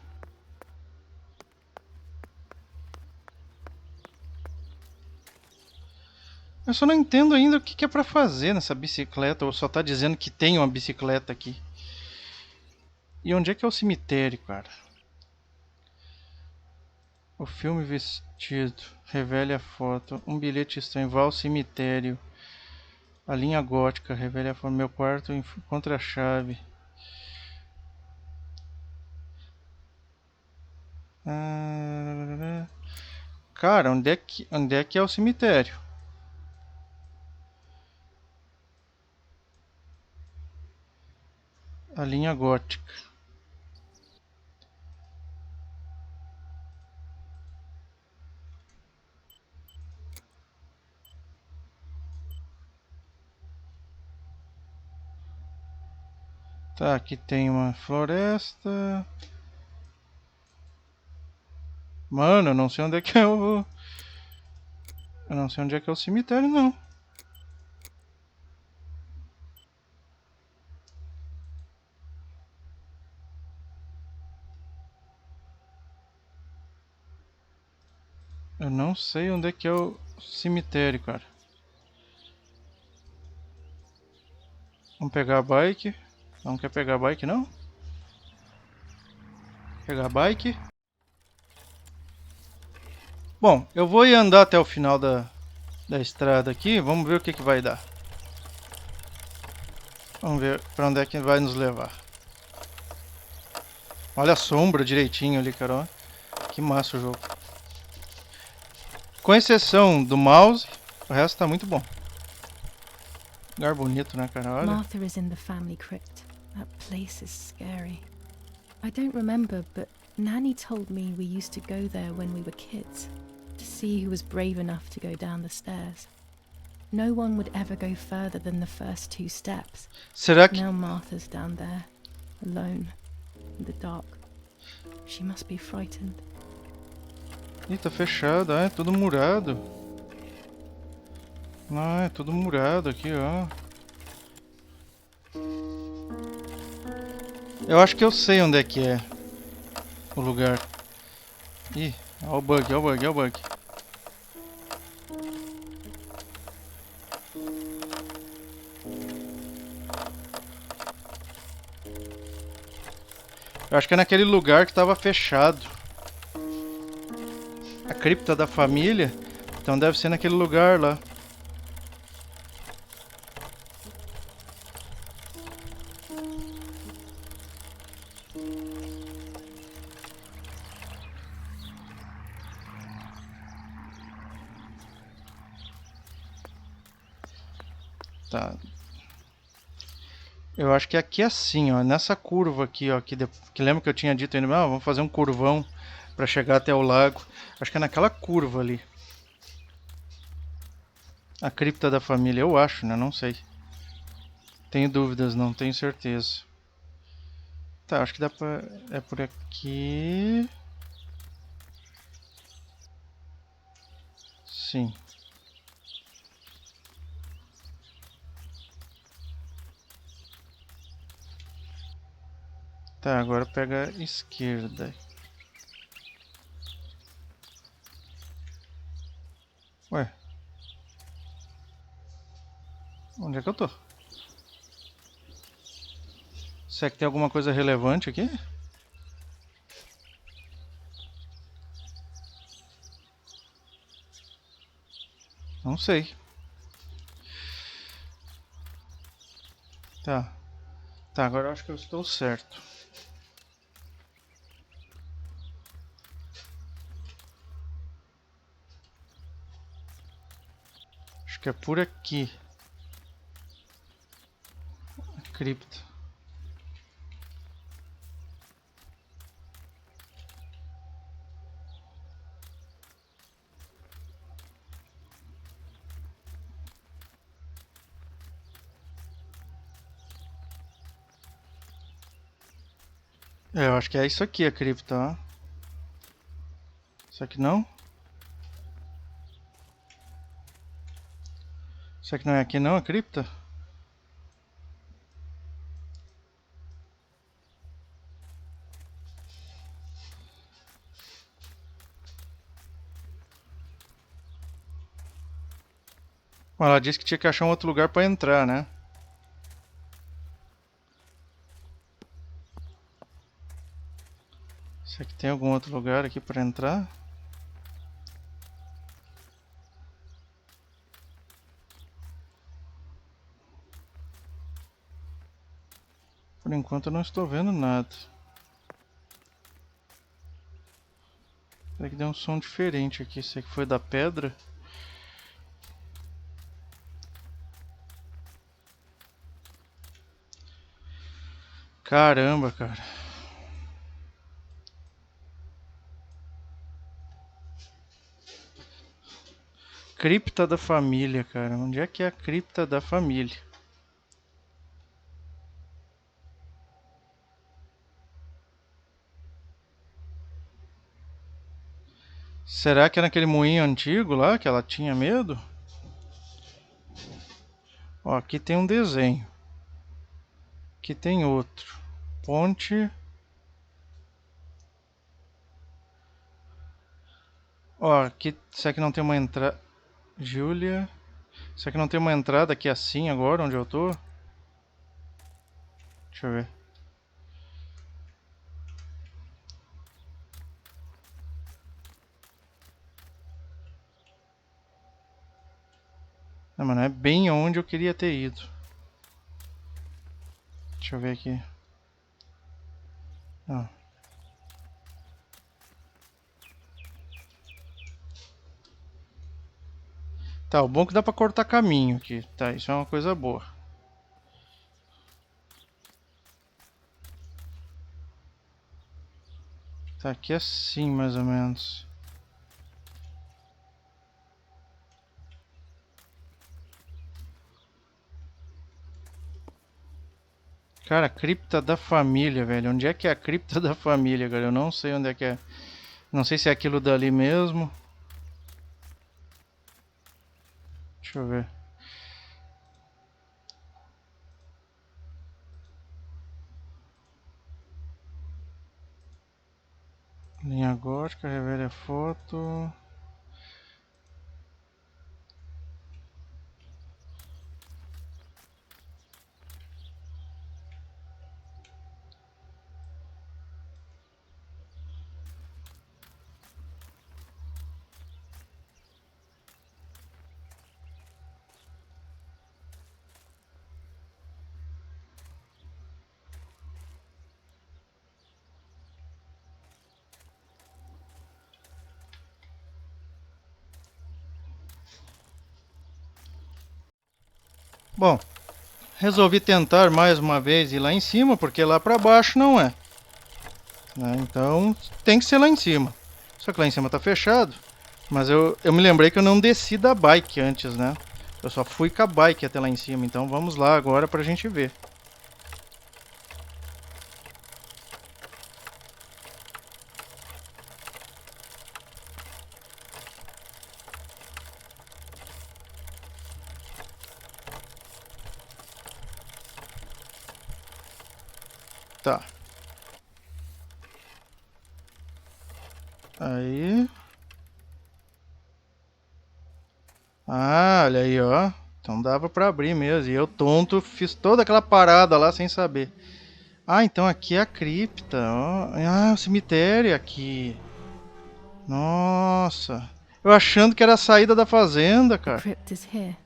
Eu só não entendo ainda o que é pra fazer nessa bicicleta, ou só tá dizendo que tem uma bicicleta aqui. E onde é que é o cemitério, cara? O filme vestido. Revele a foto. Um bilhete estranho. Vá ao cemitério. A linha gótica. Revele a foto. Meu quarto. Encontra a chave. Cara, onde é que é o cemitério? A linha gótica. Tá, aqui tem uma floresta. Mano, eu não sei onde é que é o... Eu não sei onde é que é o cemitério, não. Eu não sei onde é que é o cemitério, cara. Vamos pegar a bike. Não quer pegar a bike, não? Pegar a bike. Bom, eu vou ir andar até o final da estrada aqui. Vamos ver o que vai dar. Vamos ver pra onde é que vai nos levar. Olha a sombra direitinho ali, cara. Que massa o jogo. Com exceção do mouse, o resto tá muito bom. Lugar bonito, né, cara? Olha. Martha is in the family crypt. That place is scary. I don't remember, but Nanny told me we used to go there when we were kids, to see who was brave enough to go down the stairs. No one would ever go further than the first 2 steps. Será que... Now Martha's down there, alone, in the dark. She must be frightened. Ih, tá fechado. Ah, é tudo murado. Ah, é tudo murado aqui, ó. Eu acho que eu sei onde é que é o lugar. Ih, olha o bug, olha o bug, olha o bug. Eu acho que é naquele lugar que estava fechado. A cripta da família. Então deve ser naquele lugar lá. Tá. Eu acho que aqui é assim, ó, nessa curva aqui, ó, que lembra que eu tinha dito ainda, vamos fazer um curvão para chegar até o lago. Acho que é naquela curva ali. A cripta da família, eu acho, né? Não sei. Tenho dúvidas, não tenho certeza. Tá, acho que dá pra... É por aqui... Sim. Tá, agora pega a esquerda. Ué. Onde é que eu tô? Será que tem alguma coisa relevante aqui? Não sei. Tá. Tá, agora eu acho que eu estou certo. Acho que é por aqui. A cripta. É, eu acho que é isso aqui a cripta, ó. Isso aqui não? Isso aqui não é aqui não, a cripta? Bom, ela disse que tinha que achar um outro lugar para entrar, né? Será que tem algum outro lugar aqui para entrar? Por enquanto eu não estou vendo nada. Será que deu um som diferente aqui? Esse aqui foi da pedra? Caramba, cara. Cripta da família, cara. Onde é que é a cripta da família? Será que é naquele moinho antigo lá que ela tinha medo? Ó, aqui tem um desenho. Aqui tem outro. Ponte. Ó, aqui. Será que não tem uma entrada? Júlia. Será que não tem uma entrada aqui assim agora, onde eu tô? Deixa eu ver. Não, mas não é bem onde eu queria ter ido. Deixa eu ver aqui. Ó. Tá, o bom é que dá pra cortar caminho aqui. Tá, isso é uma coisa boa. Tá aqui assim, mais ou menos. Cara, cripta da família, velho. Onde é que é a cripta da família, cara? Eu não sei onde é que é. Não sei se é aquilo dali mesmo. Deixa eu ver. Linha gótica, revela a foto. Bom, resolvi tentar mais uma vez ir lá em cima, porque lá pra baixo não é. Né? Então tem que ser lá em cima. Só que lá em cima tá fechado. Mas eu me lembrei que eu não desci da bike antes, né? Eu só fui com a bike até lá em cima. Então vamos lá agora pra gente ver. Tá. Aí. Ah, olha aí, ó. Então dava pra abrir mesmo. E eu, tonto, fiz toda aquela parada lá sem saber. Ah, então aqui é a cripta. Ó. Ah, o cemitério é aqui. Nossa. Eu achando que era a saída da fazenda, cara. Crypt is here.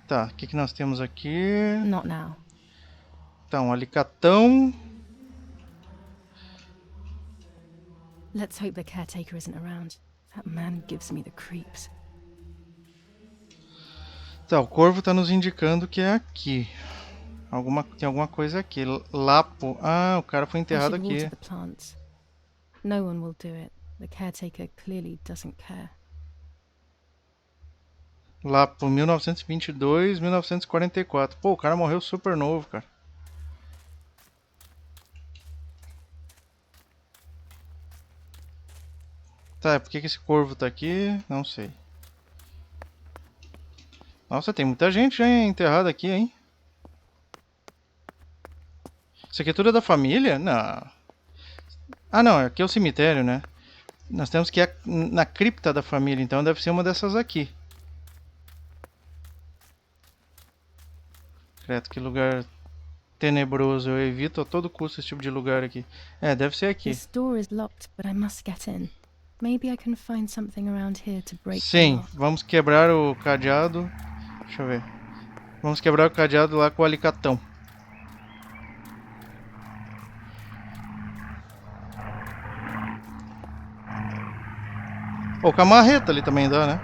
Tá, o que nós temos aqui? Not now. Tá, um alicatão. Let's hope the caretaker isn't around. That man gives me the creeps. Tá, o corvo tá nos indicando que é aqui. Tem alguma coisa aqui. Lapo. Ah, o cara foi enterrado aqui. No one will do it. The caretaker clearly doesn't care. Lapo 1922, 1944. Pô, o cara morreu super novo, cara. Tá, por que esse corvo tá aqui? Não sei. Nossa, tem muita gente já enterrada aqui, hein? Isso aqui tudo é da família? Não. Ah, não. Aqui é o cemitério, né? Nós temos que ir na cripta da família, então deve ser uma dessas aqui. Credo, que lugar tenebroso. Eu evito a todo custo esse tipo de lugar aqui. É, deve ser aqui. This door is locked, but I must get in. Maybe I can find something around here to break. Sim, vamos quebrar o cadeado. Deixa eu ver. Vamos quebrar o cadeado lá com o alicatão. Ou com a marreta ali também dá, né?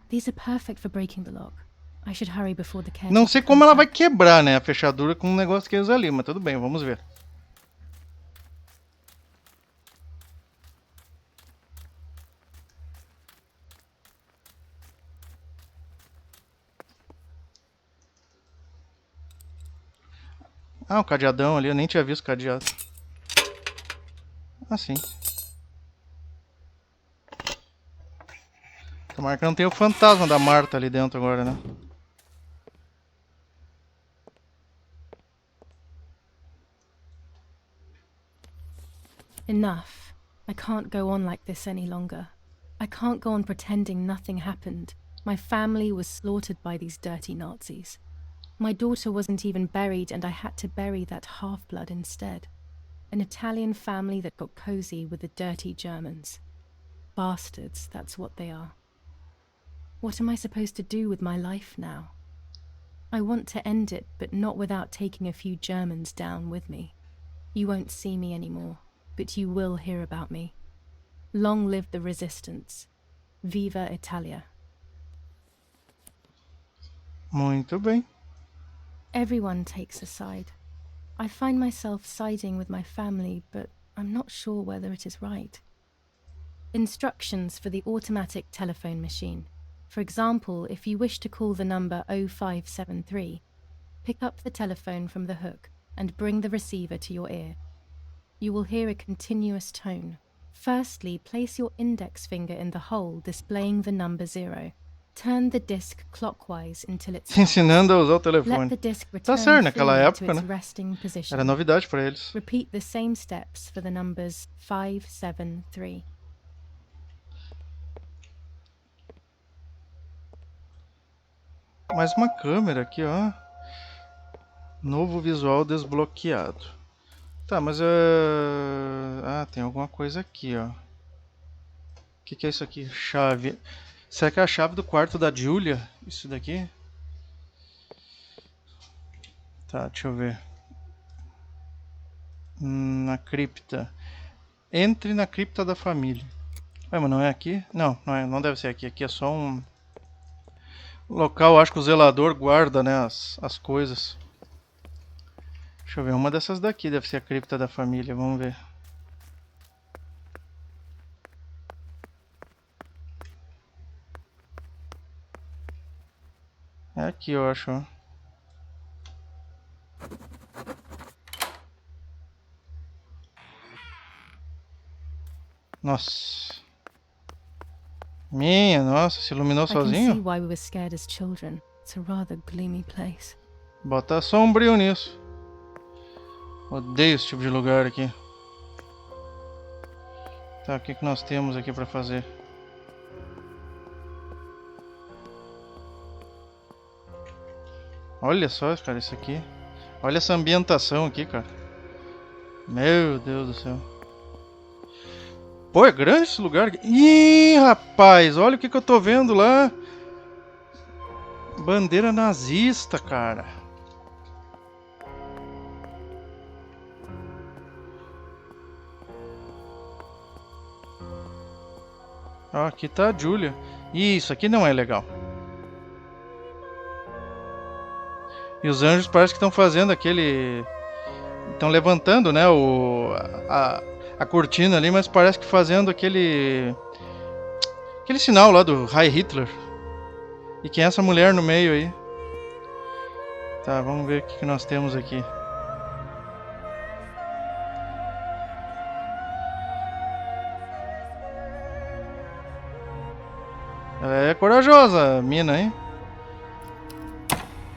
These are perfect for breaking the lock. I should hurry before the caretaker Não sei como comes ela vai back. quebrar, né, a fechadura com um negócio que eles ali, mas tudo bem, vamos ver. Ah, o cadeadão ali, eu nem tinha visto o cadeado. Assim. Tomara que não tenha o fantasma da Marta ali dentro agora, né? Enough. I can't go on like this any longer. I can't go on pretending nothing happened. My family was slaughtered by these dirty Nazis. My daughter wasn't even buried, and I had to bury that half-blood instead. An Italian family that got cozy with the dirty Germans. Bastards, that's what they are. What am I supposed to do with my life now? I want to end it, but not without taking a few Germans down with me. You won't see me anymore, but you will hear about me. Long live the resistance. Viva Italia. Muito bem. Everyone takes a side. I find myself siding with my family, but I'm not sure whether it is right. Instructions for the automatic telephone machine. For example, if you wish to call the number 0573, pick up the telephone from the hook and bring the receiver to your ear. You will hear a continuous tone. Firstly, place your index finger in the hole displaying the number 0. Turn the disc clockwise until it stops. Ensinando a usar o Let telefone. the disc Tá return certo, naquela freely época, to its né? resting position. Era novidade pra eles. Repeat the same steps for the numbers 573. Mais uma câmera aqui, ó. Novo visual desbloqueado. Tá, mas ah, tem alguma coisa aqui, ó. O que é isso aqui? Chave. Será que é a chave do quarto da Julia? Isso daqui? Tá, deixa eu ver. Na cripta. Entre na cripta da família. Ué, mas não é aqui? Não, não deve ser aqui. Aqui é só um local, acho que o zelador guarda, né, as coisas. Deixa eu ver, uma dessas daqui deve ser a cripta da família, vamos ver. É aqui, eu acho, ó. Nossa. Minha, nossa, se iluminou I can see sozinho? why we were scared as children. It's a rather gloomy place. Bota sombrio nisso. Odeio esse tipo de lugar aqui. Tá, o que nós temos aqui pra fazer? Olha só, cara, isso aqui. Olha essa ambientação aqui, cara. Meu Deus do céu. Pô, é grande esse lugar aqui. Ih, rapaz, olha o que eu tô vendo lá. Bandeira nazista, cara. Ó, aqui tá a Julia. Isso aqui não é legal. E os anjos parece que estão fazendo aquele... Estão levantando, né, a cortina ali, mas parece que fazendo aquele sinal lá do Heil Hitler. E quem é essa mulher no meio aí? Tá, vamos ver o que nós temos aqui. Ela é corajosa, a mina, hein?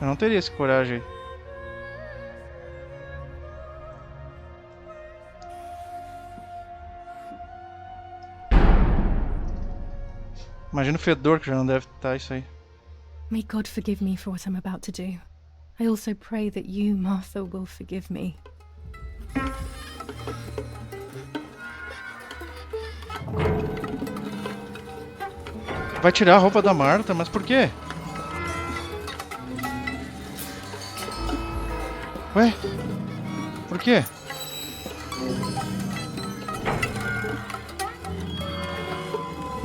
Eu não teria essa coragem. Imagina o fedor que já não deve estar isso aí. May God forgive me for what I'm about to do. I also pray that you, Martha, will forgive me. Vai tirar a roupa da Marta, mas por quê? Ué? Por quê?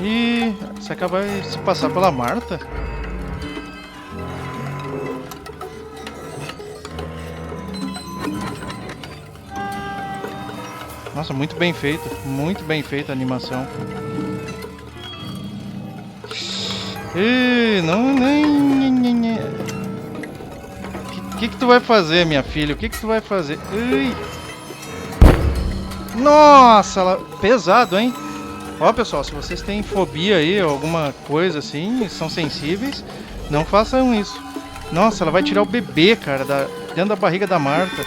Ih, você acaba de se passar pela Marta? Nossa, muito bem feita a animação. Ih, não, nem... Que tu vai fazer, minha filha? O que tu vai fazer? Ui. Nossa, pesado, hein? Ó, pessoal, se vocês têm fobia aí, alguma coisa assim, são sensíveis, não façam isso. Nossa, ela vai tirar o bebê, cara, dentro da barriga da Marta.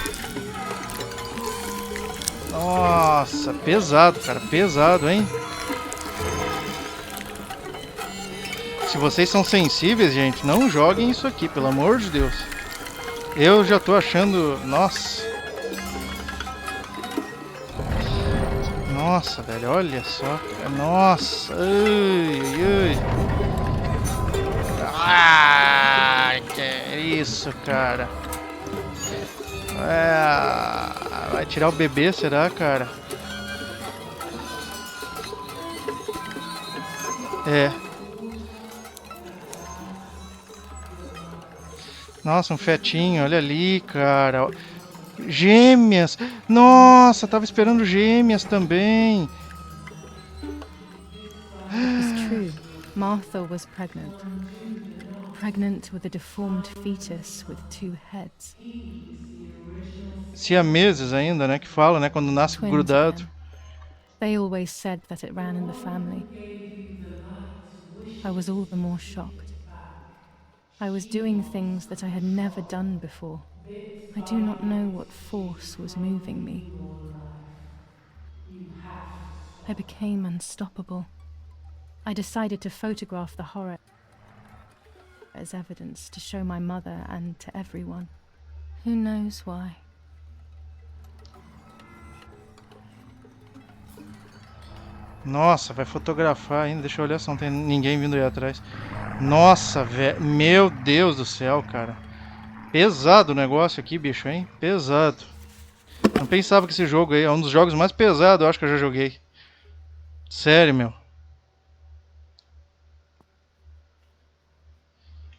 Nossa, pesado, cara, pesado, hein? Se vocês são sensíveis, gente, não joguem isso aqui, pelo amor de Deus. Eu já tô achando... Nossa. Nossa, velho, olha só. Nossa. Ai, ai. Ah, que isso, cara. Vai tirar o bebê, será, cara? É. Nossa, um fetinho, olha ali, cara. Gêmeas! Nossa, tava esperando gêmeas também. It was true. Martha was pregnant. Pregnant with a deformed fetus with 2 heads. Siameses ainda, né? Que fala, né? Quando nasce Twins grudado. again. They always said that it ran in the family. I was all the more shocked. I was doing things that I had never done before. I do not know what force was moving me. I became unstoppable. I decided to photograph the horror as evidence to show my mother and to everyone. Who knows why? Nossa, vai fotografar ainda. Deixa eu olhar se não tem ninguém vindo aí atrás. Nossa, velho. Meu Deus do céu, cara. Pesado o negócio aqui, bicho, hein? Pesado. Não pensava que esse jogo aí é um dos jogos mais pesados, eu acho que eu já joguei. Sério, meu.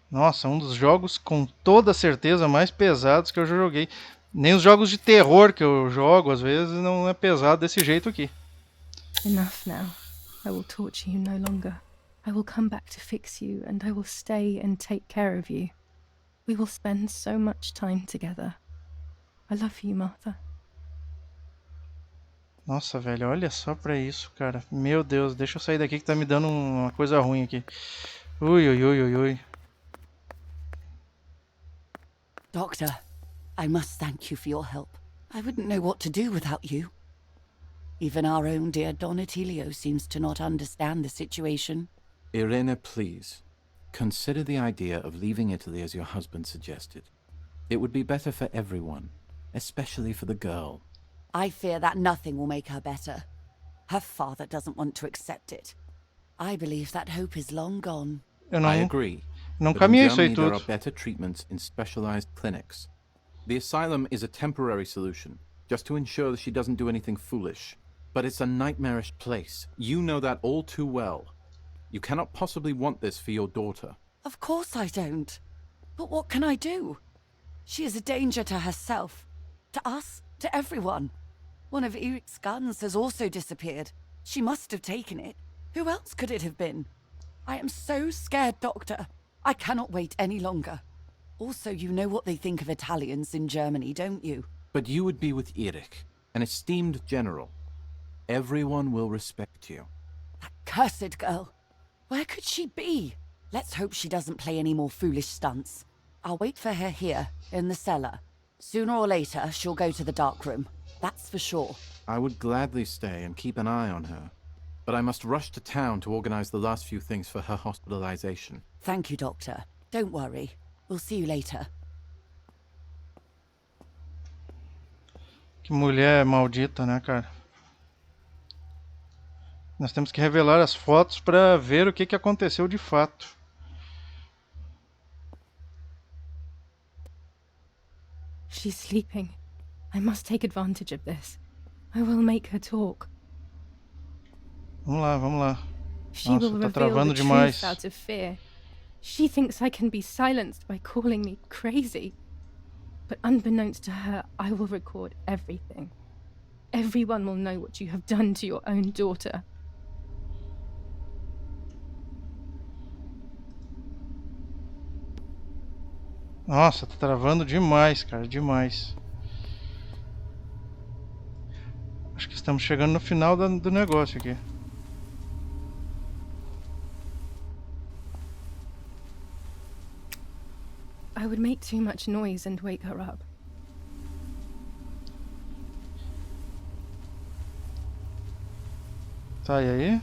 Nossa, um dos jogos com toda certeza mais pesados que eu já joguei. Nem os jogos de terror que eu jogo, às vezes, não é pesado desse jeito aqui. Enough now. I will torture you no longer. I will come back to fix you, and I will stay and take care of you. We will spend so much time together. I love you, Martha. Nossa, velho, olha só pra isso, cara. Meu Deus, deixa eu sair daqui que tá me dando uma coisa ruim aqui. Ui, ui, ui, ui, ui. Doctor, I must thank you for your help. I wouldn't know what to do without you. Even our own dear Donatello seems to not understand the situation. Irene, please. Consider the idea of leaving Italy as your husband suggested. It would be better for everyone, especially for the girl. I fear that nothing will make her better. Her father doesn't want to accept it. I believe that hope is long gone. I agree. Não But in caminhei isso aí Germany, there tudo. are better treatments in specialized clinics. The asylum is a temporary solution, just to ensure that she doesn't do anything foolish. But it's a nightmarish place. You know that all too well. You cannot possibly want this for your daughter. Of course I don't. But what can I do? She is a danger to herself, to us, to everyone. One of Eric's guns has also disappeared. She must have taken it. Who else could it have been? I am so scared, Doctor. I cannot wait any longer. Also, you know what they think of Italians in Germany, don't you? But you would be with Eric, an esteemed general. Everyone will respect you. That cursed girl. Where could she be? Let's hope she doesn't play any more foolish stunts. I'll wait for her here, in the cellar. Sooner or later, she'll go to the dark room. That's for sure. I would gladly stay and keep an eye on her. But I must rush to town to organize the last few things for her hospitalization. Thank you, Doctor. Don't worry. We'll see you later. Que mulher maldita, né, cara? Nós temos que revelar as fotos para ver o que aconteceu de fato. She's sleeping. I must take advantage of this. I will make her talk. Vamos lá, vamos lá. She Nossa, will tá reveal travando the demais. truth out of fear. She thinks I can be silenced by calling me crazy. But unbeknownst to her, I will record everything. Everyone will know what you have done to your own daughter. Nossa, tá travando demais, cara, demais. Acho que estamos chegando no final do negócio aqui. I would make too much noise and wake her up. Tá, e aí?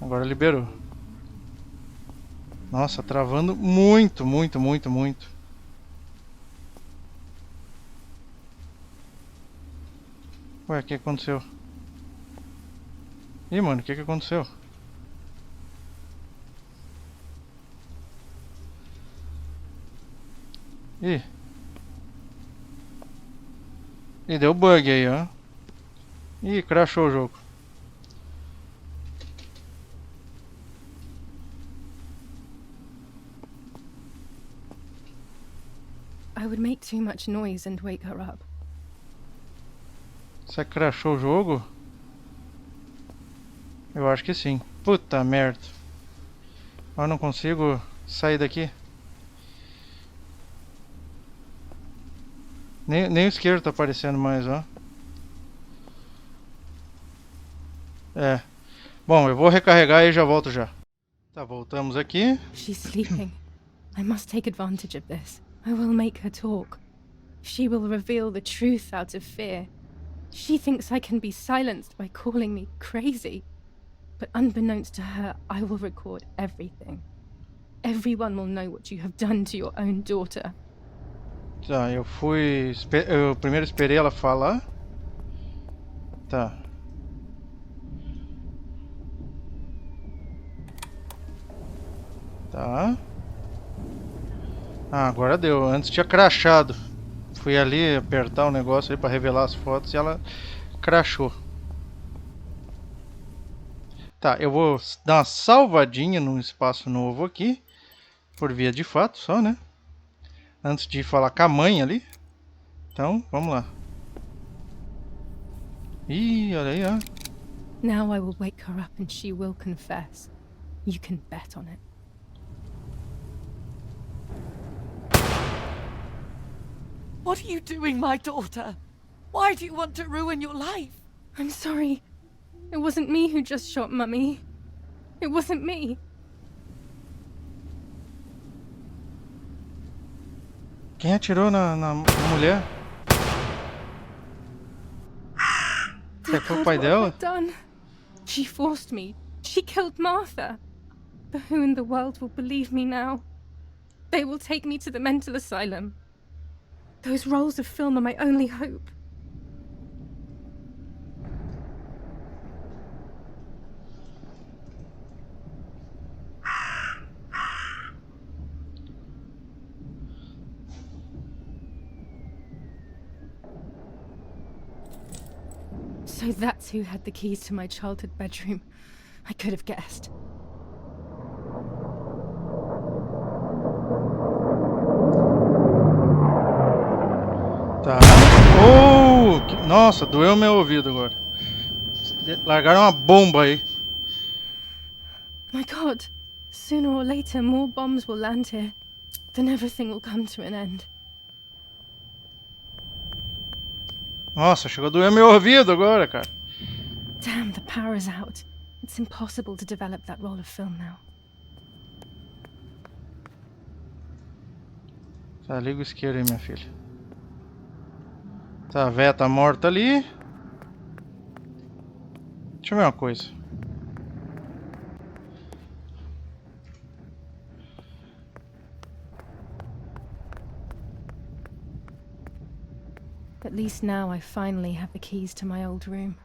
Agora liberou. Nossa, travando muito, muito, muito, muito. Ué, o que aconteceu? Ih, mano, o que aconteceu? Ih. Ih, deu bug aí, ó. Ih, crashou o jogo. I would make too much noise and wake her up. Será que crashou o jogo? Eu acho que sim. Puta merda. Eu não consigo sair daqui. Nem o isqueiro tá aparecendo mais, ó. É. Bom, eu vou recarregar e já volto já. Tá, voltamos aqui. She's sleeping. I must take advantage of this. I will make her talk. She will reveal the truth out of fear. She thinks I can be silenced by calling me crazy. But unbeknownst to her, I will record everything. Everyone will know what you have done to your own daughter. Tá, eu primeiro esperei ela falar. Tá. Tá. Ah, agora deu. Antes tinha crashado. Fui ali apertar o negócio ali pra revelar as fotos e ela crashou. Tá, eu vou dar uma salvadinha num espaço novo aqui. Por via de fato, só, né? Antes de falar com a mãe ali. Então, vamos lá. Ih, olha aí, ó. Now I will wake her up and she will confess. You can bet on it. What are you doing, my daughter? Why do you want to ruin your life? I'm sorry. It wasn't me who just shot Mummy. It wasn't me. Quem atirou na mulher? Será que foi o pai dela? Done. She forced me. She killed Martha. But who in the world will believe me now? They will take me to the mental asylum. Those rolls of film are my only hope. So that's who had the keys to my childhood bedroom. I could have guessed. Tá. Oh! Nossa, doeu meu ouvido agora. Largaram uma bomba aí. My God. Sooner or later, more bombs will land here. Then everything will come to an end. Nossa, chegou a doer meu ouvido agora, cara. Damn, the power is out. It's impossible to develop that roll of film now. Tá, liga o isqueiro aí, minha filha. Tá, a véia tá morta ali. Deixa eu ver uma coisa. At least now I finally have the keys to my old room.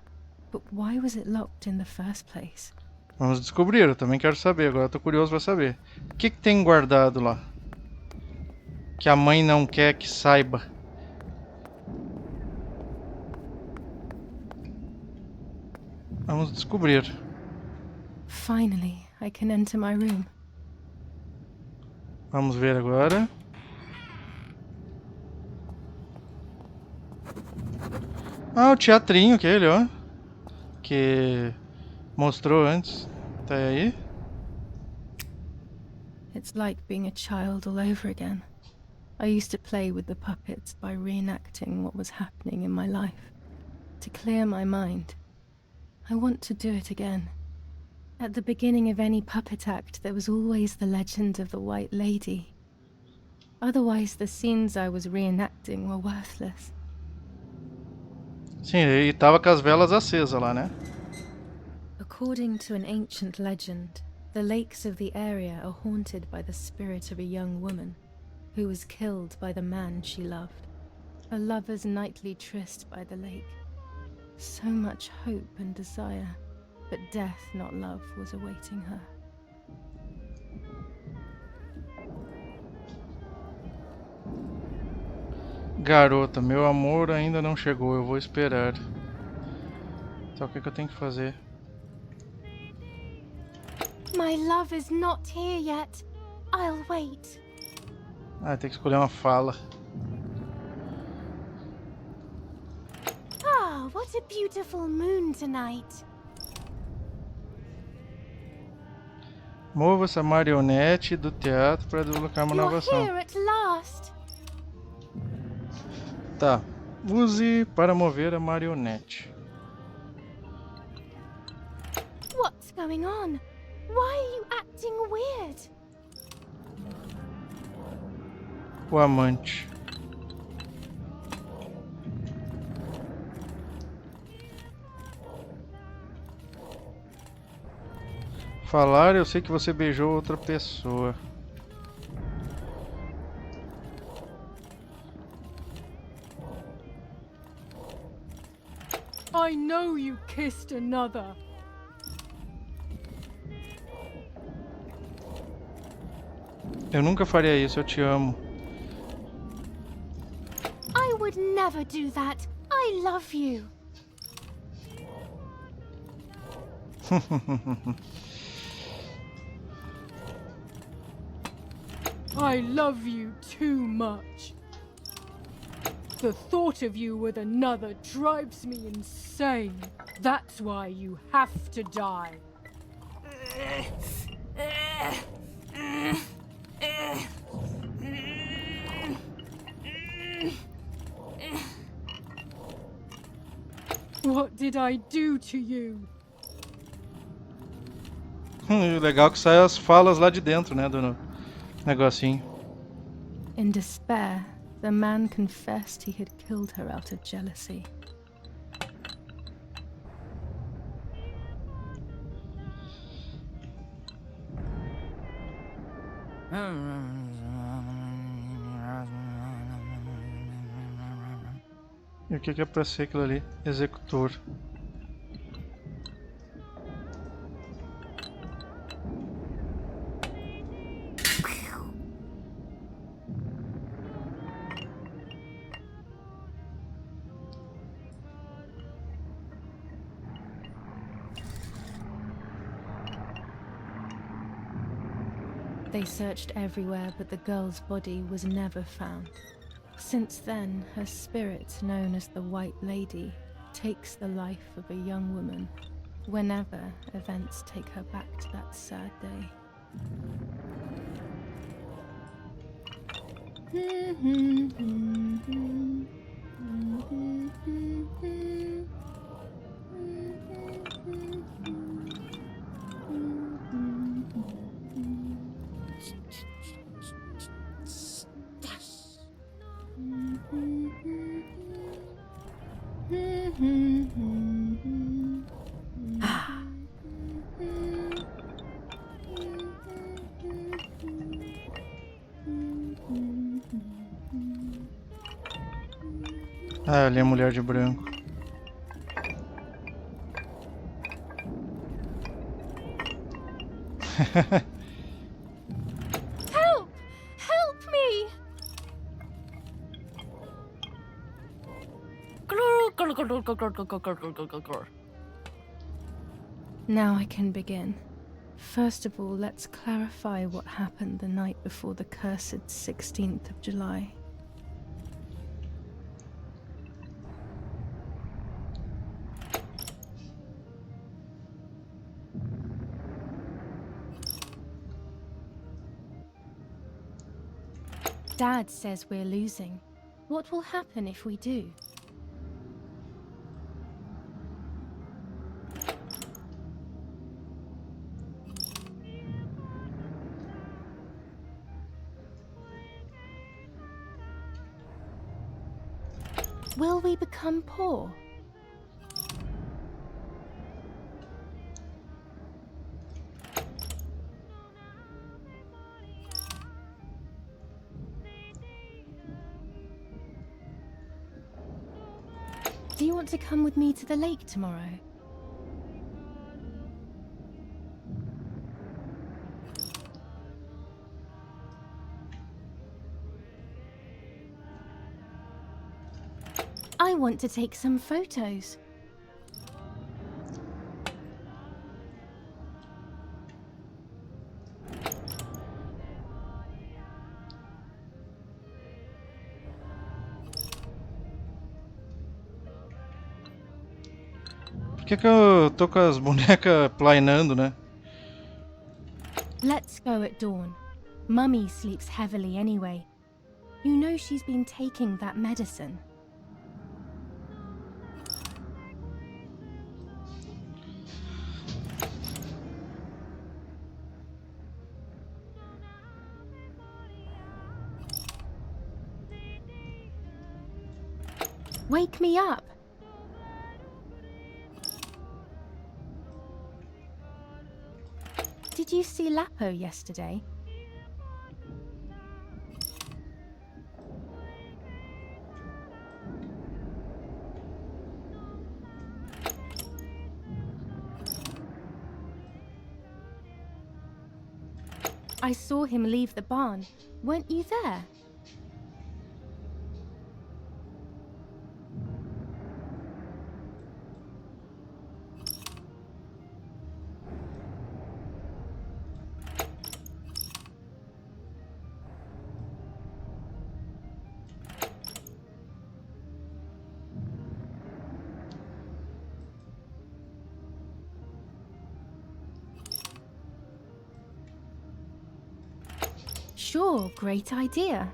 But why was it locked in the first place? Vamos descobrir, eu também quero saber. Agora eu tô curioso pra saber. O que tem guardado lá? Que a mãe não quer que saiba. Vamos descobrir. Finally, I can enter my room. Vamos ver agora. Ah, o teatrinho aquele, ó. Que mostrou antes. Tá aí. It's like being a child all over again. I used to play with the puppets by reenacting what was happening in my life. To clear my mind. I want to do it again. At the beginning of any puppet act, there was always the legend of the White Lady. Otherwise, the scenes I was reenacting were worthless. Sim, e tava com as velas acesas lá, né? According to an ancient legend, the lakes of the area are haunted by the spirit of a young woman who was killed by the man she loved. A lover's nightly tryst by the lake. So much hope and desire, but death, not love, was awaiting her. Garota, meu amor ainda não chegou, eu vou esperar. Então o que eu tenho que fazer? My love is not here yet. I'll wait. Ah, tem que escolher uma fala. Ah, what a beautiful moon tonight. Mova essa marionete do teatro para deslocar uma nova ação. You're here at last. Tá. Use para mover a marionete. What's going on? Why are you acting weird? O amante. Falar, eu sei que você beijou outra pessoa. I know you kissed another. Eu nunca faria isso, eu te amo. I would never do that. I love you. I love you too much. The thought of you with another drives me insane. That's why you have to die. What did I do to you? Legal que sai as falas lá de dentro, né, do negocinho. In despair, the man confessed he had killed her out of jealousy. E o que é pra ser aquilo ali? Executor. They searched everywhere, but the girl's body was never found. Since then, her spirit, known as the White Lady, takes the life of a young woman whenever events take her back to that sad day. Ah, ali é a mulher de branco. Help! Help me! Now I can begin. First of all, let's clarify what happened the night before the cursed 16th of July. Dad says we're losing. What will happen if we do? Will we become poor? Do you want to come with me to the lake tomorrow? I want to take some photos. Por que eu tô com as bonecas planeando, né? Let's go at dawn. Mummy sleeps heavily anyway. You know she's been taking that medicine. Wake me up! Did you see Lapo yesterday? I saw him leave the barn. Weren't you there? Sure, great idea.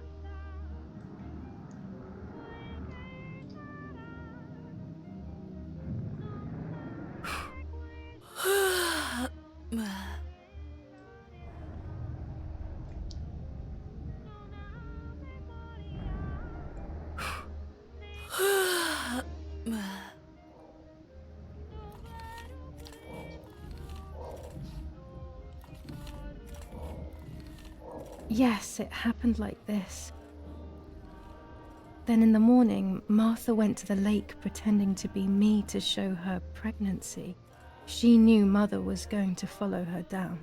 Yes, it happened like this. Then in the morning, Martha went to the lake pretending to be me to show her pregnancy. She knew Mother was going to follow her down.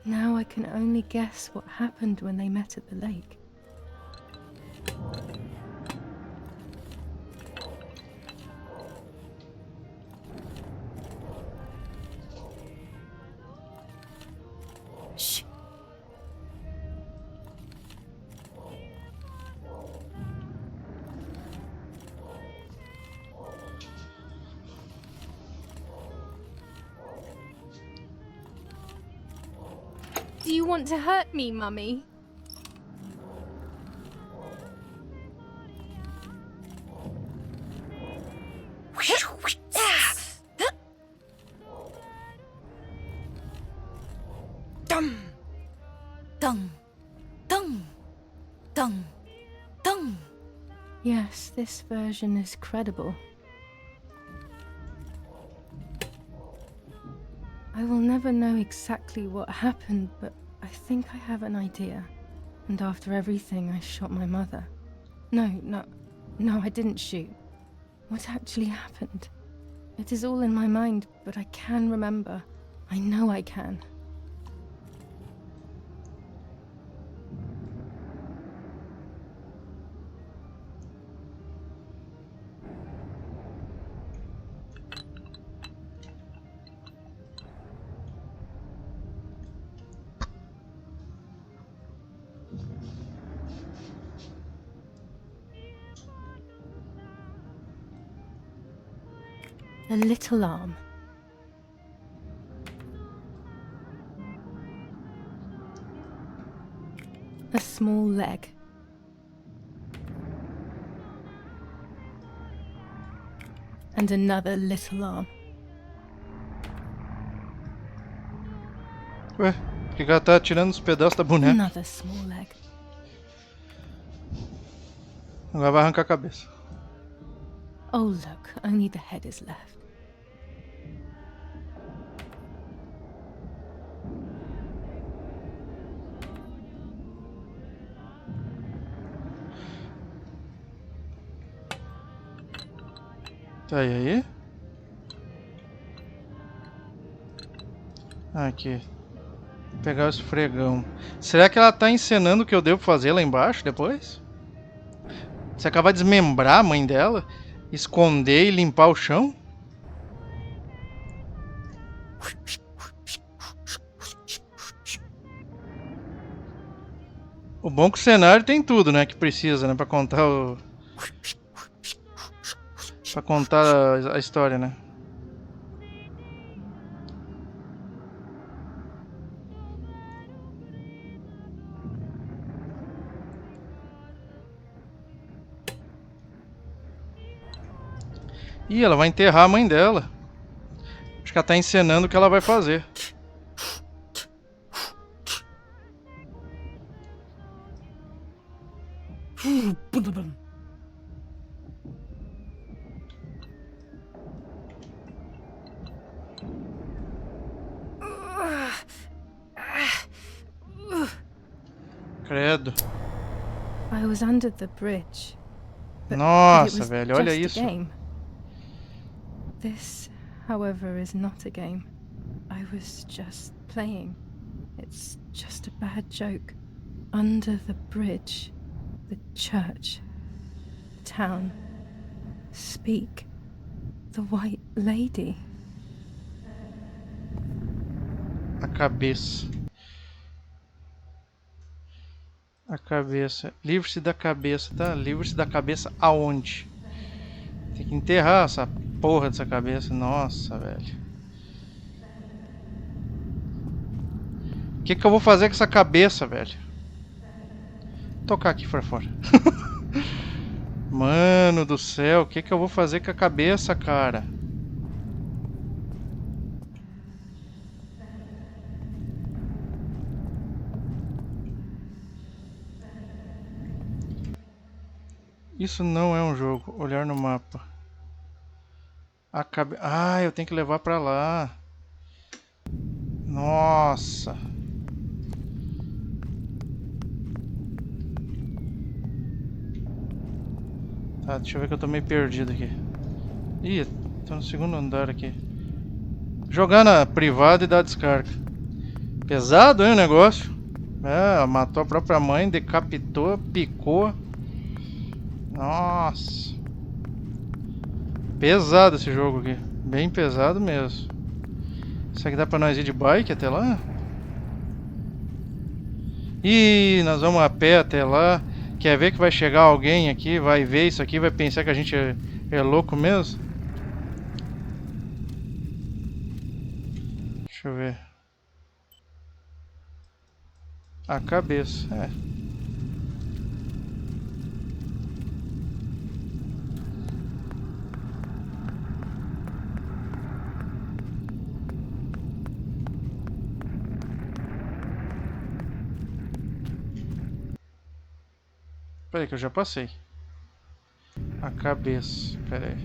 Now I can only guess what happened when they met at the lake. Shh. Do you want to hurt me, Mummy? Dum, dung, dung, dung, dung. Yes, this version is credible. I will never know exactly what happened, but I think I have an idea. And after everything, I shot my mother. No, I didn't shoot. What actually happened? It is all in my mind, but I can remember. I know I can. A little arm. A small leg. And another little arm. Ué, por que ela tá tirando os pedaços da boneca? Another small leg. Agora vai arrancar a cabeça. Oh look, only the head is left. Tá, e aí? Aqui. Vou pegar o esfregão. Será que ela tá encenando o que eu devo fazer lá embaixo depois? Se acabar de desmembrar a mãe dela, esconder e limpar o chão? O bom é que o cenário tem tudo, né, que precisa, né, pra contar o... Pra contar a história, né? Ih, ela vai enterrar a mãe dela. Acho que ela tá encenando o que ela vai fazer. Credo. I was under the bridge. Nossa, velho, olha isso. This, however, is not a game. I was just playing. It's just a bad joke. Under the bridge, the church, the town. Speak. The white lady. A cabeça. A cabeça. Livre-se da cabeça, tá? Livre-se da cabeça aonde? Tem que enterrar essa porra dessa cabeça. Nossa, velho. O que eu vou fazer com essa cabeça, velho? Vou tocar aqui pra fora. Mano do céu, o que eu vou fazer com a cabeça, cara? Isso não é um jogo. Olhar no mapa. Ah, eu tenho que levar pra lá. Nossa. Tá, deixa eu ver que eu tô meio perdido aqui. Ih, tô no segundo andar aqui. Jogar na privada e dar descarga. Pesado, hein, o negócio? É, matou a própria mãe, decapitou, picou. Nossa. Pesado esse jogo aqui. Bem pesado mesmo. Será que dá pra nós ir de bike até lá? Ih, nós vamos a pé até lá. Quer ver que vai chegar alguém aqui, vai ver isso aqui, vai pensar que a gente é louco mesmo? Deixa eu ver. A cabeça, é. Peraí que eu já passei. A cabeça. Peraí.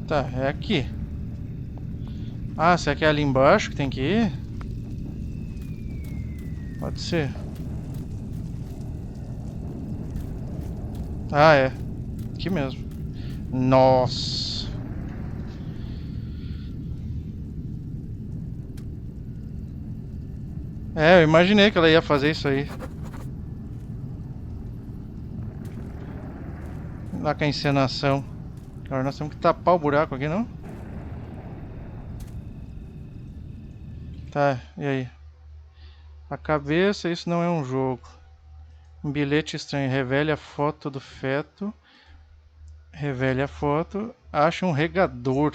Tá, é aqui. Ah, será que é ali embaixo que tem que ir? Pode ser. Ah, é. Aqui mesmo. Nossa. É, eu imaginei que ela ia fazer isso aí. Lá com a encenação. Agora nós temos que tapar o buraco aqui, não? Tá, e aí? A cabeça, isso não é um jogo. Um bilhete estranho. Revele a foto do feto. Revele a foto. Acha um regador.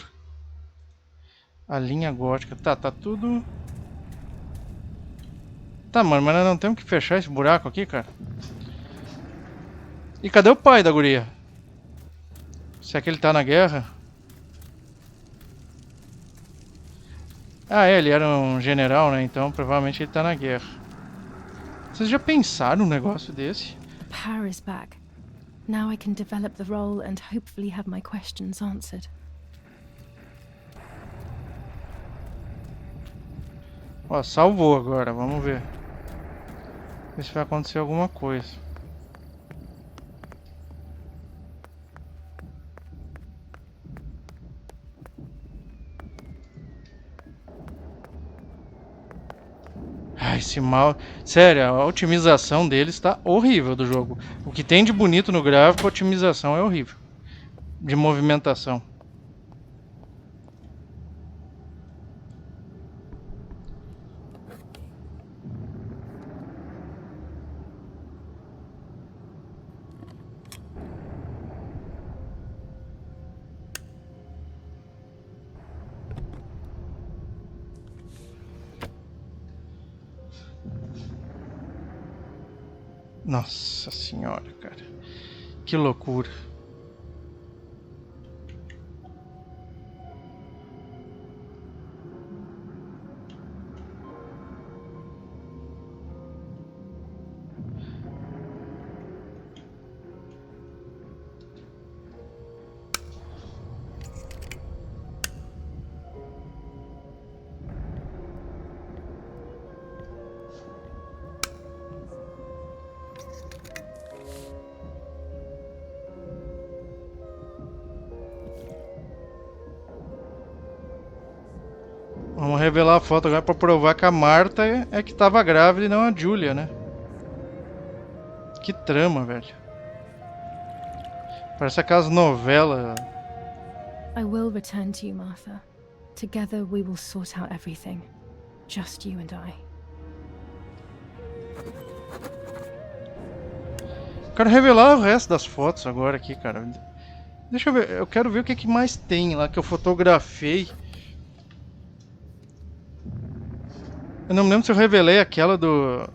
A linha gótica. Tá tudo... Tá, mano, mas nós não temos que fechar esse buraco aqui, cara. E cadê o pai da guria? Será que ele tá na guerra? Ah, é, ele era um general, né? Então provavelmente ele tá na guerra. Vocês já pensaram num negócio desse? The power is back. Now I can develop the role and hopefully have my questions answered. Ó, salvou agora, vamos ver. Ver se vai acontecer alguma coisa. Ah, esse mal... Sério, a otimização dele está horrível do jogo. O que tem de bonito no gráfico, a otimização é horrível. De movimentação. Nossa senhora, cara. Que loucura. Vamos revelar a foto agora pra provar que a Marta é que tava grávida e não a Julia, né? Que trama, velho. Parece aquelas novelas. I will return to you, Martha. Together we will sort out everything. Just you and I. Quero revelar o resto das fotos agora aqui, cara. Deixa eu ver, eu quero ver o que mais tem lá que eu fotografei. Eu não me lembro se eu revelei aquela do...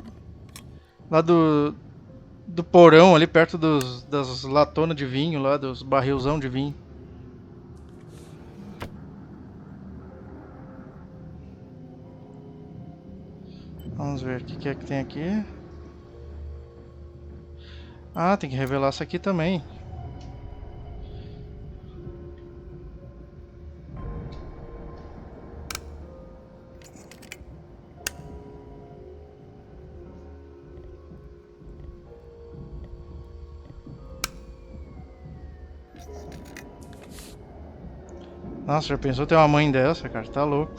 Lá do porão ali perto das latonas de vinho lá, dos barrilzão de vinho. Vamos ver o que é que tem aqui. Ah, tem que revelar essa aqui também. Nossa, já pensou ter uma mãe dessa, cara? Tá louco.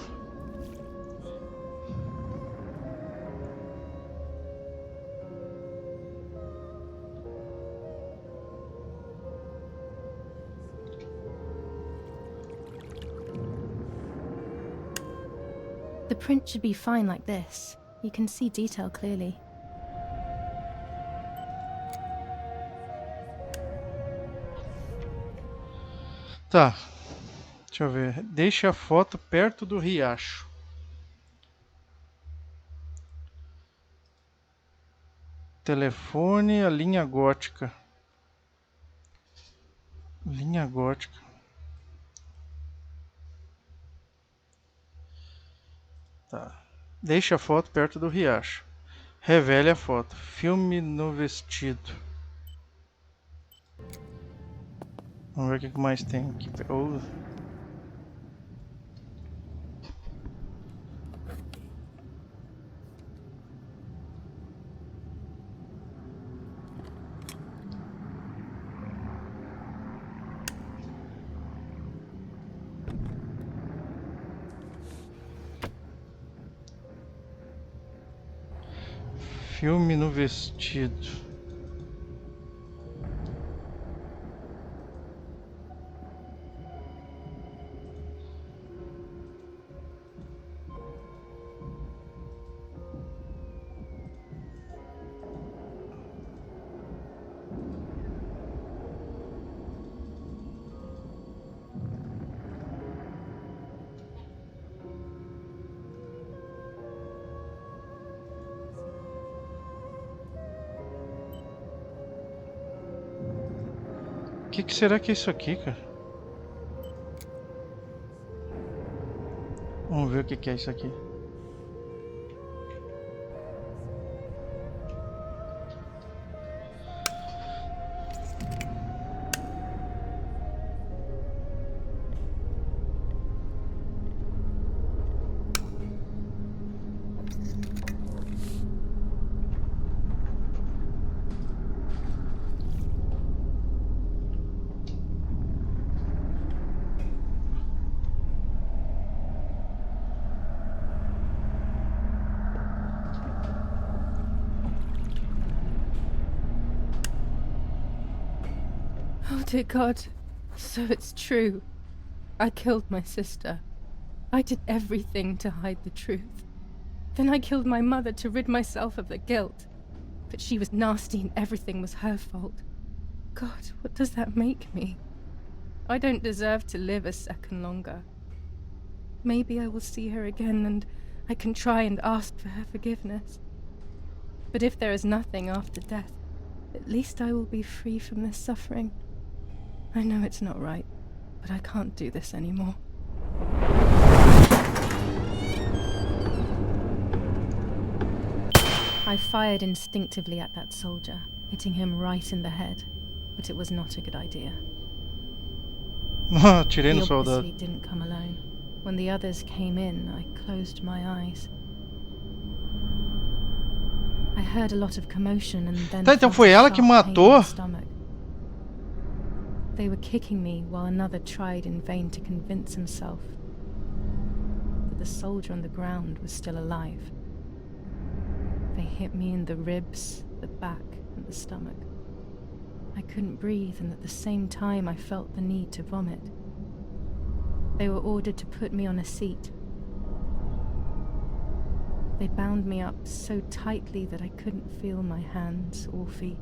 The print should be fine like this. You can see detail clearly. Tá. Deixa eu ver. Deixe a foto perto do riacho. Telefone, a linha gótica. Linha gótica. Tá. Deixe a foto perto do riacho. Revele a foto. Filme no vestido. Vamos ver o que mais tem aqui. Oh. Filme no vestido. Que será que é isso aqui, cara? Vamos ver o que é isso aqui. Oh dear God, so it's true. I killed my sister. I did everything to hide the truth. Then I killed my mother to rid myself of the guilt. But she was nasty and everything was her fault. God, what does that make me? I don't deserve to live a second longer. Maybe I will see her again and I can try and ask for her forgiveness. But if there is nothing after death, at least I will be free from this suffering. I know it's not right, but I can't do this anymore. I fired instinctively at that soldier, hitting him right in the head, but it was not a good idea. Atirei He no soldado. obviously didn't come alone. When the others came in, I closed my eyes. I heard a lot of commotion and then Tá, então felt foi a ela que sharp pain in matou? the stomach. They were kicking me while another tried in vain to convince himself that the soldier on the ground was still alive. They hit me in the ribs, the back, and the stomach. I couldn't breathe, and at the same time I felt the need to vomit. They were ordered to put me on a seat. They bound me up so tightly that I couldn't feel my hands or feet.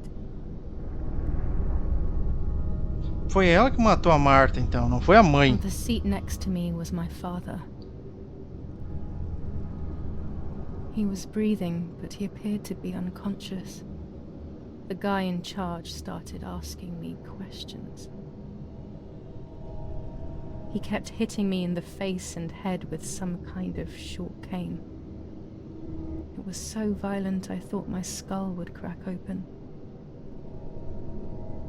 Foi ela que matou a Marta, então, não foi a mãe. On the seat next to me was my father. He was breathing, but he appeared to be unconscious. The guy in charge started asking me questions. He kept hitting me in the face and head with some kind of short cane. It was so violent I thought my skull would crack open.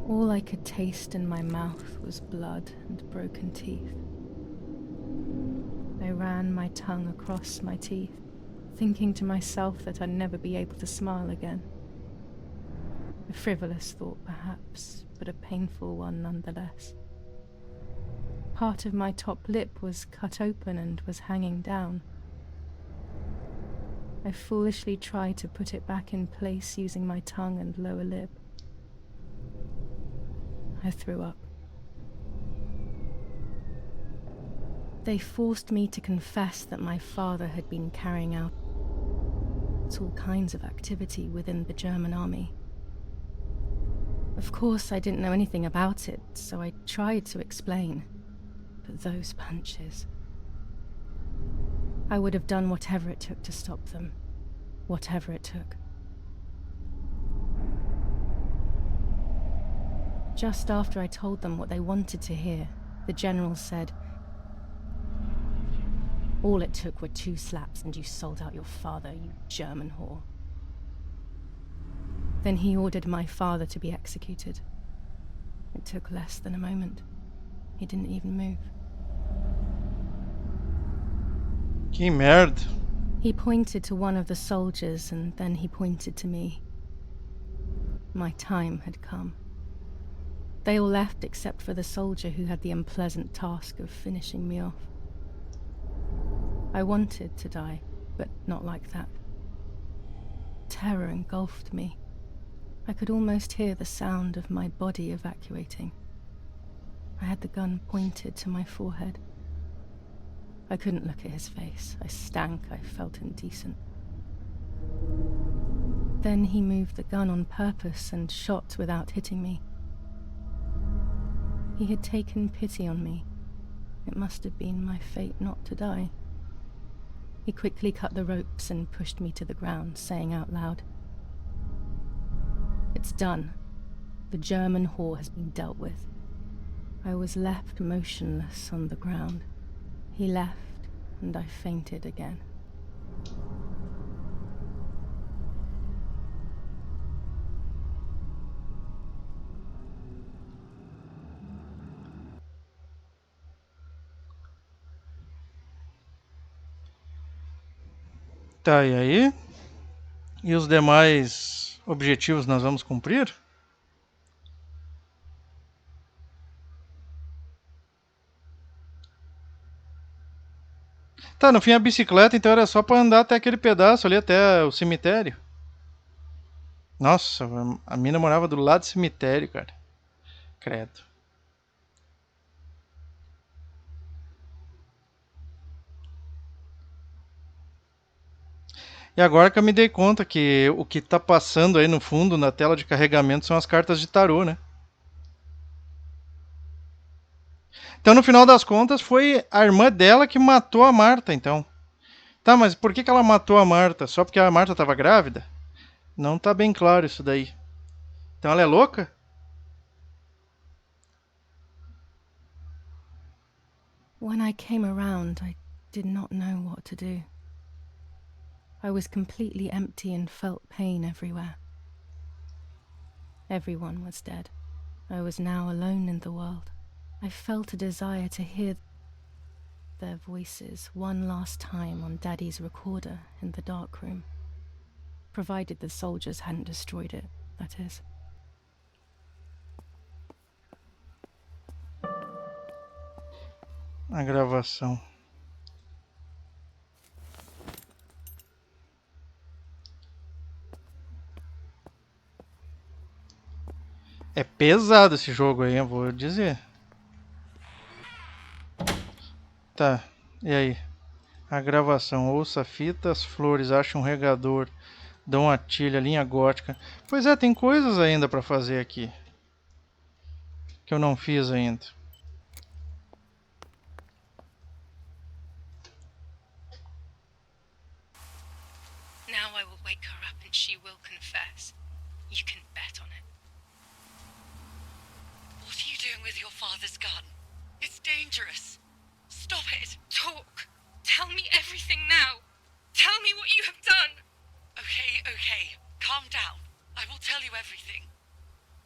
All I could taste in my mouth was blood and broken teeth. I ran my tongue across my teeth, thinking to myself that I'd never be able to smile again. A frivolous thought, perhaps, but a painful one nonetheless. Part of my top lip was cut open and was hanging down. I foolishly tried to put it back in place using my tongue and lower lip. I threw up. They forced me to confess that my father had been carrying out all kinds of activity within the German army. Of course, I didn't know anything about it, so I tried to explain. But those punches... I would have done whatever it took to stop them. Whatever it took. Just after I told them what they wanted to hear, the general said, "All it took were 2 slaps and you sold out your father, you German whore." Then he ordered my father to be executed. It took less than a moment. He didn't even move. Que merda. He pointed to one of the soldiers and then he pointed to me. My time had come. They all left except for the soldier who had the unpleasant task of finishing me off. I wanted to die, but not like that. Terror engulfed me. I could almost hear the sound of my body evacuating. I had the gun pointed to my forehead. I couldn't look at his face. I stank. I felt indecent. Then he moved the gun on purpose and shot without hitting me. He had taken pity on me. It must have been my fate not to die. He quickly cut the ropes and pushed me to the ground, saying out loud, "It's done. The German whore has been dealt with. I was left motionless on the ground. He left, and I fainted again. Tá, e aí? E os demais objetivos nós vamos cumprir? Tá, no fim a bicicleta então era só pra andar até aquele pedaço ali, até o cemitério. Nossa, a mina morava do lado do cemitério, cara. Credo. E agora que eu me dei conta que o que tá passando aí no fundo, na tela de carregamento, são as cartas de tarô, né? Então, no final das contas, foi a irmã dela que matou a Marta, então. Tá, mas por que ela matou a Marta? Só porque a Marta estava grávida? Não tá bem claro isso daí. Então ela é louca? When I came around, I did not know what to do. I was completely empty and felt pain everywhere. Everyone was dead. I was now alone in the world. I felt a desire to hear their voices one last time on Daddy's recorder in the dark room. Provided the soldiers hadn't destroyed it, that is. A gravação. É pesado esse jogo aí, eu vou dizer. Tá, e aí? A gravação. Ouça a fita, as flores, acha um regador, dão a tilha, linha gótica. Pois é, tem coisas ainda pra fazer aqui. Que eu não fiz ainda. Now I will wake her up and she will confess. You can bet on it. What are you doing with your father's gun? It's dangerous. Stop it. Talk. Tell me everything now. Tell me what you have done. Okay. Calm down. I will tell you everything.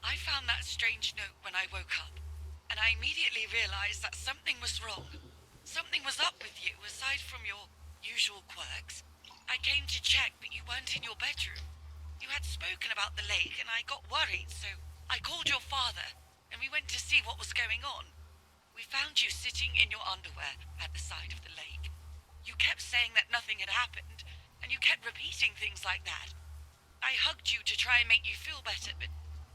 I found that strange note when I woke up, and I immediately realized that something was wrong. Something was up with you, aside from your usual quirks. I came to check, but you weren't in your bedroom. You had spoken about the lake, and I got worried, so I called your father, and we went to see what was going on. We found you sitting in your underwear at the side of the lake. You kept saying that nothing had happened, and you kept repeating things like that. I hugged you to try and make you feel better, but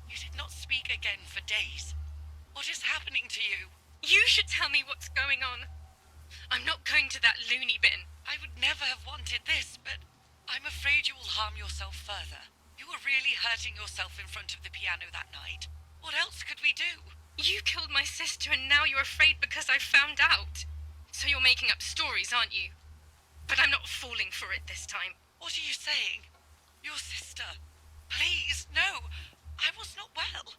you did not speak again for days. What is happening to you? You should tell me what's going on. I'm not going to that loony bin. I would never have wanted this, but I'm afraid you will harm yourself further. You were really hurting yourself in front of the piano that night. What else could we do? You killed my sister and now you're afraid because I found out. So you're making up stories, aren't you? But I'm not falling for it this time. What are you saying? Your sister? Please, no. I was not well.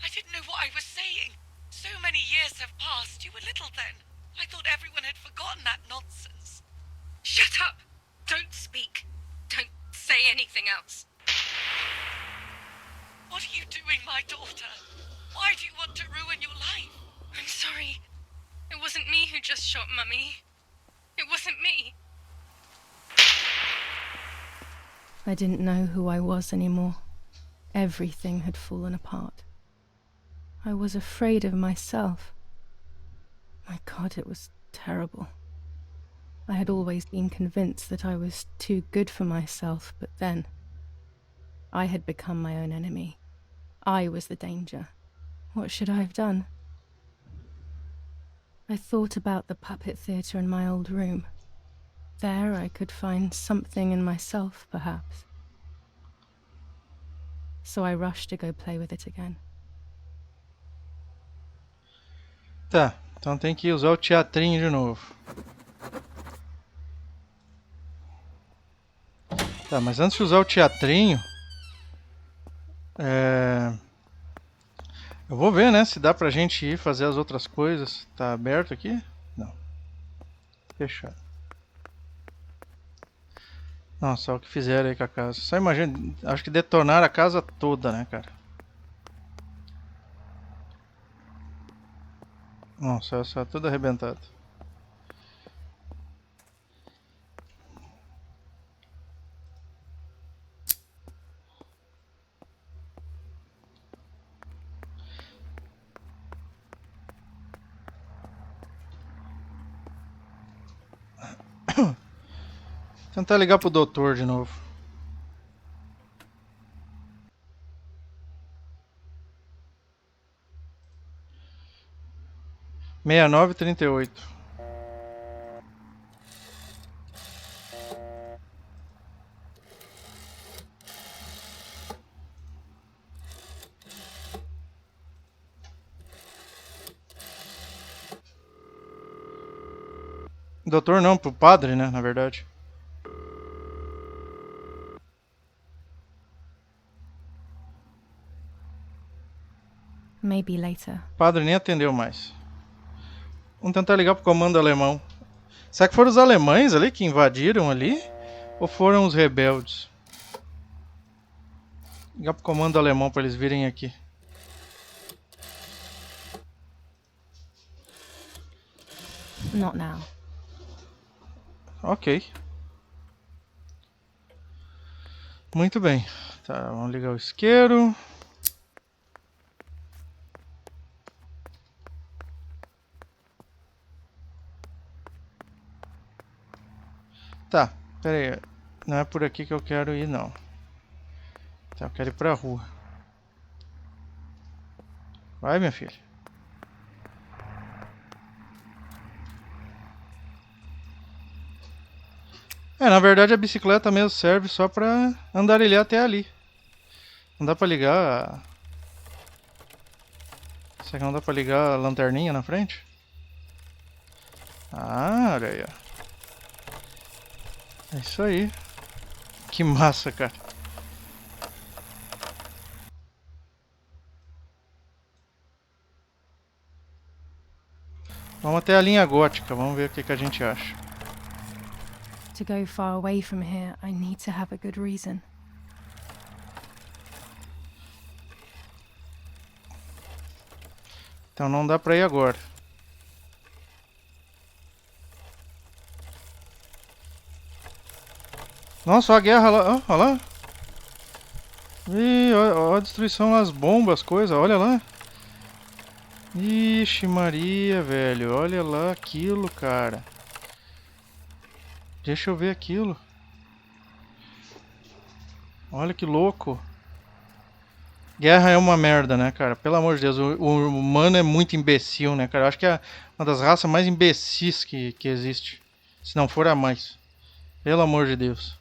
I didn't know what I was saying. So many years have passed. You were little then. I thought everyone had forgotten that nonsense. Shut up! Don't speak. Don't say anything else. What are you doing, my daughter? Why do you want to ruin your life? I'm sorry. It wasn't me who just shot Mummy. It wasn't me. I didn't know who I was anymore. Everything had fallen apart. I was afraid of myself. My God, it was terrible. I had always been convinced that I was too good for myself, but then I had become my own enemy. I was the danger. What should I have done? I thought about the puppet theatre in my old room. There I could find something in myself, perhaps. So I rushed to go play with it again. Tá, então tem que usar o teatrinho de novo. Tá, mas antes de usar o teatrinho... Eu vou ver, né, se dá pra gente ir fazer as outras coisas. Tá aberto aqui? Não. Fechado. Nossa, olha o que fizeram aí com a casa. Só imagina, acho que detonaram a casa toda, né, cara? Nossa, olha só, tudo arrebentado. Tentar ligar pro doutor de novo. Meia nove 38. Doutor não, pro padre, né, na verdade. Maybe later. O padre nem atendeu mais. Vamos tentar ligar pro comando alemão. Será que foram os alemães ali que invadiram ali? Ou foram os rebeldes? Ligar pro comando alemão pra eles virem aqui. Not now. Ok. Muito bem. Tá, vamos ligar o isqueiro. Tá, pera aí. Não é por aqui que eu quero ir, não. Tá, eu quero ir pra rua. Vai, minha filha. É, na verdade a bicicleta mesmo serve só pra andarilhar até ali. Não dá pra ligar... Será que não dá pra ligar a lanterninha na frente? Ah, olha aí, ó. É isso aí. Que massa, cara. Vamos até a linha gótica, vamos ver o que, que a gente acha. To go far away from here, I need to have a good reason. Então não dá pra ir agora. Nossa, olha a guerra lá, olha lá. Ih, olha a destruição lá, as bombas, as coisas, olha lá. Ixi Maria, velho, olha lá aquilo, cara. Deixa eu ver aquilo. Olha que louco. Guerra é uma merda, né, cara? Pelo amor de Deus, o humano é muito imbecil, né, cara? Eu acho que é uma das raças mais imbecis que existe. Se não for a mais. Pelo amor de Deus.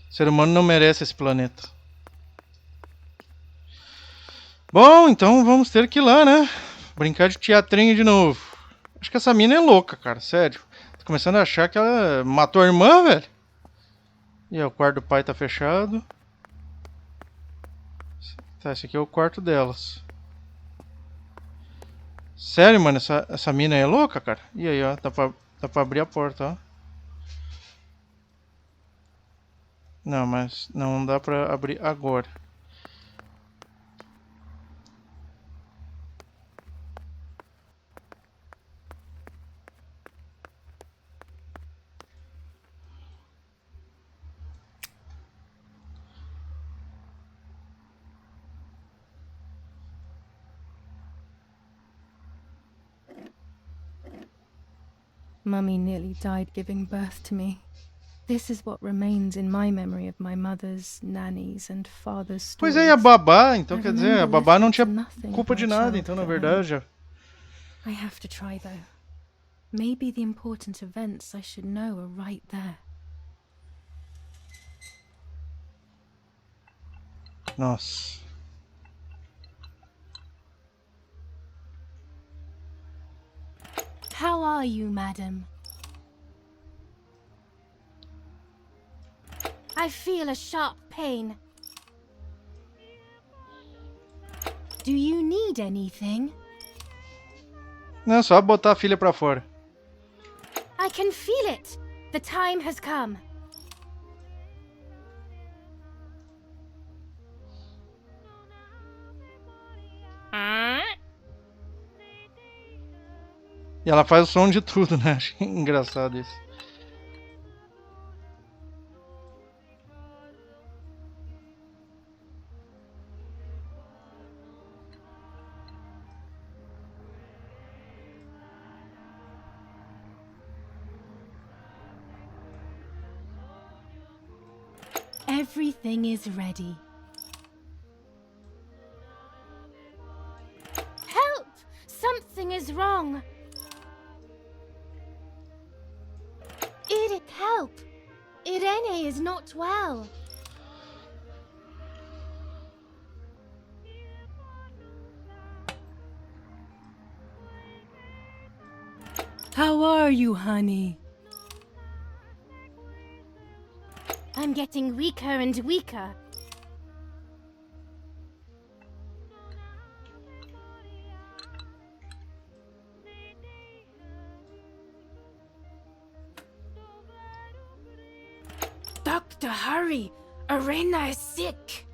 O ser humano não merece esse planeta. Bom, então vamos ter que ir lá, né? Brincar de teatrinho de novo. Acho que essa mina é louca, cara, sério. Tô começando a achar que ela matou a irmã, velho. E ó, o quarto do pai tá fechado. Tá, esse aqui é o quarto delas. Sério, mano, essa mina é louca, cara? E aí, ó, dá pra abrir a porta, ó. Não, mas não dá pra abrir agora. Mummy nearly died giving birth to me. This is what remains in my memory of my mother's, nanny's and father's stories. Pois é, e a babá, então quer dizer, a babá não tinha culpa de nada, então na verdade. I have to try though. Maybe the important events I should know are right there. Nossa. How are you, madam? I feel a sharp pain. Do you need anything? Não, só botar a filha pra fora. I can feel it. The time has come. E ela faz o som de tudo, né? Acho engraçado isso. Everything is ready. Help! Something is wrong. Eric, help! Irene is not well. How are you, honey? I'm getting weaker and weaker. Doctor, hurry! Arena is sick!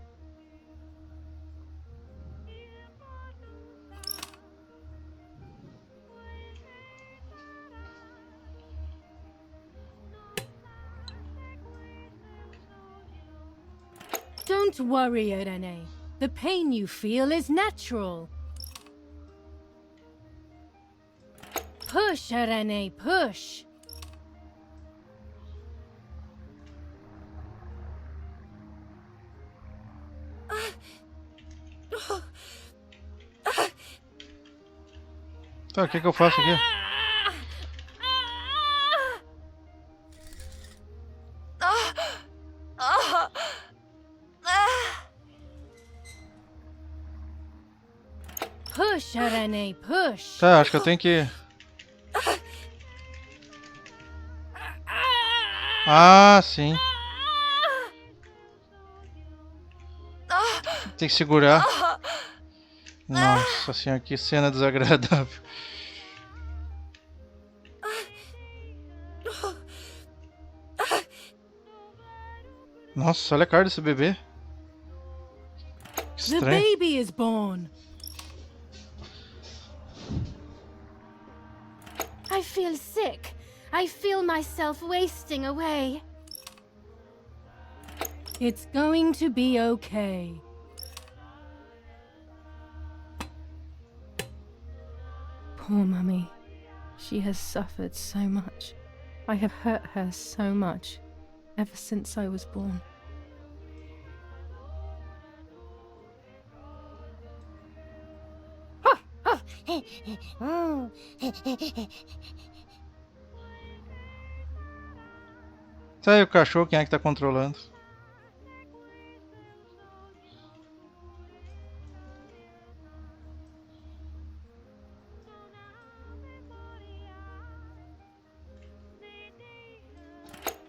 Don't worry, Irene. The pain you feel is natural. Push, Irene, push. Tá, o que eu faço aqui? Push, Irene, push. Tá, acho que eu tenho que... Ah, sim. Tem que segurar. Nossa senhora, que cena desagradável. Nossa, olha a cara desse bebê. Que The estranho. baby is born. I feel sick. I feel myself wasting away. It's going to be okay. Poor Mummy. She has suffered so much. I have hurt her so much, ever since I was born. Tá aí o cachorro, quem é que tá controlando?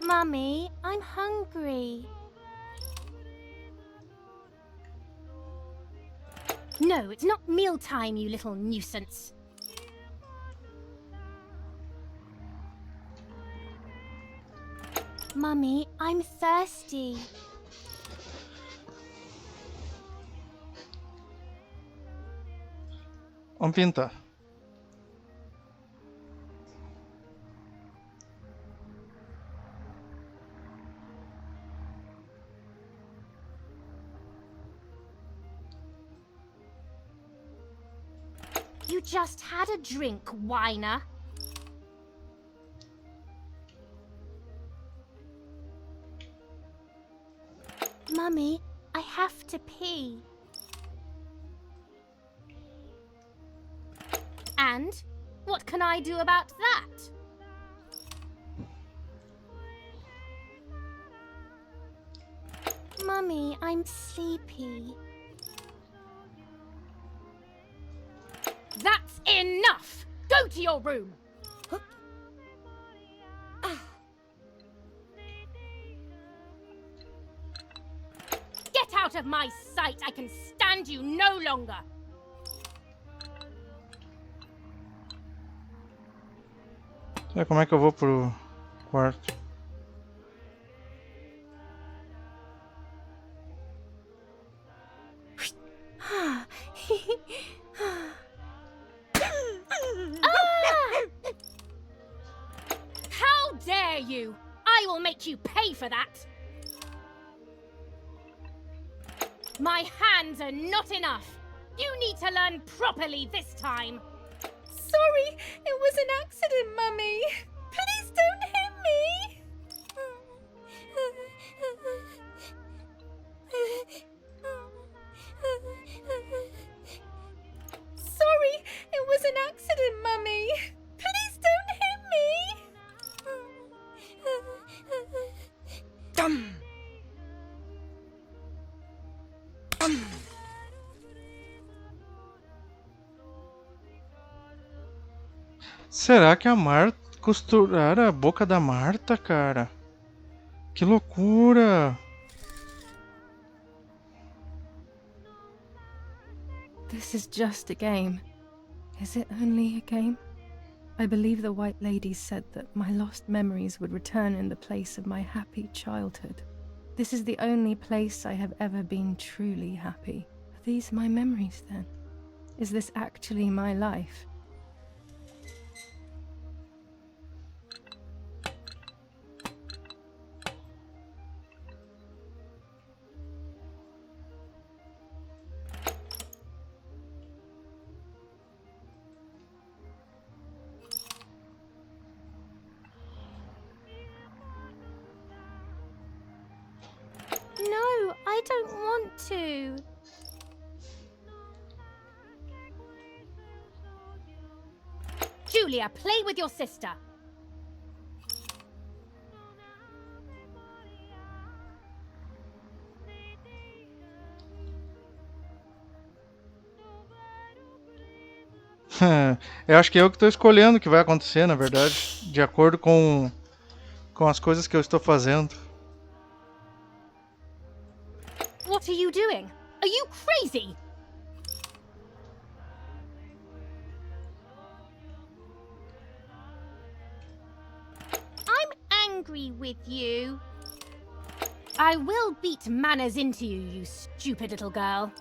Mummy, I'm hungry. No, it's not mealtime, you little nuisance. Mummy, I'm thirsty. Vamos pintar. You just had a drink, whiner. Mummy, I have to pee. And what can I do about that? Mummy, I'm sleepy. That's enough! Go to your room! Get out of my sight! I can stand you no longer! Como é que eu vou pro quarto? How dare you! I will make you pay for that! My hands are not enough! You need to learn properly this time! Sorry, it was an accident, Mummy. Please don't hit me. Sorry, it was an accident, Mummy. Please don't hit me. Será que a Marta costuraram a boca da Marta, cara? Que loucura! This is just a game. Is it only a game? I believe the White Lady said that my lost memories would return in the place of my happy childhood. This is the only place I have ever been truly happy. Are these my memories, then? Is this actually my life? No, I don't want to. Julia, play with your sister. Eu acho que eu que estou escolhendo o que vai acontecer, na verdade, de acordo com as coisas que eu estou fazendo. What are you doing? Are you crazy? I'm angry with you. I will beat manners into you, you stupid little girl.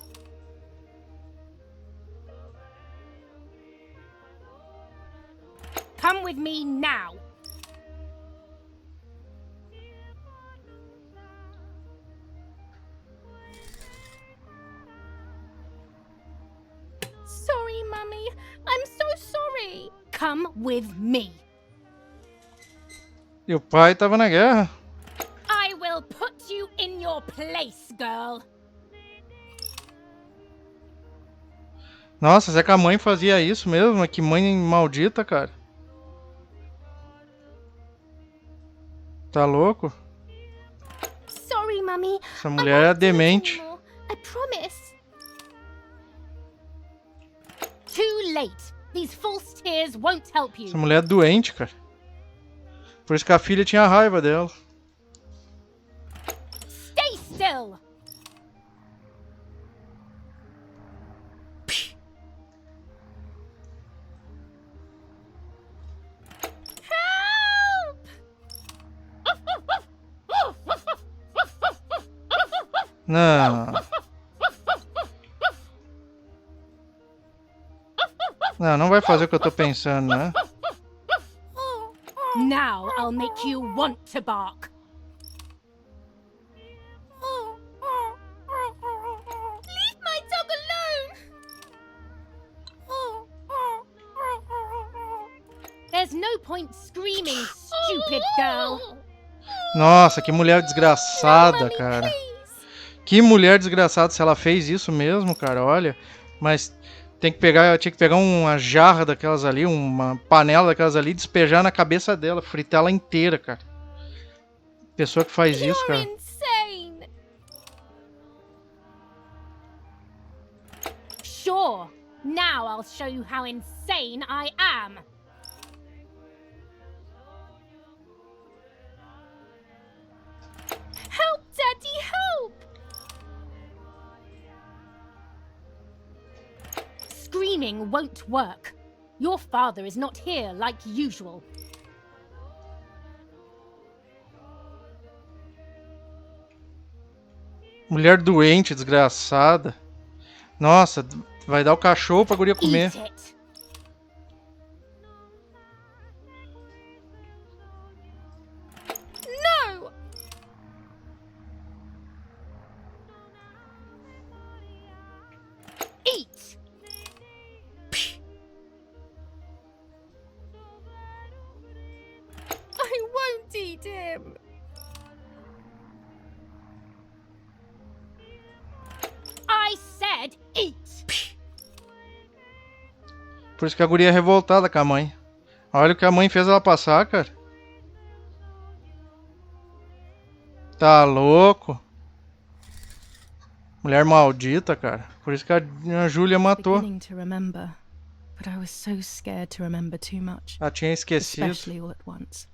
Come with me now. Sorry, Mummy. I'm so sorry. Come with me. E o pai tava na guerra. I will put you in your place, girl. Nossa, será que a mãe fazia isso mesmo? Que mãe maldita, cara. Tá louco? Sorry, Mummy. Essa mulher é demente. I promise. Too late. These false tears won't help you. Essa mulher é doente, cara. Por isso que a filha tinha raiva dela. Stay still. Não. Não vai fazer o que eu tô pensando, né? Now I'll make you want to bark. Leave my dog alone. There's no point screaming, stupid girl. Nossa, que mulher desgraçada, cara. Que mulher desgraçada, se ela fez isso mesmo, cara, olha. Mas tinha que pegar uma jarra daquelas ali, uma panela daquelas ali, despejar na cabeça dela, fritar ela inteira, cara. Pessoa que faz isso, cara. Insane. Sure. Now I'll show you how insane I am. Help, Daddy, help. Screaming won't work. Your father is not here like usual. Mulher doente, desgraçada. Nossa, vai dar o cachorro pra guria comer. Eat it. No! Eat! I won't eat him. I said eat. Por isso que a guria é revoltada com a mãe. Olha o que a mãe fez ela passar, cara. Tá louco. Mulher maldita, cara. Por isso que a Júlia matou. Beginning to remember, but I was so scared to remember too much. Ela tinha esquecido. Especially all at once.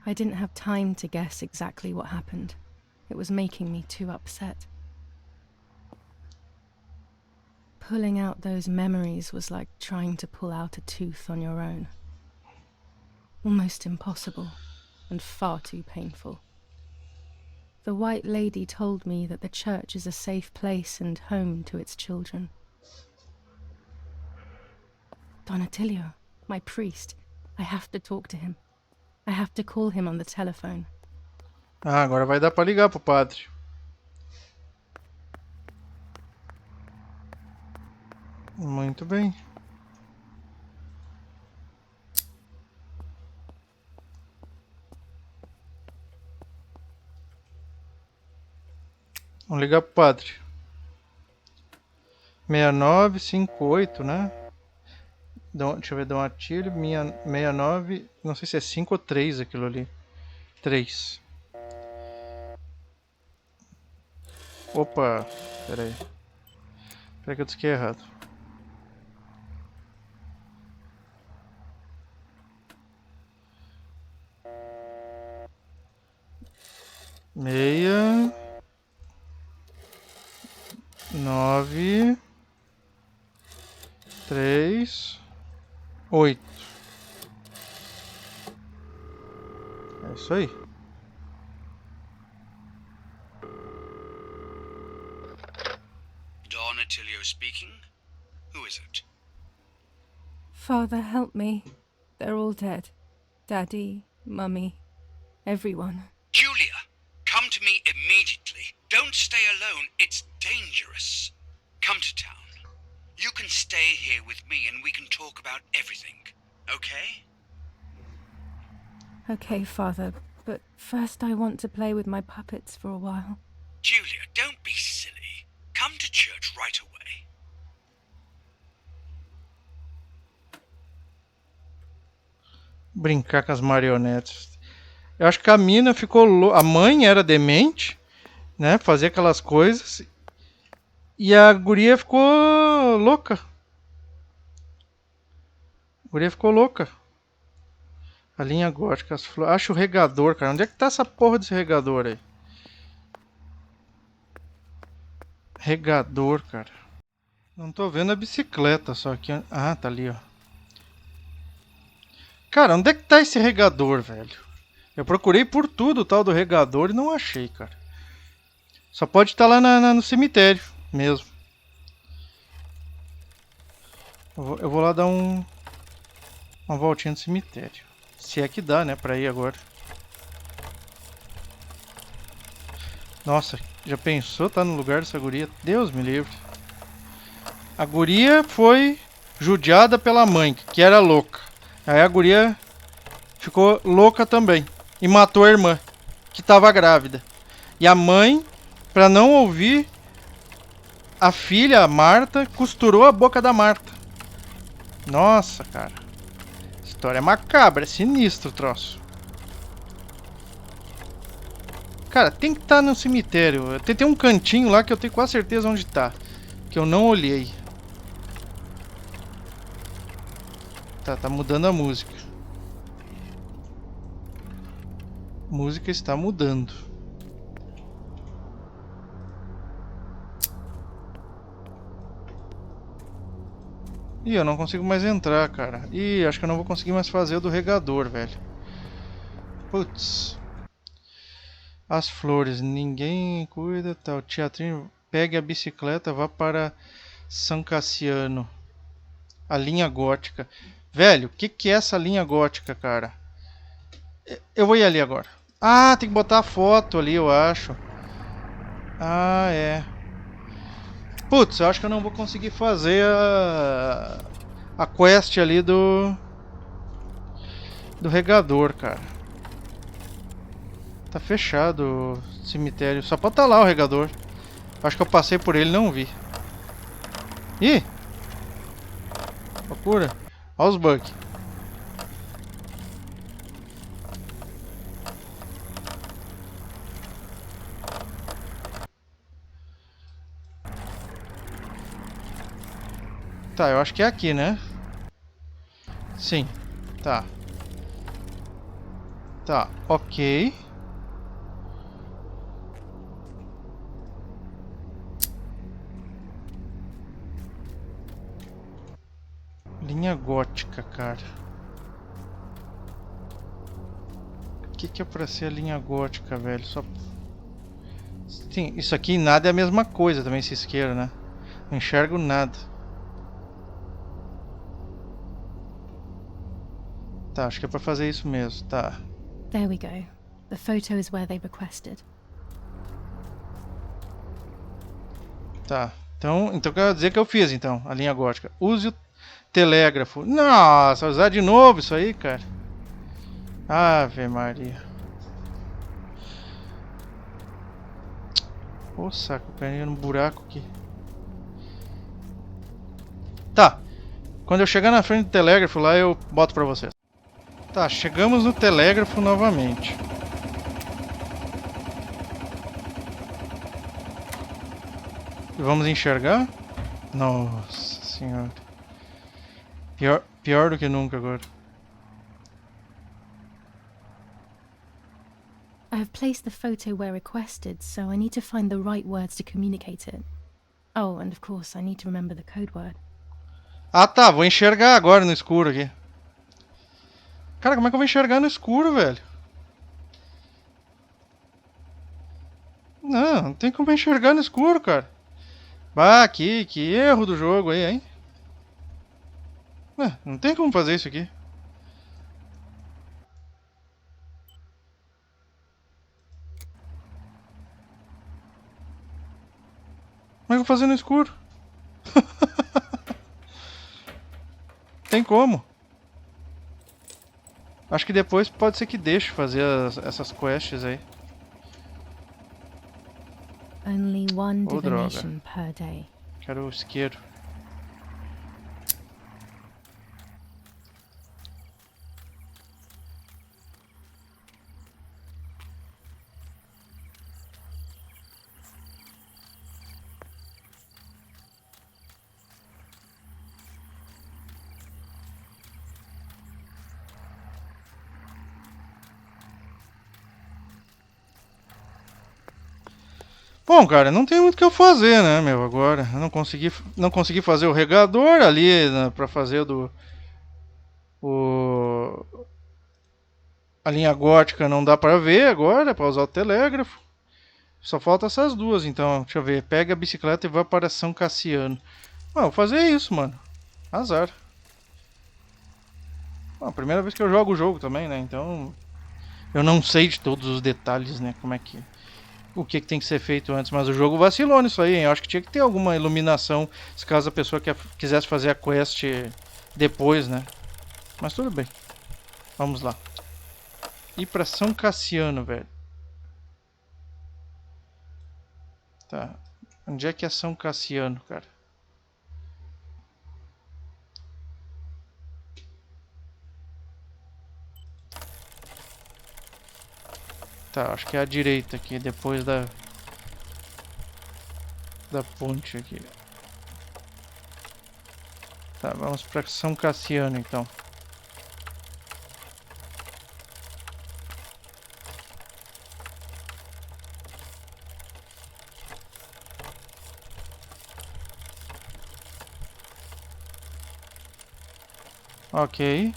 I didn't have time to guess exactly what happened. It was making me too upset. Pulling out those memories was like trying to pull out a tooth on your own. Almost impossible, and far too painful. The White Lady told me that the church is a safe place and home to its children. Donatilio, my priest, I have to talk to him. I have to call him on the telephone. Ah, agora vai dar pra ligar pro padre. Muito bem. Vamos ligar pro padre. 6958, né? Deixa eu ver, dá um atilho. 69. Não sei se é 5 ou 3 aquilo ali. 3. Opa, peraí. Peraí que eu disquei errado. Meia 9 3 8. É isso aí. Donatilio speaking. Who is it? Father, help me. They're all dead. Daddy, Mummy, everyone. Julia, come to me immediately. Don't stay alone. It's dangerous. Come to town. You can stay here with me and we can talk about everything. Okay? Okay, Father, but first I want to play with my puppets for a while. Julia, don't be silly. Come to church right away. Brincar com as marionetes. Eu acho que a mina ficou a mãe era demente, né? Fazia aquelas coisas. E a guria ficou louca. A guria ficou louca. A linha gótica, as flores. Acho o regador, cara. Onde é que tá essa porra desse regador aí? Regador, cara. Não tô vendo a bicicleta, só que... Ah, tá ali, ó. Cara, onde é que tá esse regador, velho? Eu procurei por tudo o tal do regador e não achei, cara. Só pode estar lá no cemitério mesmo. Eu vou lá dar uma voltinha no cemitério. Se é que dá, né, pra ir agora. Nossa, já pensou tá no lugar dessa guria? Deus me livre. A guria foi judiada pela mãe, que era louca. Aí a guria ficou louca também. E matou a irmã, que estava grávida. E a mãe, pra não ouvir a filha, a Marta, costurou a boca da Marta. Nossa, cara. História macabra, é sinistro o troço. Cara, tem que estar no cemitério. Tem um cantinho lá que eu tenho quase certeza onde tá. Que eu não olhei. Tá mudando a música. A música está mudando. Ih, eu não consigo mais entrar, cara. Ih, acho que eu não vou conseguir mais fazer o do regador, velho. Putz. As flores, ninguém cuida, tal. Teatrinho, pegue a bicicleta, vá para São Cassiano. A linha gótica. Velho, o que é essa linha gótica, cara? Eu vou ir ali agora. Ah, tem que botar a foto ali, eu acho. Ah, é. Putz, eu acho que eu não vou conseguir fazer a quest ali do regador, cara. Tá fechado o cemitério. Só pode estar lá o regador. Acho que eu passei por ele e não vi. Ih! Procura. Olha os bugs. Tá, eu acho que é aqui, né? Sim. Tá. Tá, ok. Linha gótica, cara. O que é pra ser a linha gótica, velho? Só... Sim, isso aqui nada é a mesma coisa também, esse isqueiro, né? Não enxergo nada. Tá, acho que é pra fazer isso mesmo, tá. There we go. The photo is where they requested. Tá, então quer dizer que eu fiz, então, a linha gótica. Use o telégrafo. Nossa, usar de novo isso aí, cara. Ave Maria. Ô saco, caindo no buraco aqui. Tá, quando eu chegar na frente do telégrafo lá, eu boto pra vocês. Tá, chegamos no telégrafo novamente. Vamos enxergar? Nossa senhora. Pior do que nunca agora. I have placed the photo where requested, so I need to find the right words to communicate it. Oh, and of course, I need to remember the code word. Ah tá, vou enxergar agora no escuro aqui. Cara, como é que eu vou enxergar no escuro, velho? Não tem como enxergar no escuro, cara. Bah, que erro do jogo aí, hein? Não tem como fazer isso aqui. Como é que eu vou fazer no escuro? Tem como. Acho que depois pode ser que deixe fazer essas quests aí. Only one Oh, droga. divination per day. Quero o isqueiro. Bom, cara, não tem muito o que eu fazer, né, meu, agora. Eu não consegui fazer o regador ali, né, pra fazer a linha gótica não dá pra ver agora, pra usar o telégrafo. Só falta essas duas, então. Deixa eu ver. Pega a bicicleta e vá para São Cassiano. Vou fazer isso, mano. Azar. Primeira vez que eu jogo o jogo também, né, então... Eu não sei de todos os detalhes, né, como é que... O que tem que ser feito antes, mas o jogo vacilou nisso aí, hein? Eu acho que tinha que ter alguma iluminação se caso a pessoa quisesse fazer a quest depois, né? Mas tudo bem. Vamos lá. Ir pra São Cassiano, velho. Tá. Onde é que é São Cassiano, cara? Tá, acho que é a direita aqui, depois da ponte aqui. Tá, vamos pra São Cassiano, então. Ok.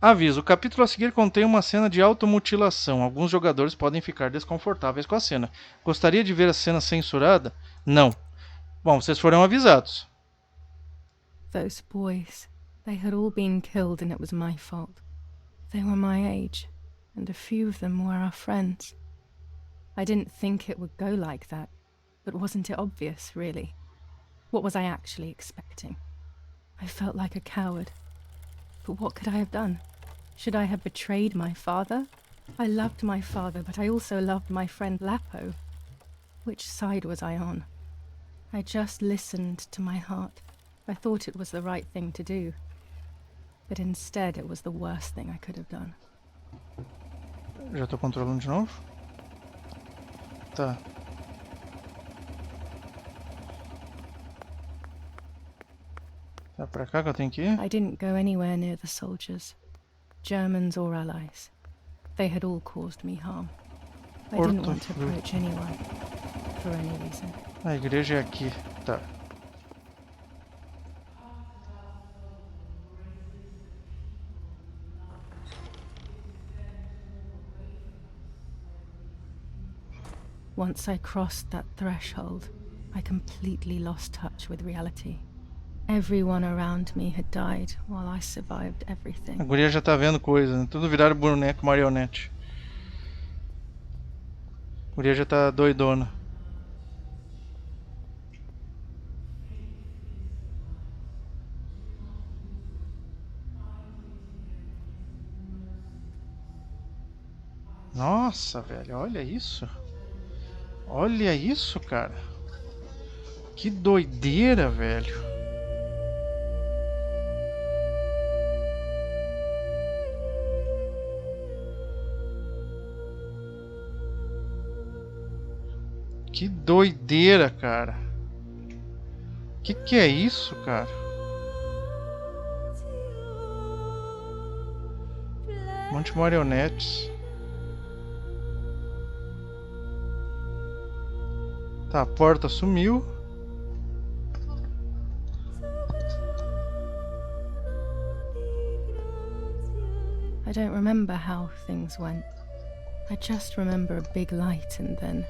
Aviso, o capítulo a seguir contém uma cena de automutilação. Alguns jogadores podem ficar desconfortáveis com a cena. Gostaria de ver a cena censurada? Não. Bom, vocês foram avisados. Those boys, they had all been killed and it was my fault. They were my age, and a few of them were our friends. I didn't think it would go like that, but wasn't it obvious, really? What was I actually expecting? I felt like a coward. But what could I have done? Should I have betrayed my father? I loved my father, but I also loved my friend Lapo. Which side was I on? I just listened to my heart. I thought it was the right thing to do. But instead it was the worst thing I could have done. Já tô controlando de novo? Tá. Tá pra cá que eu tenho que ir? I didn't go anywhere near the soldiers, Germans or allies. They had all caused me harm. I didn't want to approach anyone, for any reason. A igreja é aqui. Tá. Once I crossed that threshold, I completely lost touch with reality. Everyone around me had died while I survived everything. A guria já tá vendo coisa, né? Tudo viraram boneco, marionete. A guria já tá doidona. Nossa, velho, olha isso. Olha isso, cara. Que doideira, velho. Que doideira, cara. Que é isso, cara? Um monte de marionetes. Tá, a porta sumiu. I don't remember how things went. I just remember a big light and then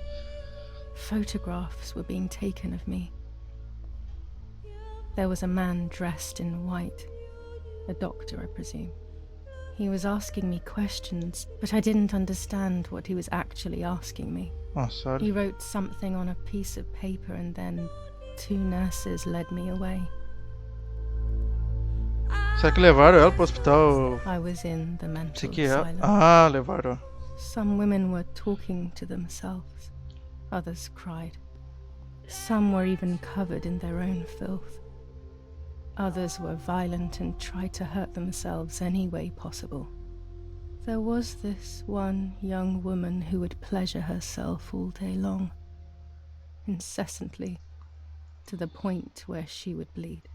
photographs were being taken of me. There was a man dressed in white, a doctor, I presume. He was asking me questions, but I didn't understand what he was actually asking me. Oh, sorry. He wrote something on a piece of paper and then 2 nurses led me away. Será que levaram ela pro hospital? I was in the mental asylum. Ah, levaram. Some women were talking to themselves. Others cried. Some were even covered in their own filth. Others were violent and tried to hurt themselves any way possible. There was this one young woman who would pleasure herself all day long, incessantly, to the point where she would bleed.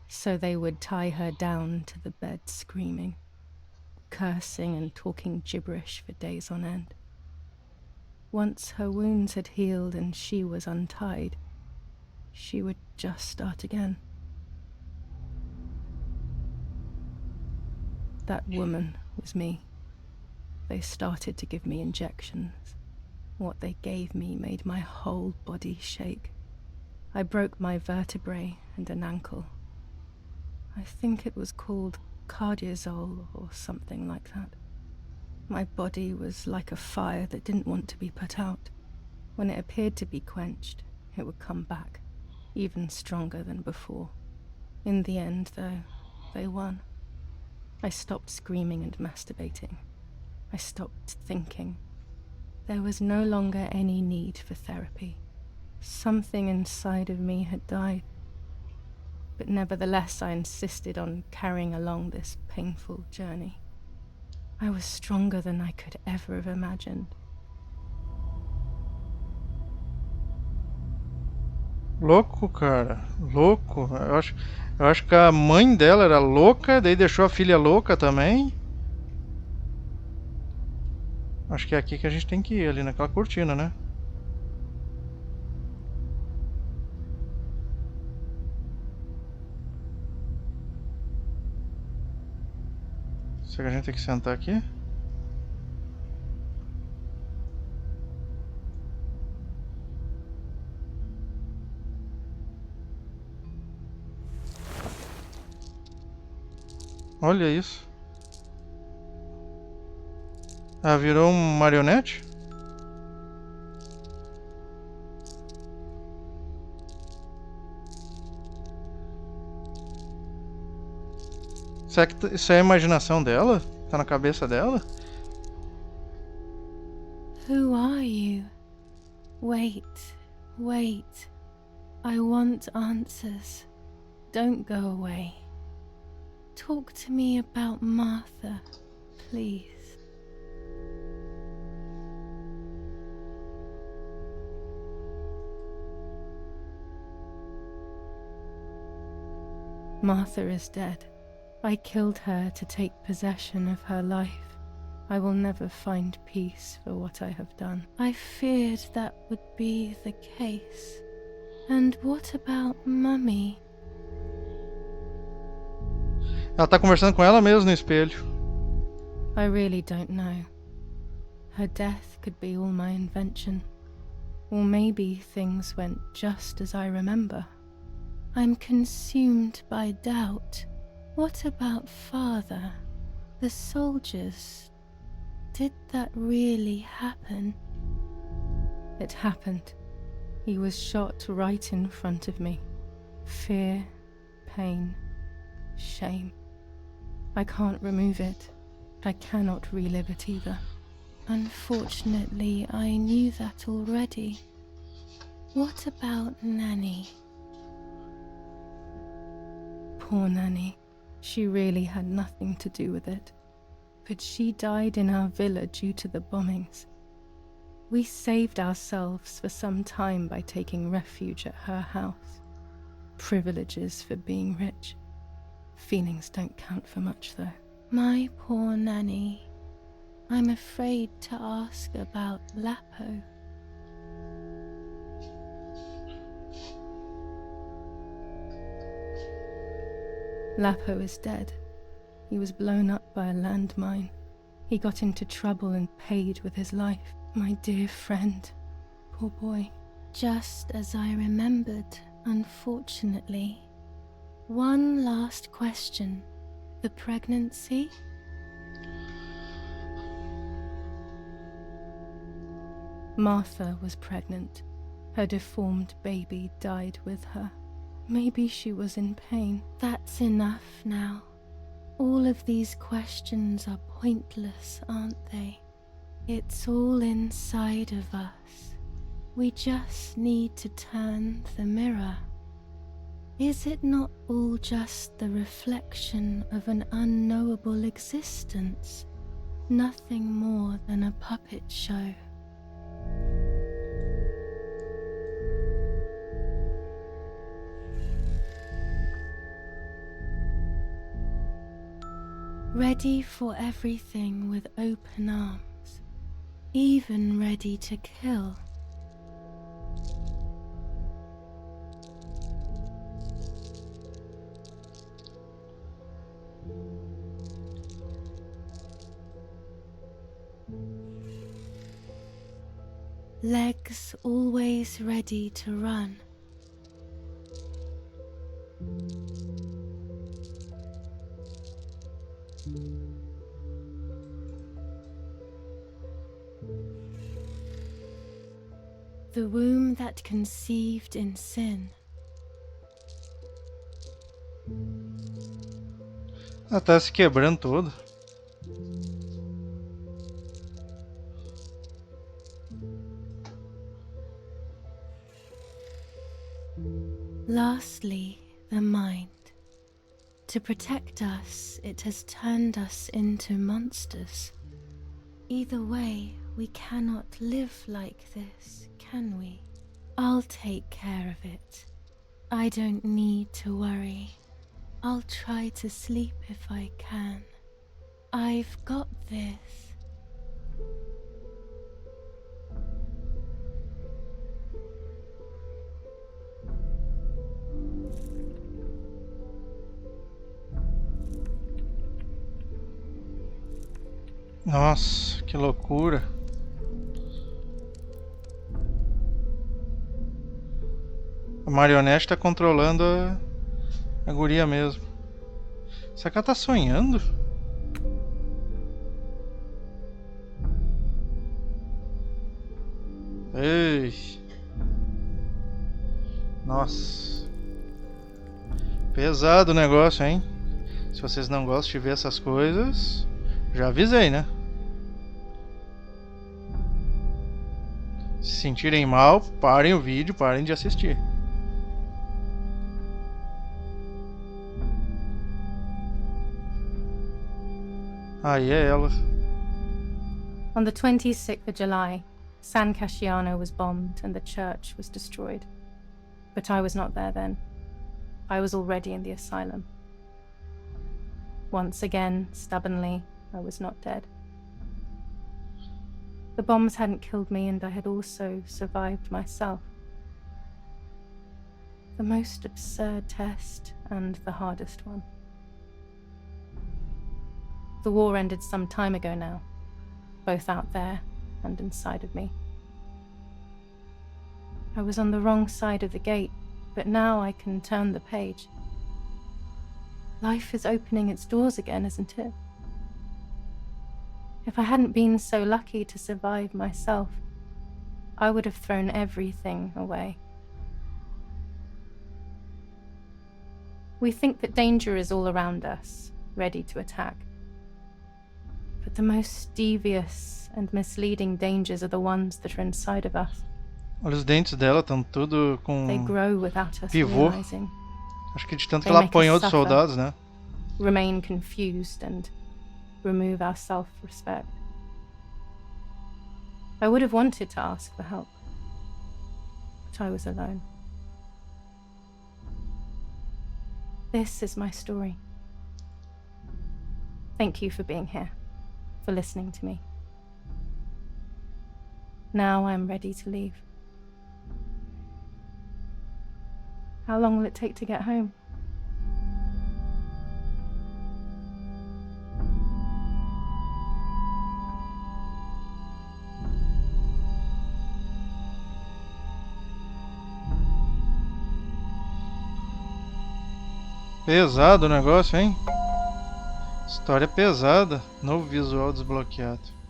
So they would tie her down to the bed screaming, cursing and talking gibberish for days on end. Once her wounds had healed and she was untied, she would just start again. That woman was me. They started to give me injections. What they gave me made my whole body shake. I broke my vertebrae and an ankle. I think it was called cardiazole or something like that. My body was like a fire that didn't want to be put out. When it appeared to be quenched, it would come back, even stronger than before. In the end, though, they won. I stopped screaming and masturbating. I stopped thinking. There was no longer any need for therapy. Something inside of me had died. But nevertheless, I insisted on carrying along this painful journey. I was stronger than I could ever have imagined. Louco, cara. Louco. Eu acho que a mãe dela era louca, daí deixou a filha louca também. Acho que é aqui que a gente tem que ir, ali naquela cortina, né? Será que a gente tem que sentar aqui? Olha isso. Ah, virou um marionete? Será que isso é a imaginação dela? Tá na cabeça dela? Who are you? Wait, wait. I want answers. Don't go away. Talk to me about Martha, please. Martha is dead. I killed her to take possession of her life. I will never find peace for what I have done. I feared that would be the case. And what about Mummy? Ela tá conversando com ela mesma no espelho. I really don't know. Her death could be all my invention. Or maybe things went just as I remember. I'm consumed by doubt. What about Father? The soldiers? Did that really happen? It happened. He was shot right in front of me. Fear, pain, shame. I can't remove it. I cannot relive it either. Unfortunately, I knew that already. What about Nanny? Poor Nanny. She really had nothing to do with it. But she died in our villa due to the bombings. We saved ourselves for some time by taking refuge at her house. Privileges for being rich. Feelings don't count for much, though. My poor Nanny. I'm afraid to ask about Lapo. Lapo is dead. He was blown up by a landmine. He got into trouble and paid with his life. My dear friend. Poor boy. Just as I remembered, unfortunately. One last question. The pregnancy? Martha was pregnant. Her deformed baby died with her. Maybe she was in pain. That's enough now. All of these questions are pointless, aren't they? It's all inside of us. We just need to turn the mirror. Is it not all just the reflection of an unknowable existence? Nothing more than a puppet show. Ready for everything with open arms, even ready to kill. Legs always ready to run. The womb that conceived in sin. Ela tá se quebrando toda. Lastly, the mind. To protect us, it has turned us into monsters. Either way, we cannot live like this, can we? I'll take care of it. I don't need to worry. I'll try to sleep if I can. I've got this. Nossa, que loucura. A marionete tá controlando a guria mesmo. Será que ela tá sonhando? Ei. Nossa. Pesado o negócio, hein? Se vocês não gostam de ver essas coisas, já avisei, né? Se sentirem mal, parem o vídeo, parem de assistir. Aí é ela. On the 26th of July, San Casciano was bombed and the church was destroyed. But I was not there then. I was already in the asylum. Once again, stubbornly, I was not dead. The bombs hadn't killed me, and I had also survived myself. The most absurd test and the hardest one. The war ended some time ago now, both out there and inside of me. I was on the wrong side of the gate, but now I can turn the page. Life is opening its doors again, isn't it? If I hadn't been so lucky to survive myself, I would have thrown everything away. We think that danger is all around us, ready to attack. But the most devious and misleading dangers are the ones that are inside of us. Olha, os dentes dela estão tudo com They grow without us pivô. realizing. Acho que de tanto que They ela make us apanhou dos suffer, soldados, né? Remain confused and remove our self-respect. I would have wanted to ask for help, but I was alone. This is my story. Thank you for being here, for listening to me. Now I'm ready to leave. How long will it take to get home? Pesado o negócio, hein? História pesada. Novo visual desbloqueado.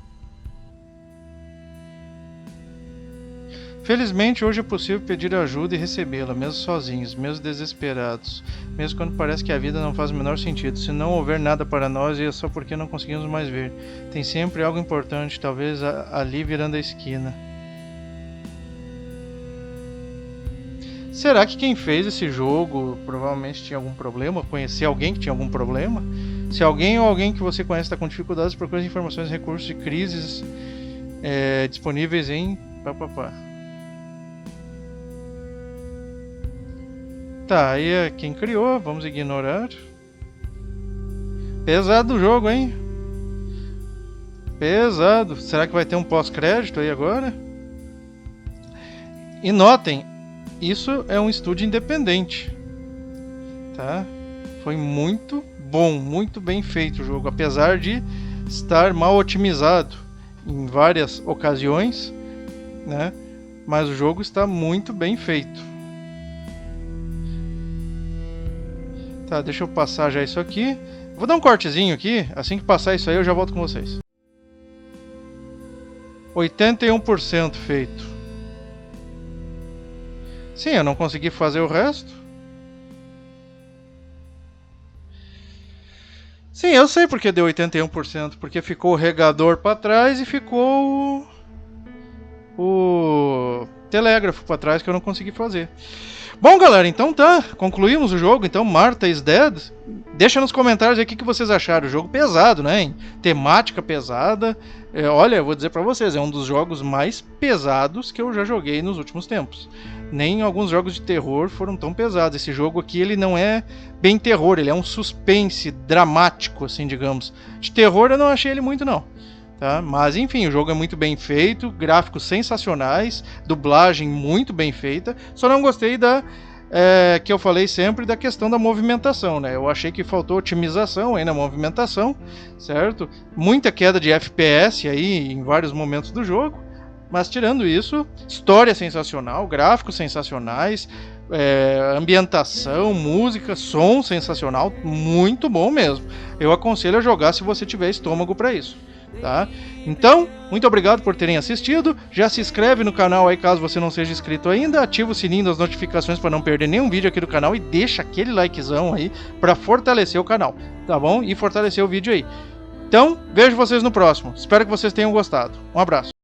Felizmente, hoje é possível pedir ajuda e recebê-la, mesmo sozinhos, mesmo desesperados, mesmo quando parece que a vida não faz o menor sentido. Se não houver nada para nós, é só porque não conseguimos mais ver. Tem sempre algo importante, talvez ali virando a esquina. Será que quem fez esse jogo provavelmente tinha algum problema? Conhecia alguém que tinha algum problema? Se alguém ou alguém que você conhece está com dificuldades, procure informações e recursos de crises disponíveis em... Tá, aí é quem criou, vamos ignorar. Pesado o jogo, hein? Pesado. Será que vai ter um pós-crédito aí agora? E notem, isso é um estúdio independente, tá? Foi muito bom, muito bem feito o jogo, apesar de estar mal otimizado em várias ocasiões, né? Mas o jogo está muito bem feito. Tá, deixa eu passar já isso aqui. Vou dar um cortezinho aqui, assim que passar isso aí eu já volto com vocês. 81% feito. Sim, eu não consegui fazer o resto. Sim, eu sei porque deu 81%. Porque ficou o regador para trás e ficou o telégrafo para trás que eu não consegui fazer. Bom, galera, então tá. Concluímos o jogo. Então, Martha is Dead. Deixa nos comentários aí o que vocês acharam. O jogo pesado, né? Hein? Temática pesada. Olha, eu vou dizer pra vocês, é um dos jogos mais pesados que eu já joguei nos últimos tempos. Nem alguns jogos de terror foram tão pesados. Esse jogo aqui, ele não é bem terror, ele é um suspense dramático, assim, digamos. De terror eu não achei ele muito, não. Tá? Mas, enfim, o jogo é muito bem feito, gráficos sensacionais, dublagem muito bem feita. Só não gostei da que eu falei sempre da questão da movimentação, né? Eu achei que faltou otimização aí na movimentação, certo? Muita queda de FPS aí em vários momentos do jogo, mas tirando isso, história sensacional, gráficos sensacionais, ambientação, música, som sensacional, muito bom mesmo. Eu aconselho a jogar se você tiver estômago para isso. Tá? Então, muito obrigado por terem assistido. Já se inscreve no canal aí caso você não seja inscrito ainda. Ativa o sininho das notificações para não perder nenhum vídeo aqui do canal. E deixa aquele likezão aí para fortalecer o canal, tá bom? E fortalecer o vídeo aí. Então, vejo vocês no próximo. Espero que vocês tenham gostado. Um abraço.